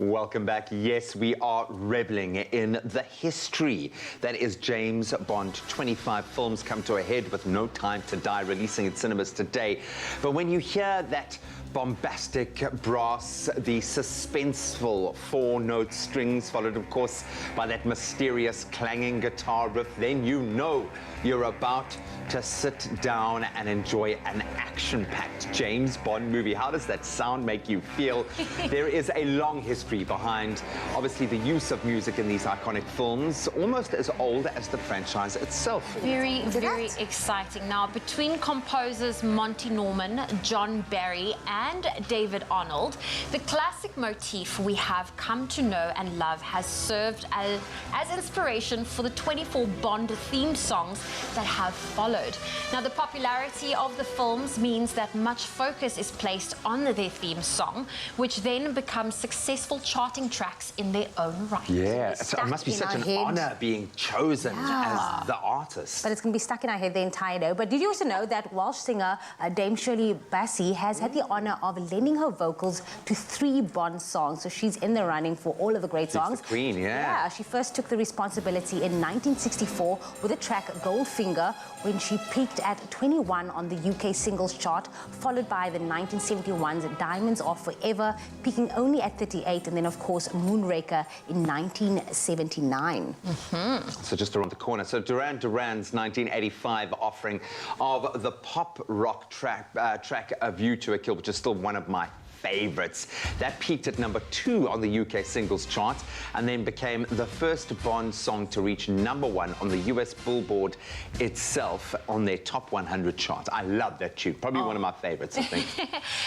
Welcome back. Yes, we are reveling in the history that is James Bond. 25 films come to a head with No Time to Die releasing in cinemas today. But when you hear that bombastic brass, the suspenseful four-note strings, followed, of course, by that mysterious clanging guitar riff, then you know you're about to sit down and enjoy an action-packed James Bond movie. How does that sound make you feel? There is a long history behind, obviously, the use of music in these iconic films, almost as old as the franchise itself. Very, very exciting. Now, between composers Monty Norman, John Barry, and David Arnold, the classic motif we have come to know and love has served as inspiration for the 24 Bond theme songs that have followed. Now, the popularity of the films means that much focus is placed on their theme song, which then becomes successful charting tracks in their own right. Yeah, so it must be such an honor being chosen as the artist. But it's going to be stuck in our head the entire day. But did you also know that Welsh singer Dame Shirley Bassey has had the honor of lending her vocals to 3 Bond songs? So she's in the running for all of the great songs. She's the queen, yeah. Yeah, she first took the responsibility in 1964 with the track Goldfinger, when she peaked at 21 on the UK singles chart, followed by the 1971's Diamonds Are Forever, peaking only at 38, and then, of course, Moonraker in 1979. So just around the corner. So Duran Duran's 1985 offering of the pop rock track A View to a Kill, which is still one of my favourites. That peaked at number 2 on the UK singles chart and then became the first Bond song to reach number 1 on the US Billboard itself on their top 100 chart. I love that tune. Probably one of my favourites, I think.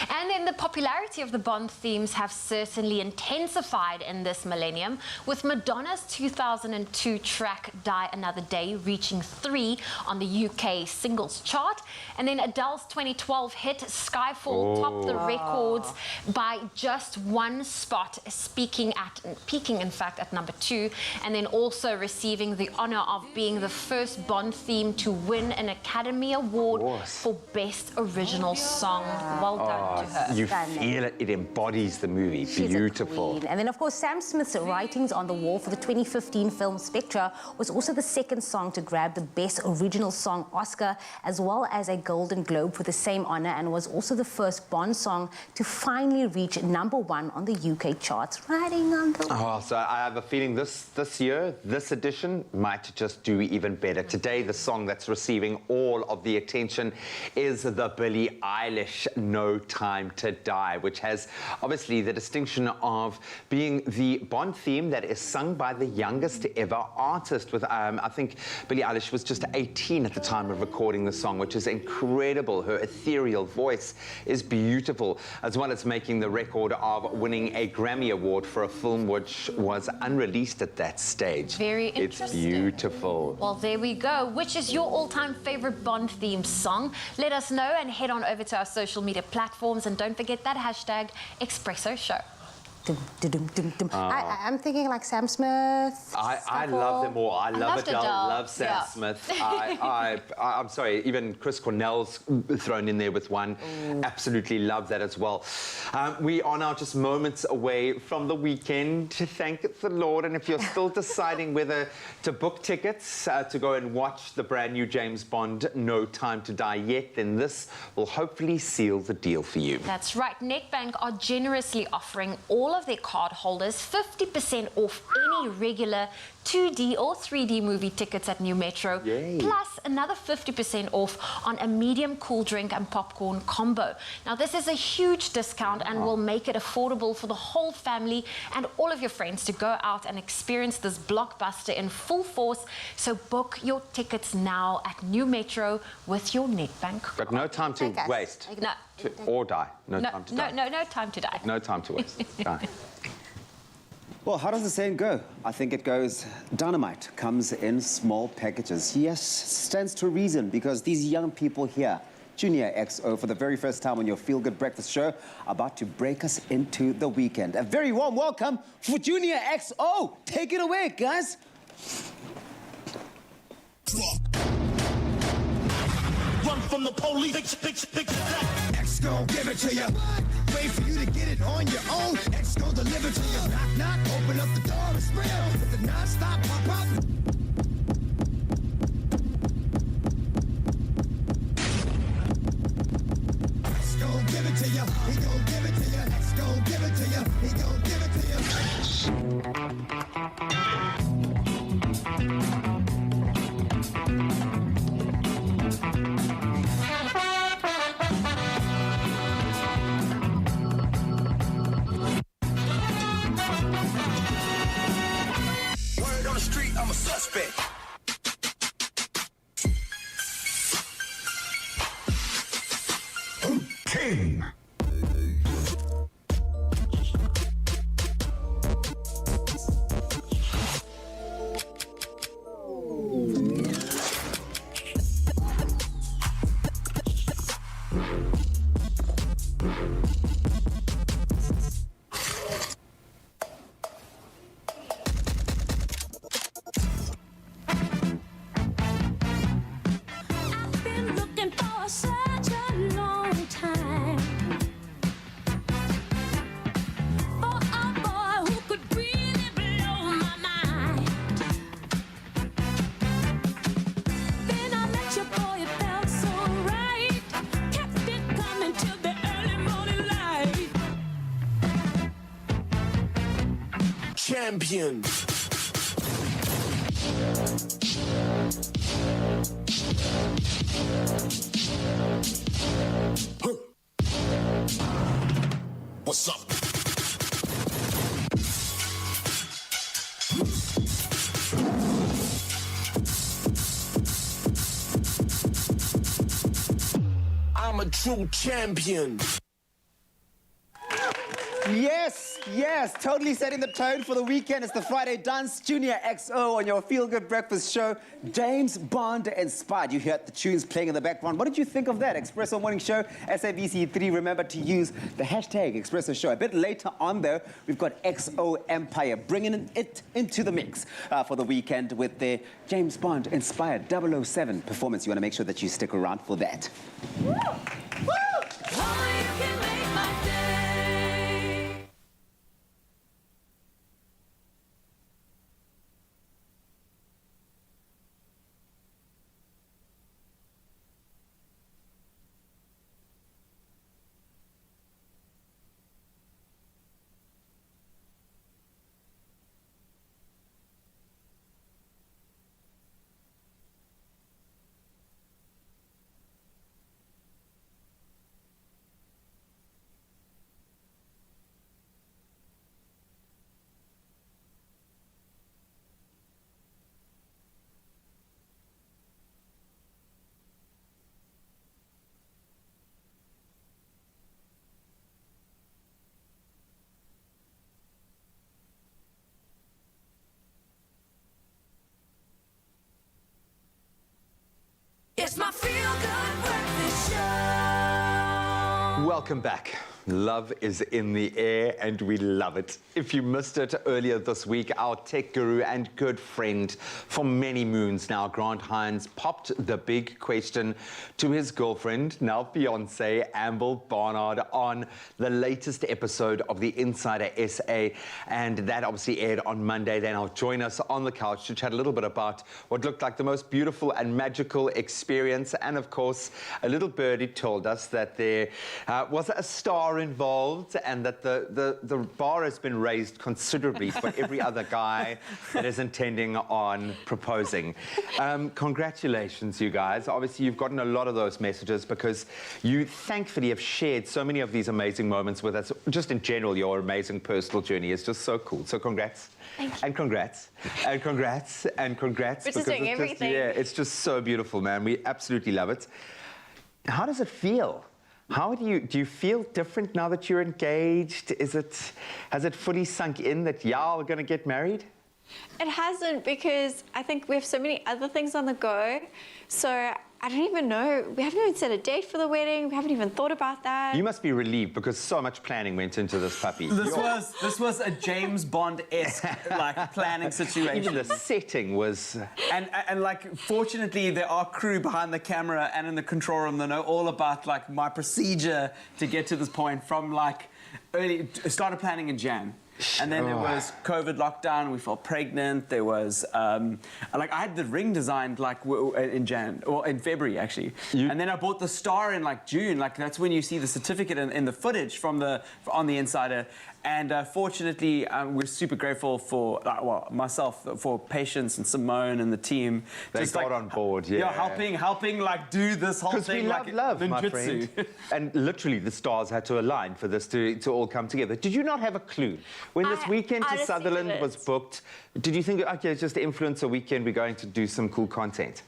And then the popularity of the Bond themes have certainly intensified in this millennium, with Madonna's 2002 track Die Another Day reaching 3 on the UK singles chart, and then Adele's 2012 hit Skyfall topped the records by just 1 spot, peaking in fact at number 2, and then also receiving the honor of being the first Bond theme to win an Academy Award for Best Original Song. Well done to her. You feel it. It embodies the movie. She's Beautiful. a queen. And then, of course, Sam Smith's Writings on the Wall for the 2015 film Spectre was also the second song to grab the Best Original Song Oscar, as well as a Golden Globe for the same honor, and was also the first Bond song to finally reach number 1 on the UK charts. Writing on the Wall. So I have a feeling this year, this edition might just do even better. Today, the song that's receiving all of the attention is the Billie Eilish No Time to Die, which has obviously the distinction of being the Bond theme that is sung by the youngest ever artist. With I think Billie Eilish was just 18 at the time of recording the song, which is incredible. Her ethereal voice is beautiful, as well as making the record of winning a Grammy Award for a film which was unreleased at that stage. Very interesting. It's beautiful. Well, there we go. Which is your all-time favorite Bond theme song? Let us know and head on over to our social media platforms, and don't forget that hashtag Expresso Show. I'm thinking like Sam Smith. I love them all. I love Adele, love Sam Smith. I'm sorry, even Chris Cornell's thrown in there with one. Absolutely love that as well. We are now just moments away from the weekend, thank the Lord. And if you're still deciding whether to book tickets to go and watch the brand new James Bond No Time to Die yet, then this will hopefully seal the deal for you. That's right. Nedbank are generously offering all of their card holders 50% off any regular 2D or 3D movie tickets at New Metro, plus another 50% off on a medium cool drink and popcorn combo. Now, this is a huge discount and will make it affordable for the whole family and all of your friends to go out and experience this blockbuster in full force. So book your tickets now at New Metro with your Nedbank card. But no time to waste. No. Or die. No time to die. No time to die. No time to waste. Die. Well, how does the saying go? I think it goes, dynamite comes in small packages. Yes, stands to reason, because these young people here, Junior XO, for the very first time on your Feel Good Breakfast show, about to break us into the weekend. A very warm welcome for Junior XO. Take it away, guys. Run from the police, X gon' give it to you. Wait for you to get it on your own. X gon' deliver to you. Knock, knock, open up the door, it's real. With the non-stop pop-up. X gon' give it to you. He gon' give it to you. X gon' give it to you. He gon' give it to you. Word on the street, I'm a suspect. King. Been looking for such a long time for a boy who could really blow my mind. Then I met you, boy, it felt so right. Kept it coming till the early morning light. Champion. for something. I'm a true champion. Yes, yes, totally setting the tone for the weekend. It's the Friday Dance Junior XO on your Feel Good Breakfast show. James Bond inspired. You heard the tunes playing in the background. What did you think of that? Expresso Morning Show, SABC3. Remember to use the hashtag Expresso Show. A bit later on, though, we've got XO Empire bringing it into the mix for the weekend with their James Bond inspired 007 performance. You want to make sure that you stick around for that. Woo! Woo! Only you can make my day. It's my feel-good breakfast show. Welcome back. Love is in the air and we love it. If you missed it earlier this week, our tech guru and good friend for many moons now, Grant Hines, popped the big question to his girlfriend, now fiancée, Amber Barnard, on the latest episode of The Insider SA. And that obviously aired on Monday. Then I'll join us on the couch to chat a little bit about what looked like the most beautiful and magical experience. And of course, a little birdie told us that there was a star involved and that the bar has been raised considerably for every other guy that is intending on proposing. Congratulations, you guys. Obviously, you've gotten a lot of those messages because you thankfully have shared so many of these amazing moments with us. Just in general, your amazing personal journey is just so cool. So congrats. Thank you. And congrats. And congrats. And congrats. We're just doing everything. Yeah, it's just so beautiful, man. We absolutely love it. How does it feel? How do you feel different now that you're engaged? Has it fully sunk in that y'all are going to get married? It hasn't, because I think we have so many other things on the go. So I don't even know. We haven't even set a date for the wedding. We haven't even thought about that. You must be relieved because so much planning went into this puppy. This was a James Bond-esque like planning situation. Even the setting was. And like, fortunately, there are crew behind the camera and in the control room that know all about like my procedure to get to this point. From like started planning in Jan. And then there was COVID lockdown. We fell pregnant. There was like I had the ring designed like in February actually. And then I bought the star in like June. Like that's when you see the certificate in the footage from on the Insider. And fortunately, we're super grateful for myself, for Patience and Simone and the team. They just got on board, yeah. Helping like do this whole thing. Because we love, my friend. And literally, the stars had to align for this to all come together. Did you not have a clue? When this weekend to Sutherland was booked, did you think, okay, it's just the influencer weekend, we're going to do some cool content?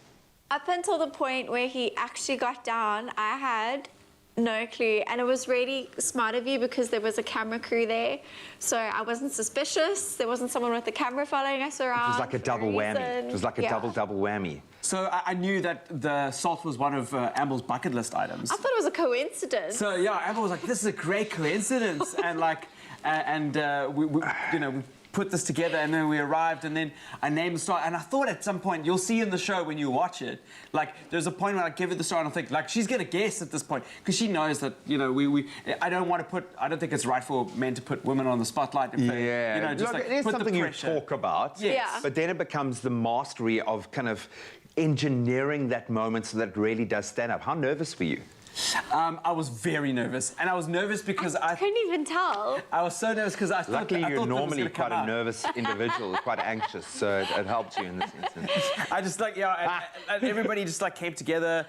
Up until the point where he actually got down, I had no clue. And it was really smart of you because there was a camera crew there. So I wasn't suspicious. There wasn't someone with a camera following us around. It was like a double whammy. It was like a double whammy. So I knew that the salt was one of Amber's bucket list items. I thought it was a coincidence. So yeah, Amber was like, this is a great coincidence. And like, we put this together, and then we arrived, and then I named the star. And I thought at some point, you'll see in the show when you watch it, like there's a point where I give her the star and I think like she's gonna guess at this point because she knows that I don't think it's right for men to put women on the spotlight. If Look, just like it is put something the you pressure. talk about, Yeah. but then it becomes the mastery of kind of engineering that moment so that it really does stand up. How nervous were you? I was very nervous, and I was nervous because I couldn't even tell. I was so nervous because I thought. Luckily, I thought you're that was normally gonna come quite a out. nervous individual, quite anxious, so it helped you in this instance. I just like, and everybody just like came together.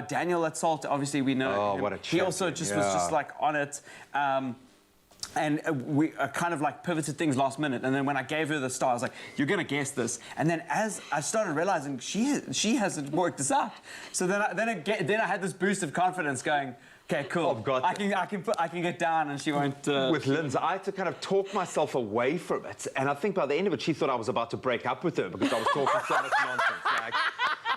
Daniel at Salt, obviously we know. Oh, him. what a He also champion, just was just like on it. we kind of like pivoted things last minute. And then when I gave her the star, I was like, "You're gonna guess this." And then as I started realizing she hasn't worked this out, so then I had this boost of confidence, going, "Okay, cool. I can get down," and she won't. With Linz, I had to kind of talk myself away from it, and I think by the end of it, she thought I was about to break up with her because I was talking so much nonsense. Like,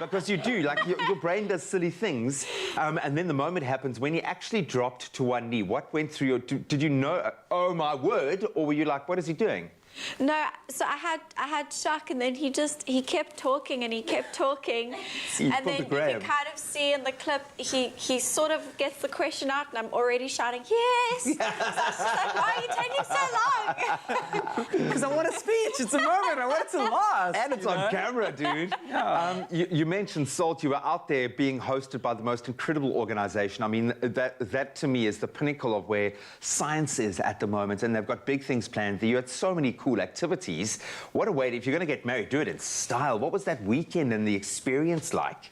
because you do, like, your brain does silly things, and then the moment happens when you actually dropped to one knee. What went through your? Did you know? Oh my word! Or were you like, what is he doing? No, so I had shock, and then he kept talking and he kept talking, and then you can kind of see in the clip he sort of gets the question out, and I'm already shouting yes. So she's like, "Why are you taking so long?" Because I want a speech. It's a moment. I want it to last. And it's on camera, dude. Yeah. You mentioned Salt. You were out there being hosted by the most incredible organisation. I mean, that to me is the pinnacle of where science is at the moment, and they've got big things planned. You had so many cool activities. What a way if you're going to get married, do it in style. What was that weekend and the experience like?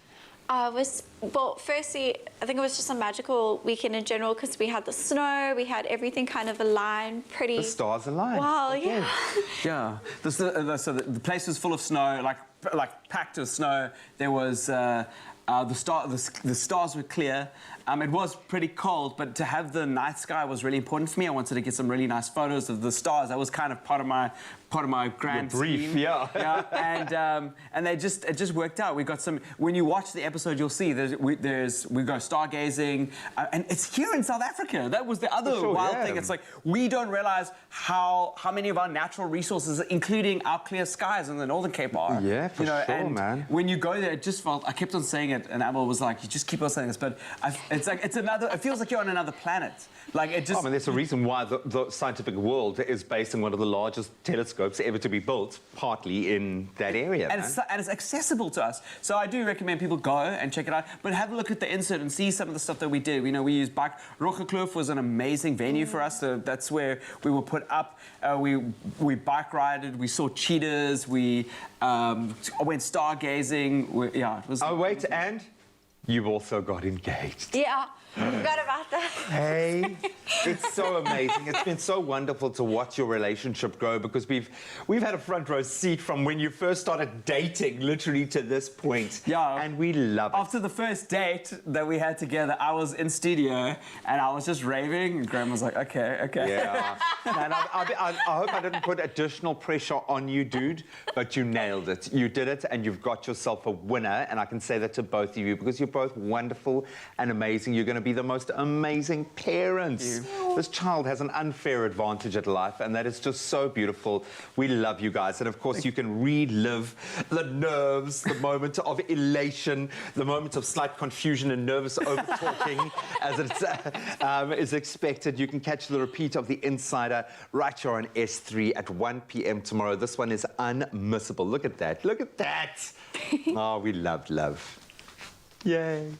Well, firstly, I think it was just a magical weekend in general because we had the snow, we had everything kind of aligned, pretty. The stars aligned. Wow, yeah. Yeah. So the place was full of snow, like packed with snow. There was the stars were clear. It was pretty cold, but to have the night sky was really important for me. I wanted to get some really nice photos of the stars. That was kind of part of my grand brief, scheme. yeah. And it just worked out. We got some. When you watch the episode, you'll see we go stargazing, and it's here in South Africa. That was the other wild thing. It's like we don't realize how many of our natural resources, including our clear skies in the Northern Cape, are. Yeah, for sure, and man. When you go there, it just felt. I kept on saying it, and Abel was like, "You just keep on saying this," but it feels like you're on another planet. Like it just. I mean, there's a reason why the scientific world is based in one of the largest telescopes ever to be built, partly in that area. And it's accessible to us. So I do recommend people go and check it out. But have a look at the insert and see some of the stuff that we did. We used bike. Rogekloof was an amazing venue for us. So that's where we were put up. We bike rided. We saw cheetahs. We went stargazing. It was. Oh wait, and you've also got engaged. Yeah. Forgot about that. Hey, it's so amazing. It's been so wonderful to watch your relationship grow because we've had a front row seat from when you first started dating, literally to this point. Yeah. And we love it. After the first date that we had together, I was in studio and I was just raving, and Graham was like, okay. Yeah. And I hope I didn't put additional pressure on you, dude, but you nailed it. You did it, and you've got yourself a winner, and I can say that to both of you because you're both wonderful and amazing. You're going to be the most amazing parents. This child has an unfair advantage at life, and that is just so beautiful. We love you guys, and of course you can relive the nerves, the moment of elation, the moment of slight confusion and nervous over-talking as it is expected. You can catch the repeat of The Insider right here on S3 at 1 p.m. tomorrow. This one is unmissable. Look at that. Look at that. Oh, we love. Yay.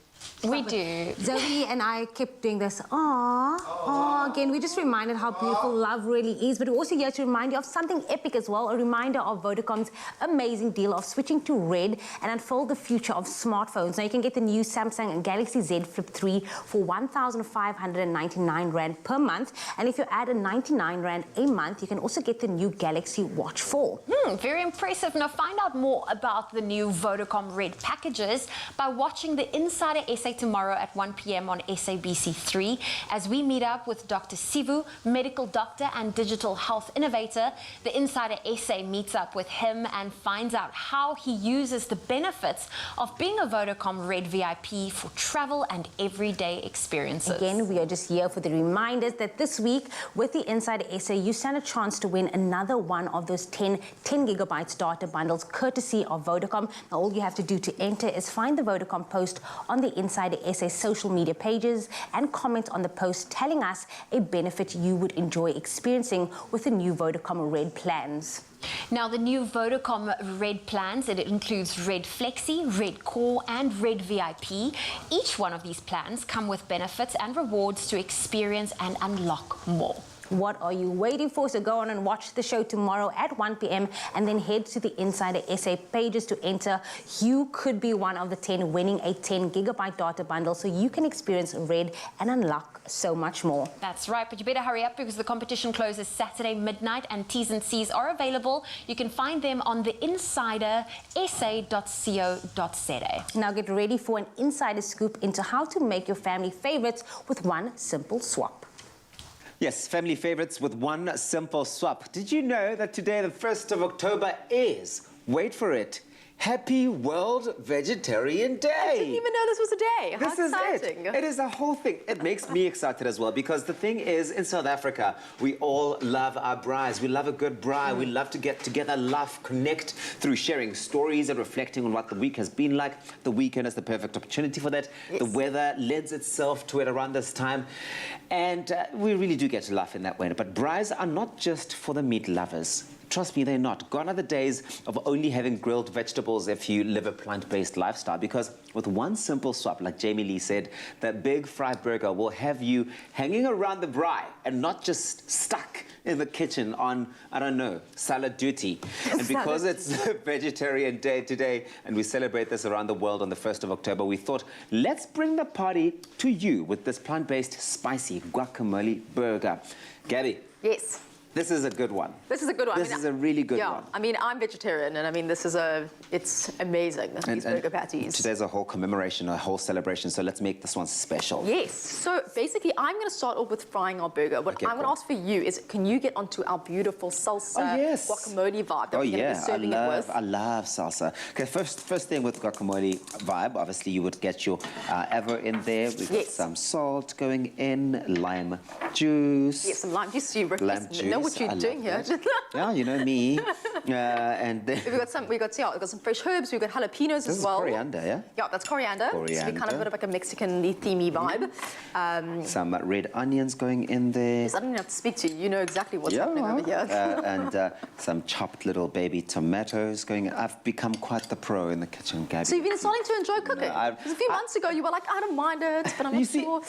We do. Zoe and I kept doing this. Aww. Again, we just reminded how beautiful love really is, but we're also here to remind you of something epic as well, a reminder of Vodacom's amazing deal of switching to Red and unfold the future of smartphones. Now, you can get the new Samsung Galaxy Z Flip 3 for 1,599 Rand per month, and if you add a 99 Rand a month, you can also get the new Galaxy Watch 4. Very impressive. Now, find out more about the new Vodacom Red packages by watching the Insider SA tomorrow at 1 p.m. on SABC3 as we meet up with Dr. Sivu, medical doctor and digital health innovator. The Insider SA meets up with him and finds out how he uses the benefits of being a Vodacom Red VIP for travel and everyday experiences. Again, we are just here for the reminders that this week with the Insider SA, you stand a chance to win another one of those 10 gigabytes data bundles courtesy of Vodacom. Now, all you have to do to enter is find the Vodacom post on the Insider SA social media pages and comment on the post telling us a benefit you would enjoy experiencing with the new Vodacom Red plans. Now, the new Vodacom Red plans, it includes Red Flexi, Red Core and Red VIP. Each one of these plans come with benefits and rewards to experience and unlock more. What are you waiting for? So go on and watch the show tomorrow at 1 p.m. and then head to the Insider SA pages to enter. You could be one of the 10 winning a 10 gigabyte data bundle so you can experience Red and unlock so much more. That's right, but you better hurry up because the competition closes Saturday midnight and T's and C's are available. You can find them on the insidersa.co.za. Now get ready for an insider scoop into how to make your family favorites with one simple swap. Yes, family favorites with one simple swap. Did you know that today, the 1st of October, is, wait for it, Happy World Vegetarian Day? I didn't even know this was a day. How exciting. It is a whole thing. It makes me excited as well because the thing is, in South Africa, we all love our braais. We love a good braai. We love to get together, laugh, connect through sharing stories and reflecting on what the week has been like. The weekend is the perfect opportunity for that. Yes. The weather lends itself to it around this time. And we really do get to laugh in that way. But braais are not just for the meat lovers. Trust me, they're not. Gone are the days of only having grilled vegetables if you live a plant-based lifestyle, because with one simple swap, like Jamie Lee said, that big fried burger will have you hanging around the braai and not just stuck in the kitchen on, I don't know, salad duty. And because it's Vegetarian Day today and we celebrate this around the world on the 1st of October, we thought, let's bring the party to you with this plant-based spicy guacamole burger. Gabby. Yes. This is a good one. This is a good one. This is a really good one. I mean, I'm vegetarian, and I mean, it's amazing, these burger patties. Today's a whole commemoration, a whole celebration, so let's make this one special. Yes. So basically, I'm going to start off with frying our burger. What I'm going to ask for you is, can you get onto our beautiful salsa guacamole vibe that we're going to be serving it with? I love salsa. Okay, first thing with guacamole vibe, obviously you would get your avo in there. We've got some salt going in, lime juice. Yes, some lime juice. You know what you're doing here. Yeah, you know me. And then we've got some fresh herbs. We've got jalapenos as well. Coriander, yeah? Yeah, that's coriander. So we kind of a bit of like a Mexican-y themey vibe. Some red onions going in there. Yes, I don't even have to speak to you. You know exactly what's happening over here. And some chopped little baby tomatoes going in. I've become quite the pro in the kitchen, Gabby. So you've been starting to enjoy cooking? Because a few months ago you were like, I don't mind it, but I'm not sure.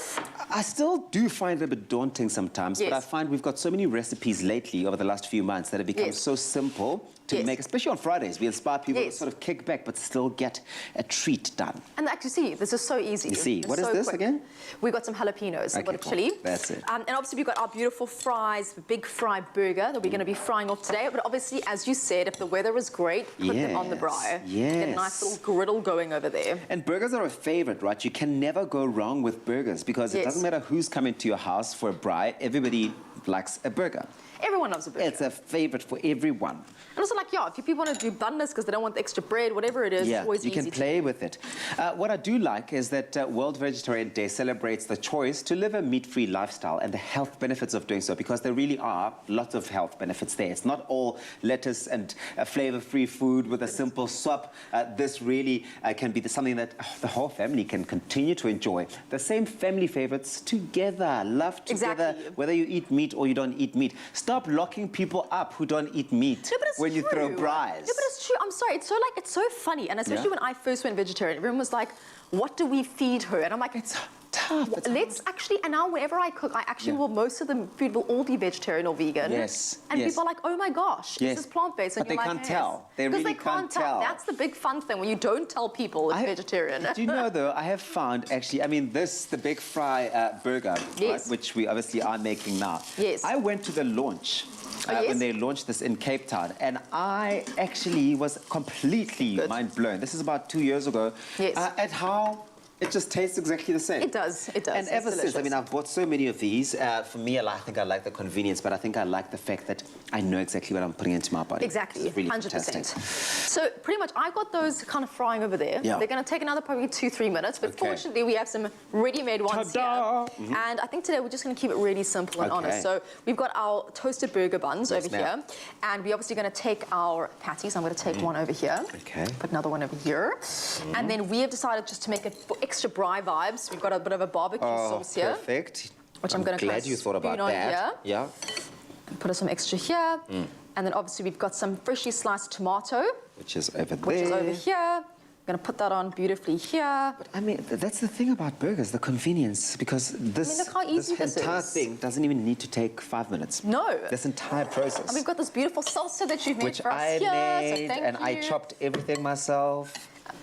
I still do find it a bit daunting sometimes, but I find we've got so many recipes lately over the last few months that have become so simple to make, especially on Fridays. We inspire people to sort of kick back but still get a treat done. And actually, see, this is so easy. You see, what is this again? We've got some jalapenos, a bit of chili. That's it. And obviously, we've got our beautiful fries, the big fried burger that we're going to be frying off today. But obviously, as you said, if the weather is great, put them on the braai. Get a nice little griddle going over there. And burgers are a favorite, right? You can never go wrong with burgers because it doesn't matter who's coming to your house for a braai, everybody likes a burger. Everyone loves a burger. It's a favorite for everyone. And also, like, if people want to do bunners because they don't want the extra bread, whatever it is, it's always easy. You can play with it. What I do like is that World Vegetarian Day celebrates the choice to live a meat-free lifestyle and the health benefits of doing so, because there really are lots of health benefits there. It's not all lettuce and flavor-free food with a simple swap. This really can be something that the whole family can continue to enjoy. The same family favorites together, love together, whether you eat meat or you don't eat meat. Stop locking people up who don't eat meat when you throw braais. No, but it's true. I'm sorry. It's so funny. And especially when I first went vegetarian, everyone was like, what do we feed her? And I'm like, it's tough. And now whenever I cook, I actually will, most of the food will all be vegetarian or vegan. Yes. And people are like, oh my gosh, this is plant-based. But they can't tell. They really can't tell. That's the big fun thing when you don't tell people it's vegetarian. Do you know though, I have found actually, I mean, the big fry burger, right, which we obviously are making now. Yes. I went to the launch. When they launched this in Cape Town, and I actually was completely mind blown. This is about 2 years ago. At how it just tastes exactly the same. It does. And ever since, I mean, I've bought so many of these. For me, I think I like the convenience, but I think I like the fact that I know exactly what I'm putting into my body. Exactly, it's really 100%. fantastic. So pretty much, I got those kind of frying over there. Yeah. They're going to take another probably 2-3 minutes, but fortunately, we have some ready-made ones here. And I think today we're just going to keep it really simple and honest. So we've got our toasted burger buns over here, and we're obviously going to take our patties. I'm going to take one over here. Put another one over here. And then we have decided just to make it for extra braai vibes. We've got a bit of a barbecue sauce here. Perfect. Which I'm going to glad you thought about that. Yeah. Put some extra here. And then obviously we've got some freshly sliced tomato. Which is over there. Which is over here. Going to put that on beautifully here. But I mean, that's the thing about burgers, the convenience, because this, look how easy this this entire is. thing doesn't even need to take 5 minutes. No. This entire process. And we've got this beautiful salsa that you've made Which for us I here, made, so thank and you. I chopped everything myself.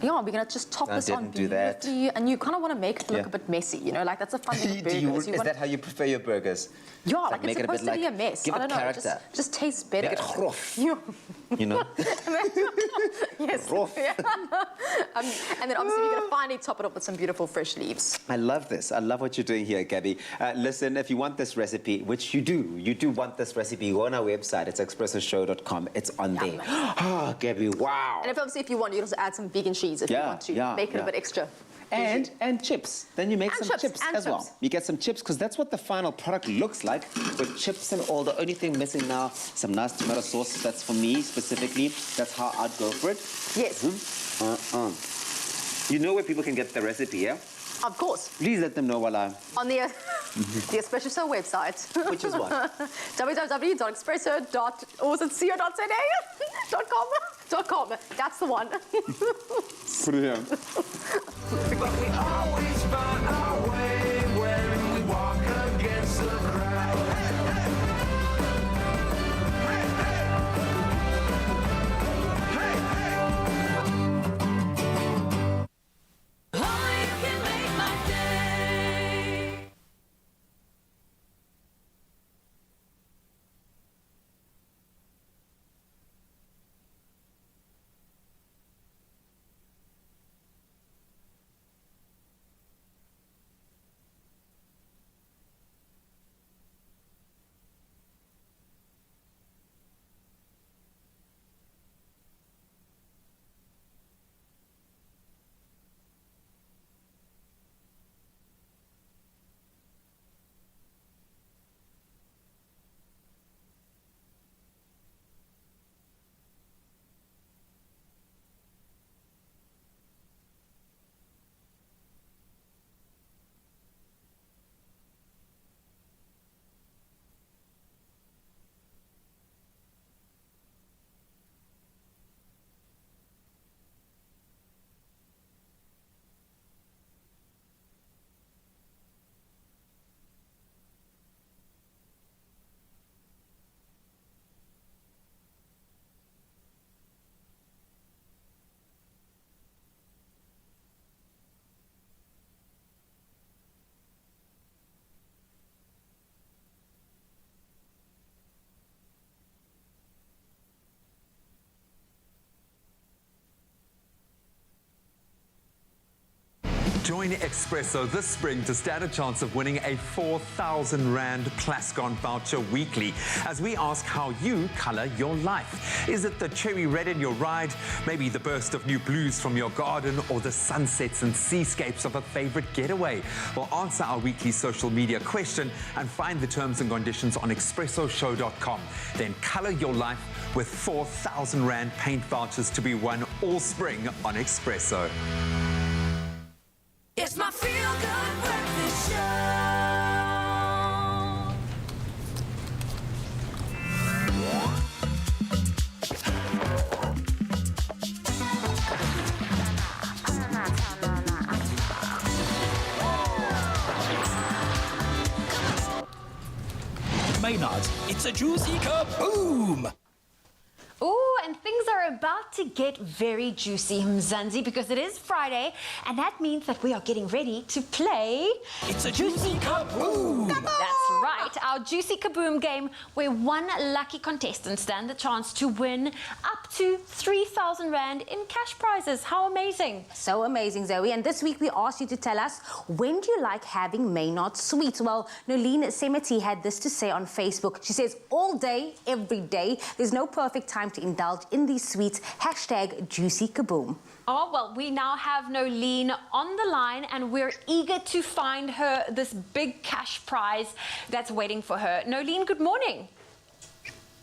Yeah, we're going to just top I this on didn't do that. beautifully. And you kind of want to make it look Yeah. a bit messy, you know, like that's a fun thing with Do you, burgers. is that how you prefer your burgers? Yeah, It's like make it's it a bit supposed to be a like- mess. give I it don't know, character. just tastes better. Make it rough. Yeah. You know? Yes. Rough. Yeah. And then obviously we're going to finally top it up with some beautiful fresh leaves. I love this. I love what you're doing here, Gabby. Listen, if you want this recipe, which you do want this recipe, go on our website. It's expressoshow.com. It's on there. Oh, Gabby, wow. And if you want, you can also add some vegan cheese if you want to make it a bit extra. And chips. Then you make some chips and as well. You get some chips because that's what the final product looks like with chips and all. The only thing missing now, some nice tomato sauce. That's for me specifically. That's how I'd go for it. Yes. You know where people can get the recipe, yeah? Of course. Please let them know while I... On the Expresso Show website. Which is what? www.expresso.com. That's the one. Put it here. But we always find our way when we walk against the crowd. Join Expresso this spring to stand a chance of winning a 4,000 Rand Plascon voucher weekly as we ask how you colour your life. Is it the cherry red in your ride, maybe the burst of new blues from your garden, or the sunsets and seascapes of a favourite getaway? We'll answer our weekly social media question and find the terms and conditions on expressoshow.com. Then colour your life with 4,000 Rand paint vouchers to be won all spring on Expresso. It's my feel-good breakfast show. Maynard's, it's a juicy kaboom! Ooh, and things are about to get very juicy, Mzansi, because it is Friday, and that means that we are getting ready to play... It's a Juicy Kaboom! That's right, our Juicy Kaboom game, where one lucky contestant stands the chance to win up to 3,000 Rand in cash prizes. How amazing. So amazing, Zoe. And this week we asked you to tell us, when do you like having Maynard sweets? Well, Nolene Semeti had this to say on Facebook. She says, all day, every day, there's no perfect time to indulge in these sweets. Hashtag Juicy Kaboom. Oh, well, we now have Nolene on the line, and we're eager to find her this big cash prize that's waiting for her. Nolene, good morning.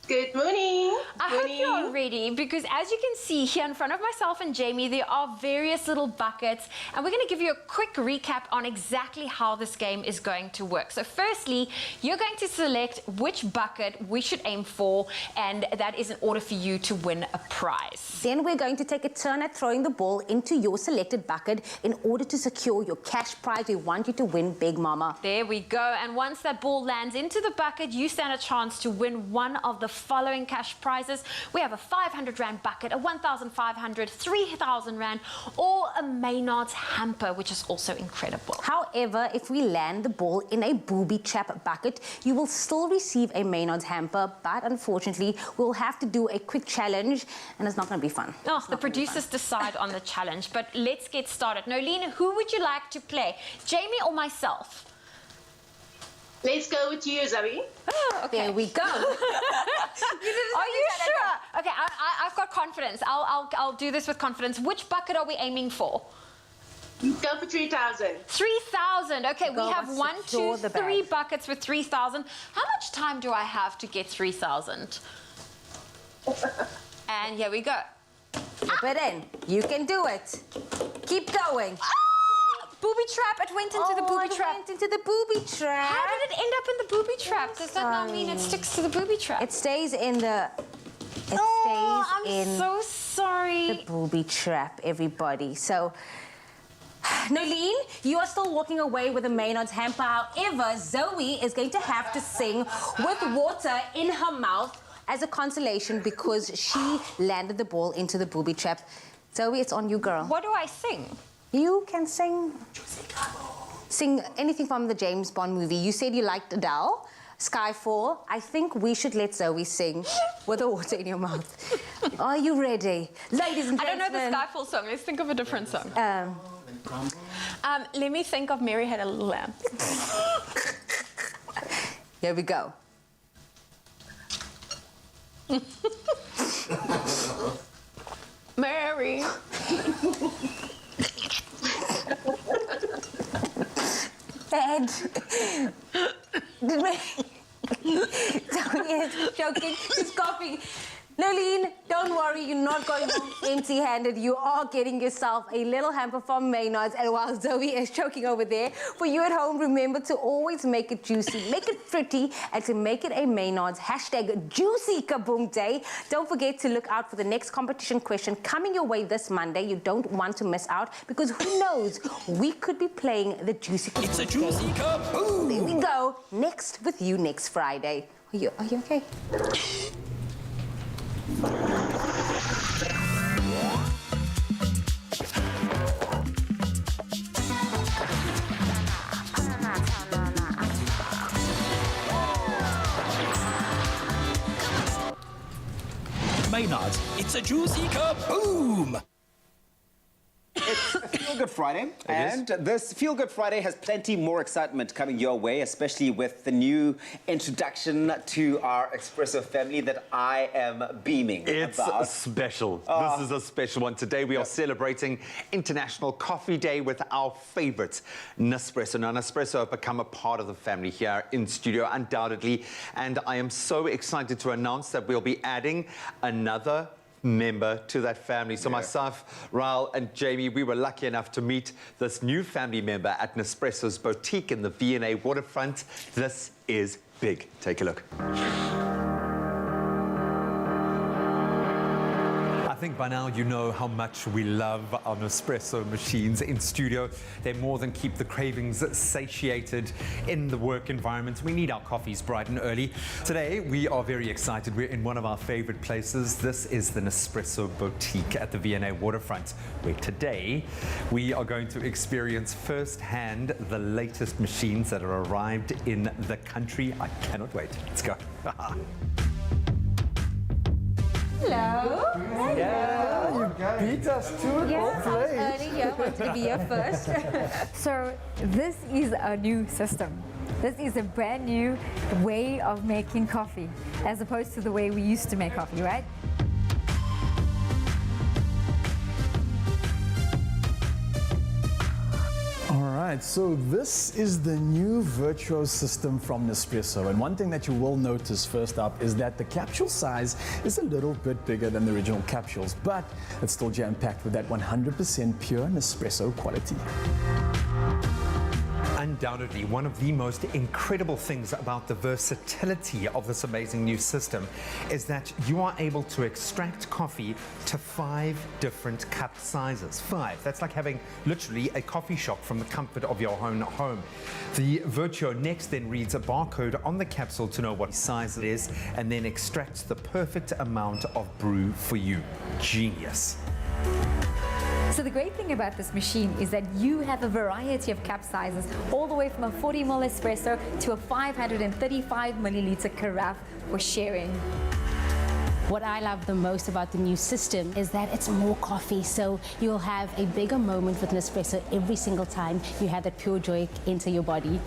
Good morning. I hope you're ready because as you can see here in front of myself and Jamie, there are various little buckets and we're going to give you a quick recap on exactly how this game is going to work. So firstly, you're going to select which bucket we should aim for and that is in order for you to win a prize. Then we're going to take a turn at throwing the ball into your selected bucket in order to secure your cash prize. We want you to win big, mama. There we go. And once that ball lands into the bucket, you stand a chance to win one of the following cash prizes. We have a 500 Rand bucket, a 1,500, 3,000 Rand, or a Maynard's hamper, which is also incredible. However, if we land the ball in a booby trap bucket, you will still receive a Maynard's hamper, but unfortunately, we'll have to do a quick challenge, and it's not going to be fun. Oh, the producers decide on the challenge, but let's get started. Nolene, who would you like to play? Jamie or myself? Let's go with you, Zoe. Oh, okay. There we go. Are you sure? Okay, I've got confidence. I'll do this with confidence. Which bucket are we aiming for? Go for 3,000. 3,000. Okay, we have one, two, secure the three bag. buckets with 3,000. How much time do I have to get 3,000? And here we go. Flip it in. You can do it. Keep going. Booby trap. It went into the booby trap. It went into the booby trap. How did it end up in the booby trap? Does that not mean it sticks to the booby trap? It stays in the... It I'm stays in so sorry. the booby trap, everybody. So... Nolene, you are still walking away with a Maynard's hamper. However, Zoe is going to have to sing with water in her mouth as a consolation because she landed the ball into the booby trap. Zoe, it's on you, girl. What do I sing? You can sing anything from the James Bond movie. You said you liked Adele, Skyfall. I think we should let Zoe sing with the water in your mouth. Are you ready? Ladies and gentlemen. I don't know the Skyfall song. Let's think of a different song. Let me think of Mary Had a Little Lamb. Here we go. Mary. Ed. Zoe is joking. She's coughing. Nolene, don't worry, you're not going home empty-handed. You are getting yourself a little hamper from Maynard's. And while Zoe is choking over there, for you at home, remember to always make it juicy, make it pretty, and to make it a Maynard's #Juicy Kaboom Day. Don't forget to look out for the next competition question coming your way this Monday. You don't want to miss out because who knows, we could be playing the Juicy Kaboom. It's a Juicy Kaboom! There we go. Next with you next Friday. Are you okay? Maynard's, it's a Juicy Kaboom! It's Feel Good Friday, and this Feel Good Friday has plenty more excitement coming your way, especially with the new introduction to our Expresso family that I am beaming about. It's special. This is a special one. Today we are celebrating International Coffee Day with our favorite Nespresso. Now, Nespresso have become a part of the family here in studio, undoubtedly, and I am so excited to announce that we'll be adding another member to that family. So myself, Raul and Jamie, we were lucky enough to meet this new family member at Nespresso's boutique in the V&A waterfront. This is big. Take a look. I think by now you know how much we love our Nespresso machines in studio. They more than keep the cravings satiated in the work environment. We need our coffees bright and early. Today we are very excited. We're in one of our favorite places. This is the Nespresso Boutique at the V&A waterfront, where today we are going to experience firsthand the latest machines that are arrived in the country. I cannot wait. Let's go. Hello. Yeah, you beat us to it. Yes, I was early here. I wanted to be here first. So this is a new system. This is a brand new way of making coffee, as opposed to the way we used to make coffee, right? All right, so this is the new Virtuo system from Nespresso. And one thing that you will notice first up is that the capsule size is a little bit bigger than the original capsules, but it's still jam-packed with that 100% pure Nespresso quality. Undoubtedly, one of the most incredible things about the versatility of this amazing new system is that you are able to extract coffee to 5 different cup sizes. 5. That's like having literally a coffee shop from the comfort of your own home. The Virtuo next then reads a barcode on the capsule to know what size it is and then extracts the perfect amount of brew for you. Genius. So the great thing about this machine is that you have a variety of cup sizes, all the way from a 40 ml espresso to a 535 milliliter carafe for sharing. What I love the most about the new system is that it's more coffee, so you'll have a bigger moment with Nespresso every single time you have that pure joy enter your body.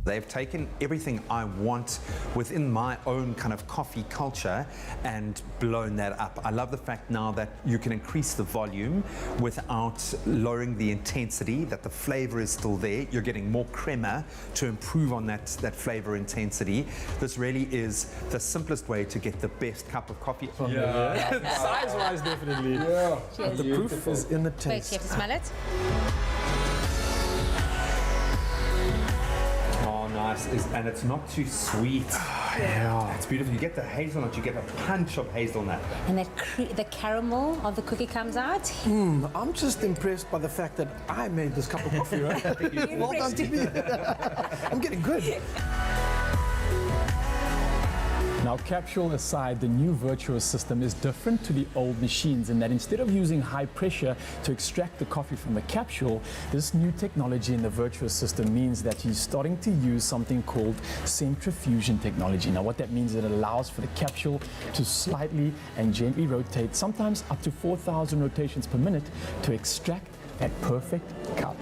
They've taken everything I want within my own kind of coffee culture and blown that up. I love the fact now that you can increase the volume without lowering the intensity, that the flavor is still there. You're getting more crema to improve on that flavor intensity. This really is the simplest way to get the best cup of coffee. Yeah, size-wise, definitely. Yeah. Cheers. The proof is in the taste. Wait, you have to smell it? Nice, and it's not too sweet. Yeah, it's beautiful. You get the hazelnut, you get a punch of hazelnut. And that the caramel of the cookie comes out. I'm just impressed by the fact that I made this cup of coffee, right? Well done to me. I'm getting good. Now, capsule aside, the new Virtuo system is different to the old machines in that instead of using high pressure to extract the coffee from the capsule, this new technology in the Virtuo system means that you're starting to use something called centrifusion technology. Now, what that means is it allows for the capsule to slightly and gently rotate, sometimes up to 4,000 rotations per minute, to extract that perfect cup.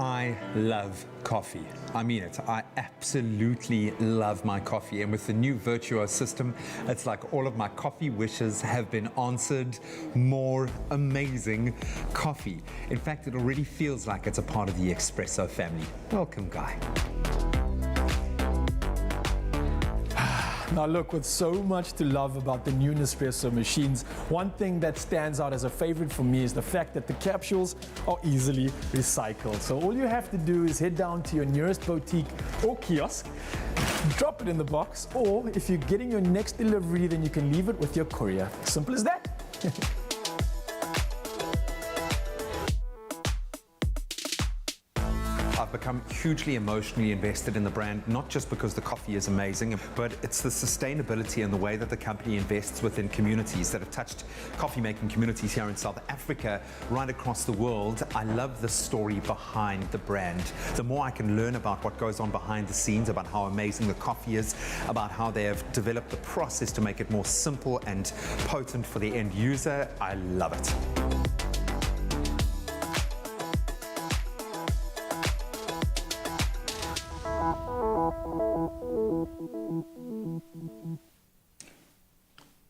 I love coffee. I mean it. I absolutely love my coffee. And with the new Virtuo system, it's like all of my coffee wishes have been answered. More amazing coffee. In fact, it already feels like it's a part of the Expresso family. Welcome, Guy. Now look, with so much to love about the new Nespresso machines, one thing that stands out as a favorite for me is the fact that the capsules are easily recycled. So all you have to do is head down to your nearest boutique or kiosk, drop it in the box, or if you're getting your next delivery, then you can leave it with your courier. Simple as that. I've become hugely emotionally invested in the brand, not just because the coffee is amazing, but it's the sustainability and the way that the company invests within communities that have touched coffee-making communities here in South Africa, right across the world. I love the story behind the brand. The more I can learn about what goes on behind the scenes, about how amazing the coffee is, about how they have developed the process to make it more simple and potent for the end user, I love it.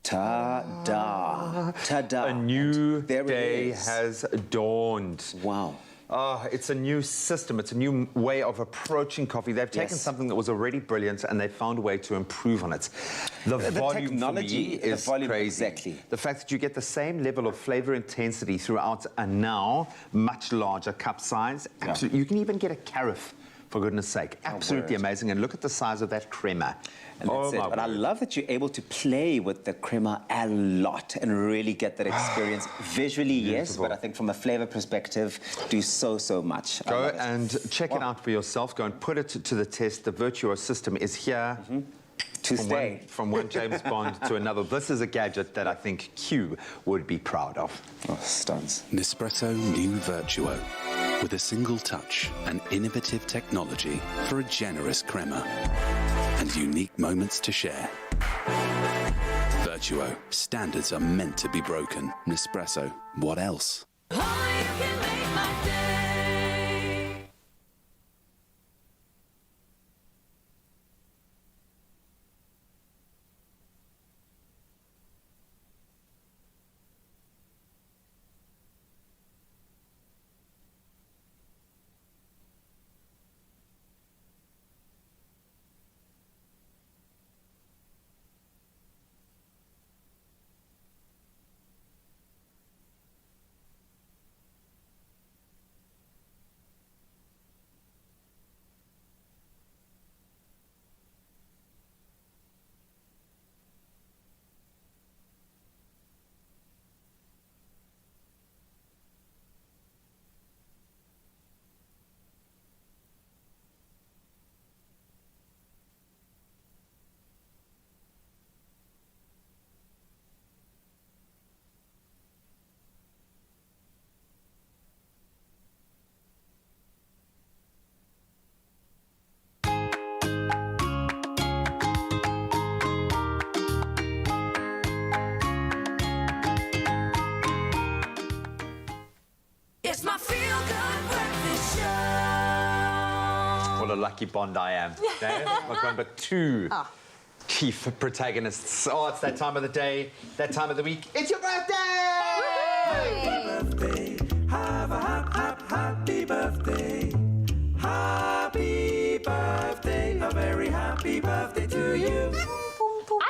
Ta-da. Ta-da. A new There day it is. has dawned. Wow. It's a new system. It's a new way of approaching coffee. They've taken Yes. something that was already brilliant and they found a way to improve on it. The volume technology, for me is the volume, crazy. exactly. The fact that you get the same level of flavor intensity throughout a now much larger cup size. Absolutely. You can even get a carafe, for goodness sake. Absolutely amazing. And look at the size of that crema. And that's it. But I love that you're able to play with the crema a lot and really get that experience. Visually, yes, but I think from a flavor perspective, do so much. Go and check it out for yourself. Go and put it to the test. The Virtuo system is here. To stay. From one James Bond to another. This is a gadget that I think Q would be proud of. Oh, stunts. Nespresso New Virtuo. With a single touch and innovative technology for a generous crema and unique moments to share. Virtuo. Standards are meant to be broken. Nespresso. What else? Feel Good Breakfast Show. What a lucky Bond I am. Like number 2 chief protagonists. Oh, it's that time of the day, that time of the week. It's your birthday! Have a happy birthday. Happy birthday. A very happy birthday to you.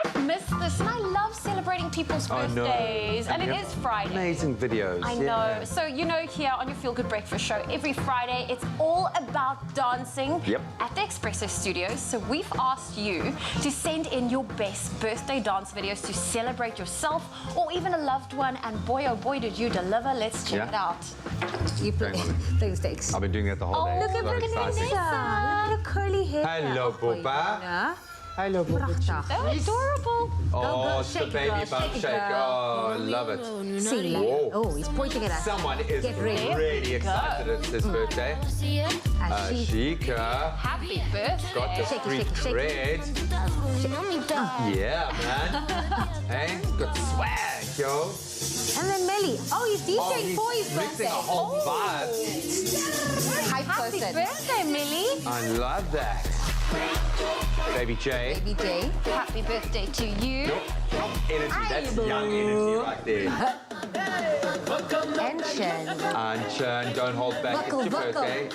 I've missed this, and I love celebrating people's birthdays. And it is Friday. Amazing videos. I know. So, you know, here on your Feel Good Breakfast Show, every Friday, it's all about dancing at the Expresso studios. So we've asked you to send in your best birthday dance videos to celebrate yourself or even a loved one. And boy, oh boy, did you deliver. Let's check it out. You play stakes. I've been doing that the whole day. Look at So exciting. Look at her curly hair. Hello, Bubba. Hello, Bubba. They're adorable. Oh, it's the baby bum shake. Oh, I love it. See, Whoa. oh, he's pointing at us. Someone is Get ready. really excited it's his birthday. Ashika. Happy birthday. Got the street cred. Yeah, man. Hey, got swag, yo. And then Melly. Oh, he's DJing he's for his mixing birthday. a whole vibe. Happy birthday, Millie. I love that. Baby J. Baby J. Happy birthday to you. Energy, that's young energy right there. And Chen, don't hold back. Buckle, It's your buckle. birthday.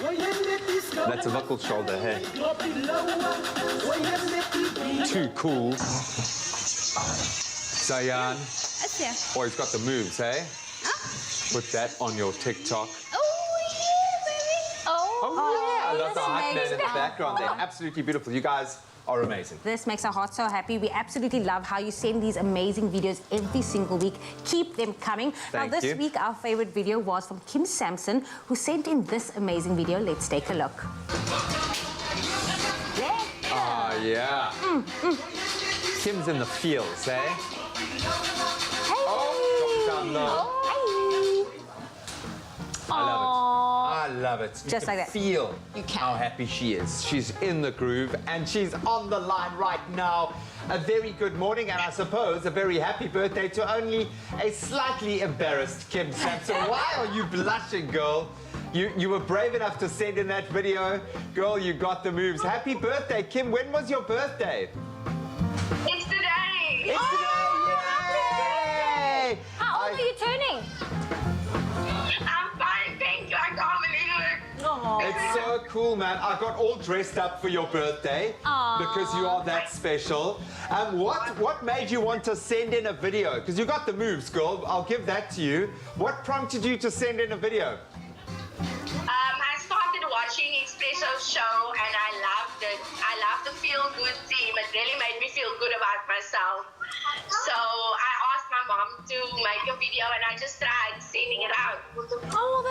That's a buckled shoulder, hey. Too cool. Zayan. Oh, he's got the moves, hey? Put that on your TikTok. I love the hype man in the background there. Absolutely beautiful. You guys are amazing. This makes our hearts so happy. We absolutely love how you send these amazing videos every single week. Keep them coming. Thank now, this you. week, our favorite video was from Kim Sampson, who sent in this amazing video. Let's take a look. Yeah. Kim's in the fields, eh? Hey. Oh, drop it down low. I love it. I love it. You Just can like that. Feel how happy she is. She's in the groove and she's on the line right now. A very good morning and I suppose a very happy birthday to only a slightly embarrassed Kim Sampson. Why are you blushing, girl? You were brave enough to send in that video. Girl, you got the moves. Happy birthday, Kim. When was your birthday? It's today. It's today. Yay! How old are you turning? I'm fine, thank you. I can't believe it. It's so cool, man. I got all dressed up for your birthday because you are that special. What made you want to send in a video? Because you got the moves, girl. I'll give that to you. What prompted you to send in a video? I started watching Expresso's show and I loved it. I loved the feel-good theme. It really made me feel good about myself. So I asked my mom to make a video and I just tried sending it out.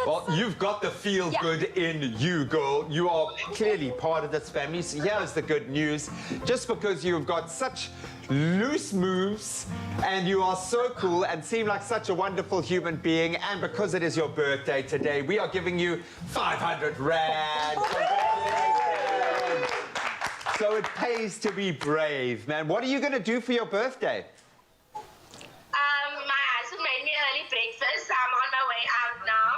Well, you've got the feel good in you, girl. You are clearly part of this family. So here's the good news. Just because you've got such loose moves and you are so cool and seem like such a wonderful human being, and because it is your birthday today, we are giving you 500 Rand. Congratulations. So it pays to be brave, man. What are you going to do for your birthday? My husband made me early breakfast. I'm on my way out now.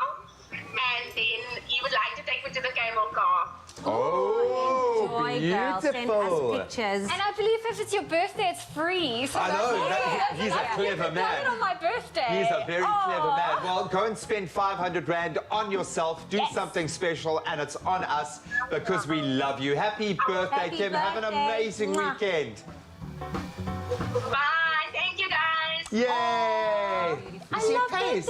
And then he would like to take me to the cable car. Oh, Enjoy, girl. Send beautiful. us pictures. And I believe if it's your birthday, it's free. So I know, he's a clever Got it man. on my birthday. He's a very clever man. Well, go and spend 500 Rand on yourself. Do something special, and it's on us because we love you. Happy birthday, Happy Kim. Have an birthday. amazing Mwah. weekend. Bye. Thank you, guys. Yay! I love birthdays.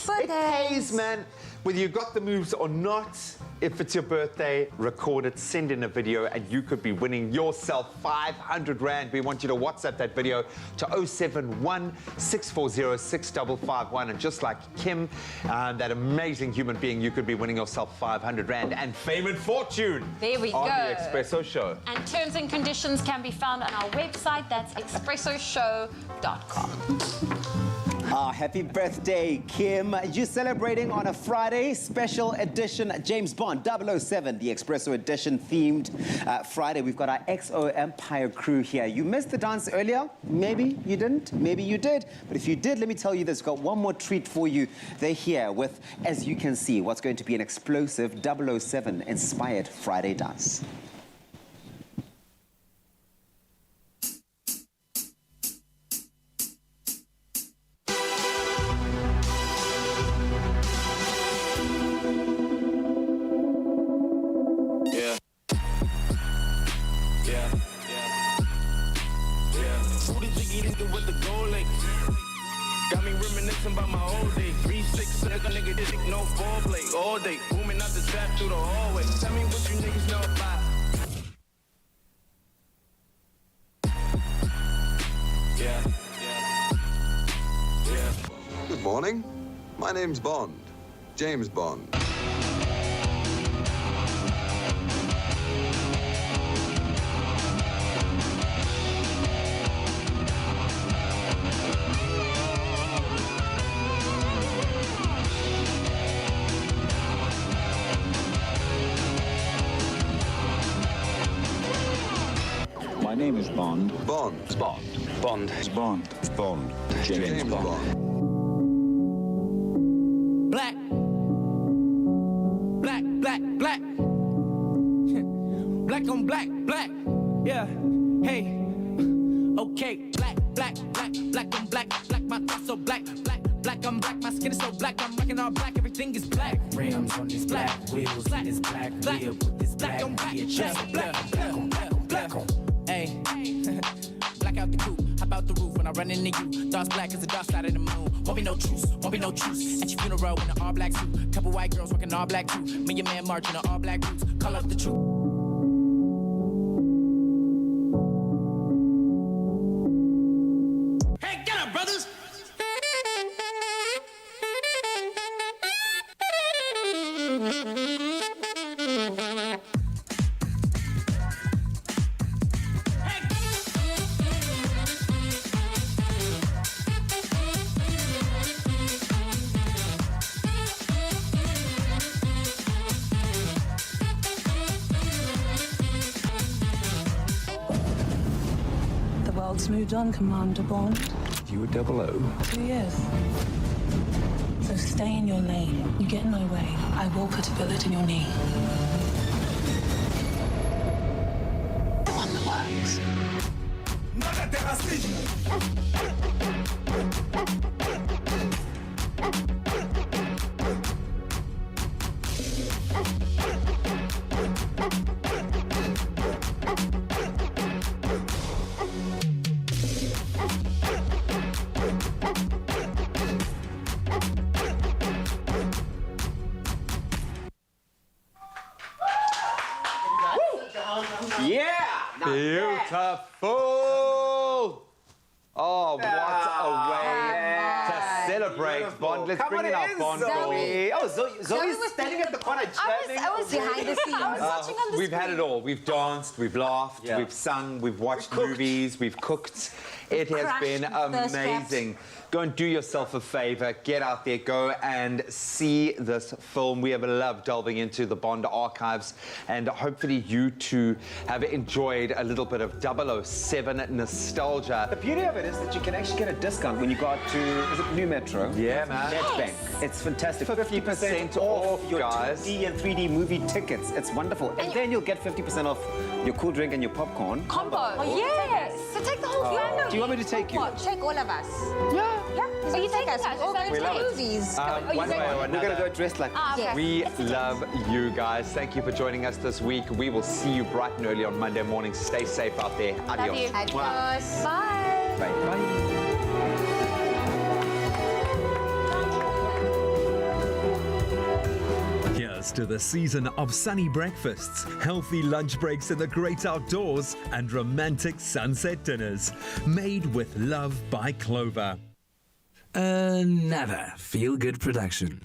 It pays, man. Whether you got the moves or not, if it's your birthday, record it, send in a video, and you could be winning yourself 500 Rand. We want you to WhatsApp that video to 071 640 6551. And just like Kim, that amazing human being, you could be winning yourself 500 Rand and fame and fortune. There we on go. the Expresso Show. And terms and conditions can be found on our website. That's expressoshow.com. Ah, happy birthday, Kim. You're celebrating on a Friday, special edition James Bond 007, the Expresso edition themed Friday. We've got our XO Empire crew here. You missed the dance earlier. Maybe you didn't, maybe you did. But if you did, let me tell you, there's got one more treat for you. They're here with, as you can see, what's going to be an explosive 007-inspired Friday dance. Got me reminiscing about my old days. 3-6, nigga didn't no foreplay all day. Booming out the trap through the hallway. Tell me what you niggas know about. Good morning. My name's Bond. James Bond. My name is Bond. Bond. Bond. Bond. Bond. Bond. James Bond. Black. Black, black, black. Black on black, black. Yeah. Hey. Okay. Black, black, black, black on black, black. My thoughts so black, black, black. I'm black. My skin is so black. I'm rocking all black. Everything is black. Rims on this black. Wheels on this black. Wheel with this black on black. Black, black, black on black on black on. Hey. Black out the coupe, hop out the roof when I run into you. Dark black as the dark side of the moon. Won't be no truce, won't be no truce. At your funeral in an all black suit. Couple white girls rocking all black too. Me and your man marching on all black roots. Call up the truth. Hey, get up, brothers! The world's moved on, Commander Bond. You were 00. 2 years. So stay in your lane. You get in my way, I will put a bullet in your knee. On the works. Yeah! Beautiful! Oh, what a way to celebrate, Bond. Let's bring in our Bond. Zoe. Oh, Zoe's standing at the corner jamming. I was behind the scenes. I was watching on the We've had it all. We've danced, we've laughed, we've sung, we've watched movies, we've cooked. It has been amazing. Go and do yourself a favor. Get out there. Go and see this film. We have loved delving into the Bond archives, and hopefully you too have enjoyed a little bit of 007 nostalgia. The beauty of it is that you can actually get a discount when you go out to, is it New Metro? Yeah, man. NetBank. It's fantastic. 50% off, your guys. 2D and 3D movie tickets. It's wonderful. And then you'll get 50% off your cool drink and your popcorn. Combo. Oh, yes. So take the whole family. Do you want me to take you? What? Take all of us. Yeah. Yeah. So you take us. We're all going to the movies. One way or another. We're going to go dressed like yes. We love you guys. Thank you for joining us this week. We will see you bright and early on Monday morning. Stay safe out there. Adios. Love you. Adios. Bye. Bye. Here's to the season of sunny breakfasts, healthy lunch breaks in the great outdoors, and romantic sunset dinners. Made with love by Clover. Another feel-good production.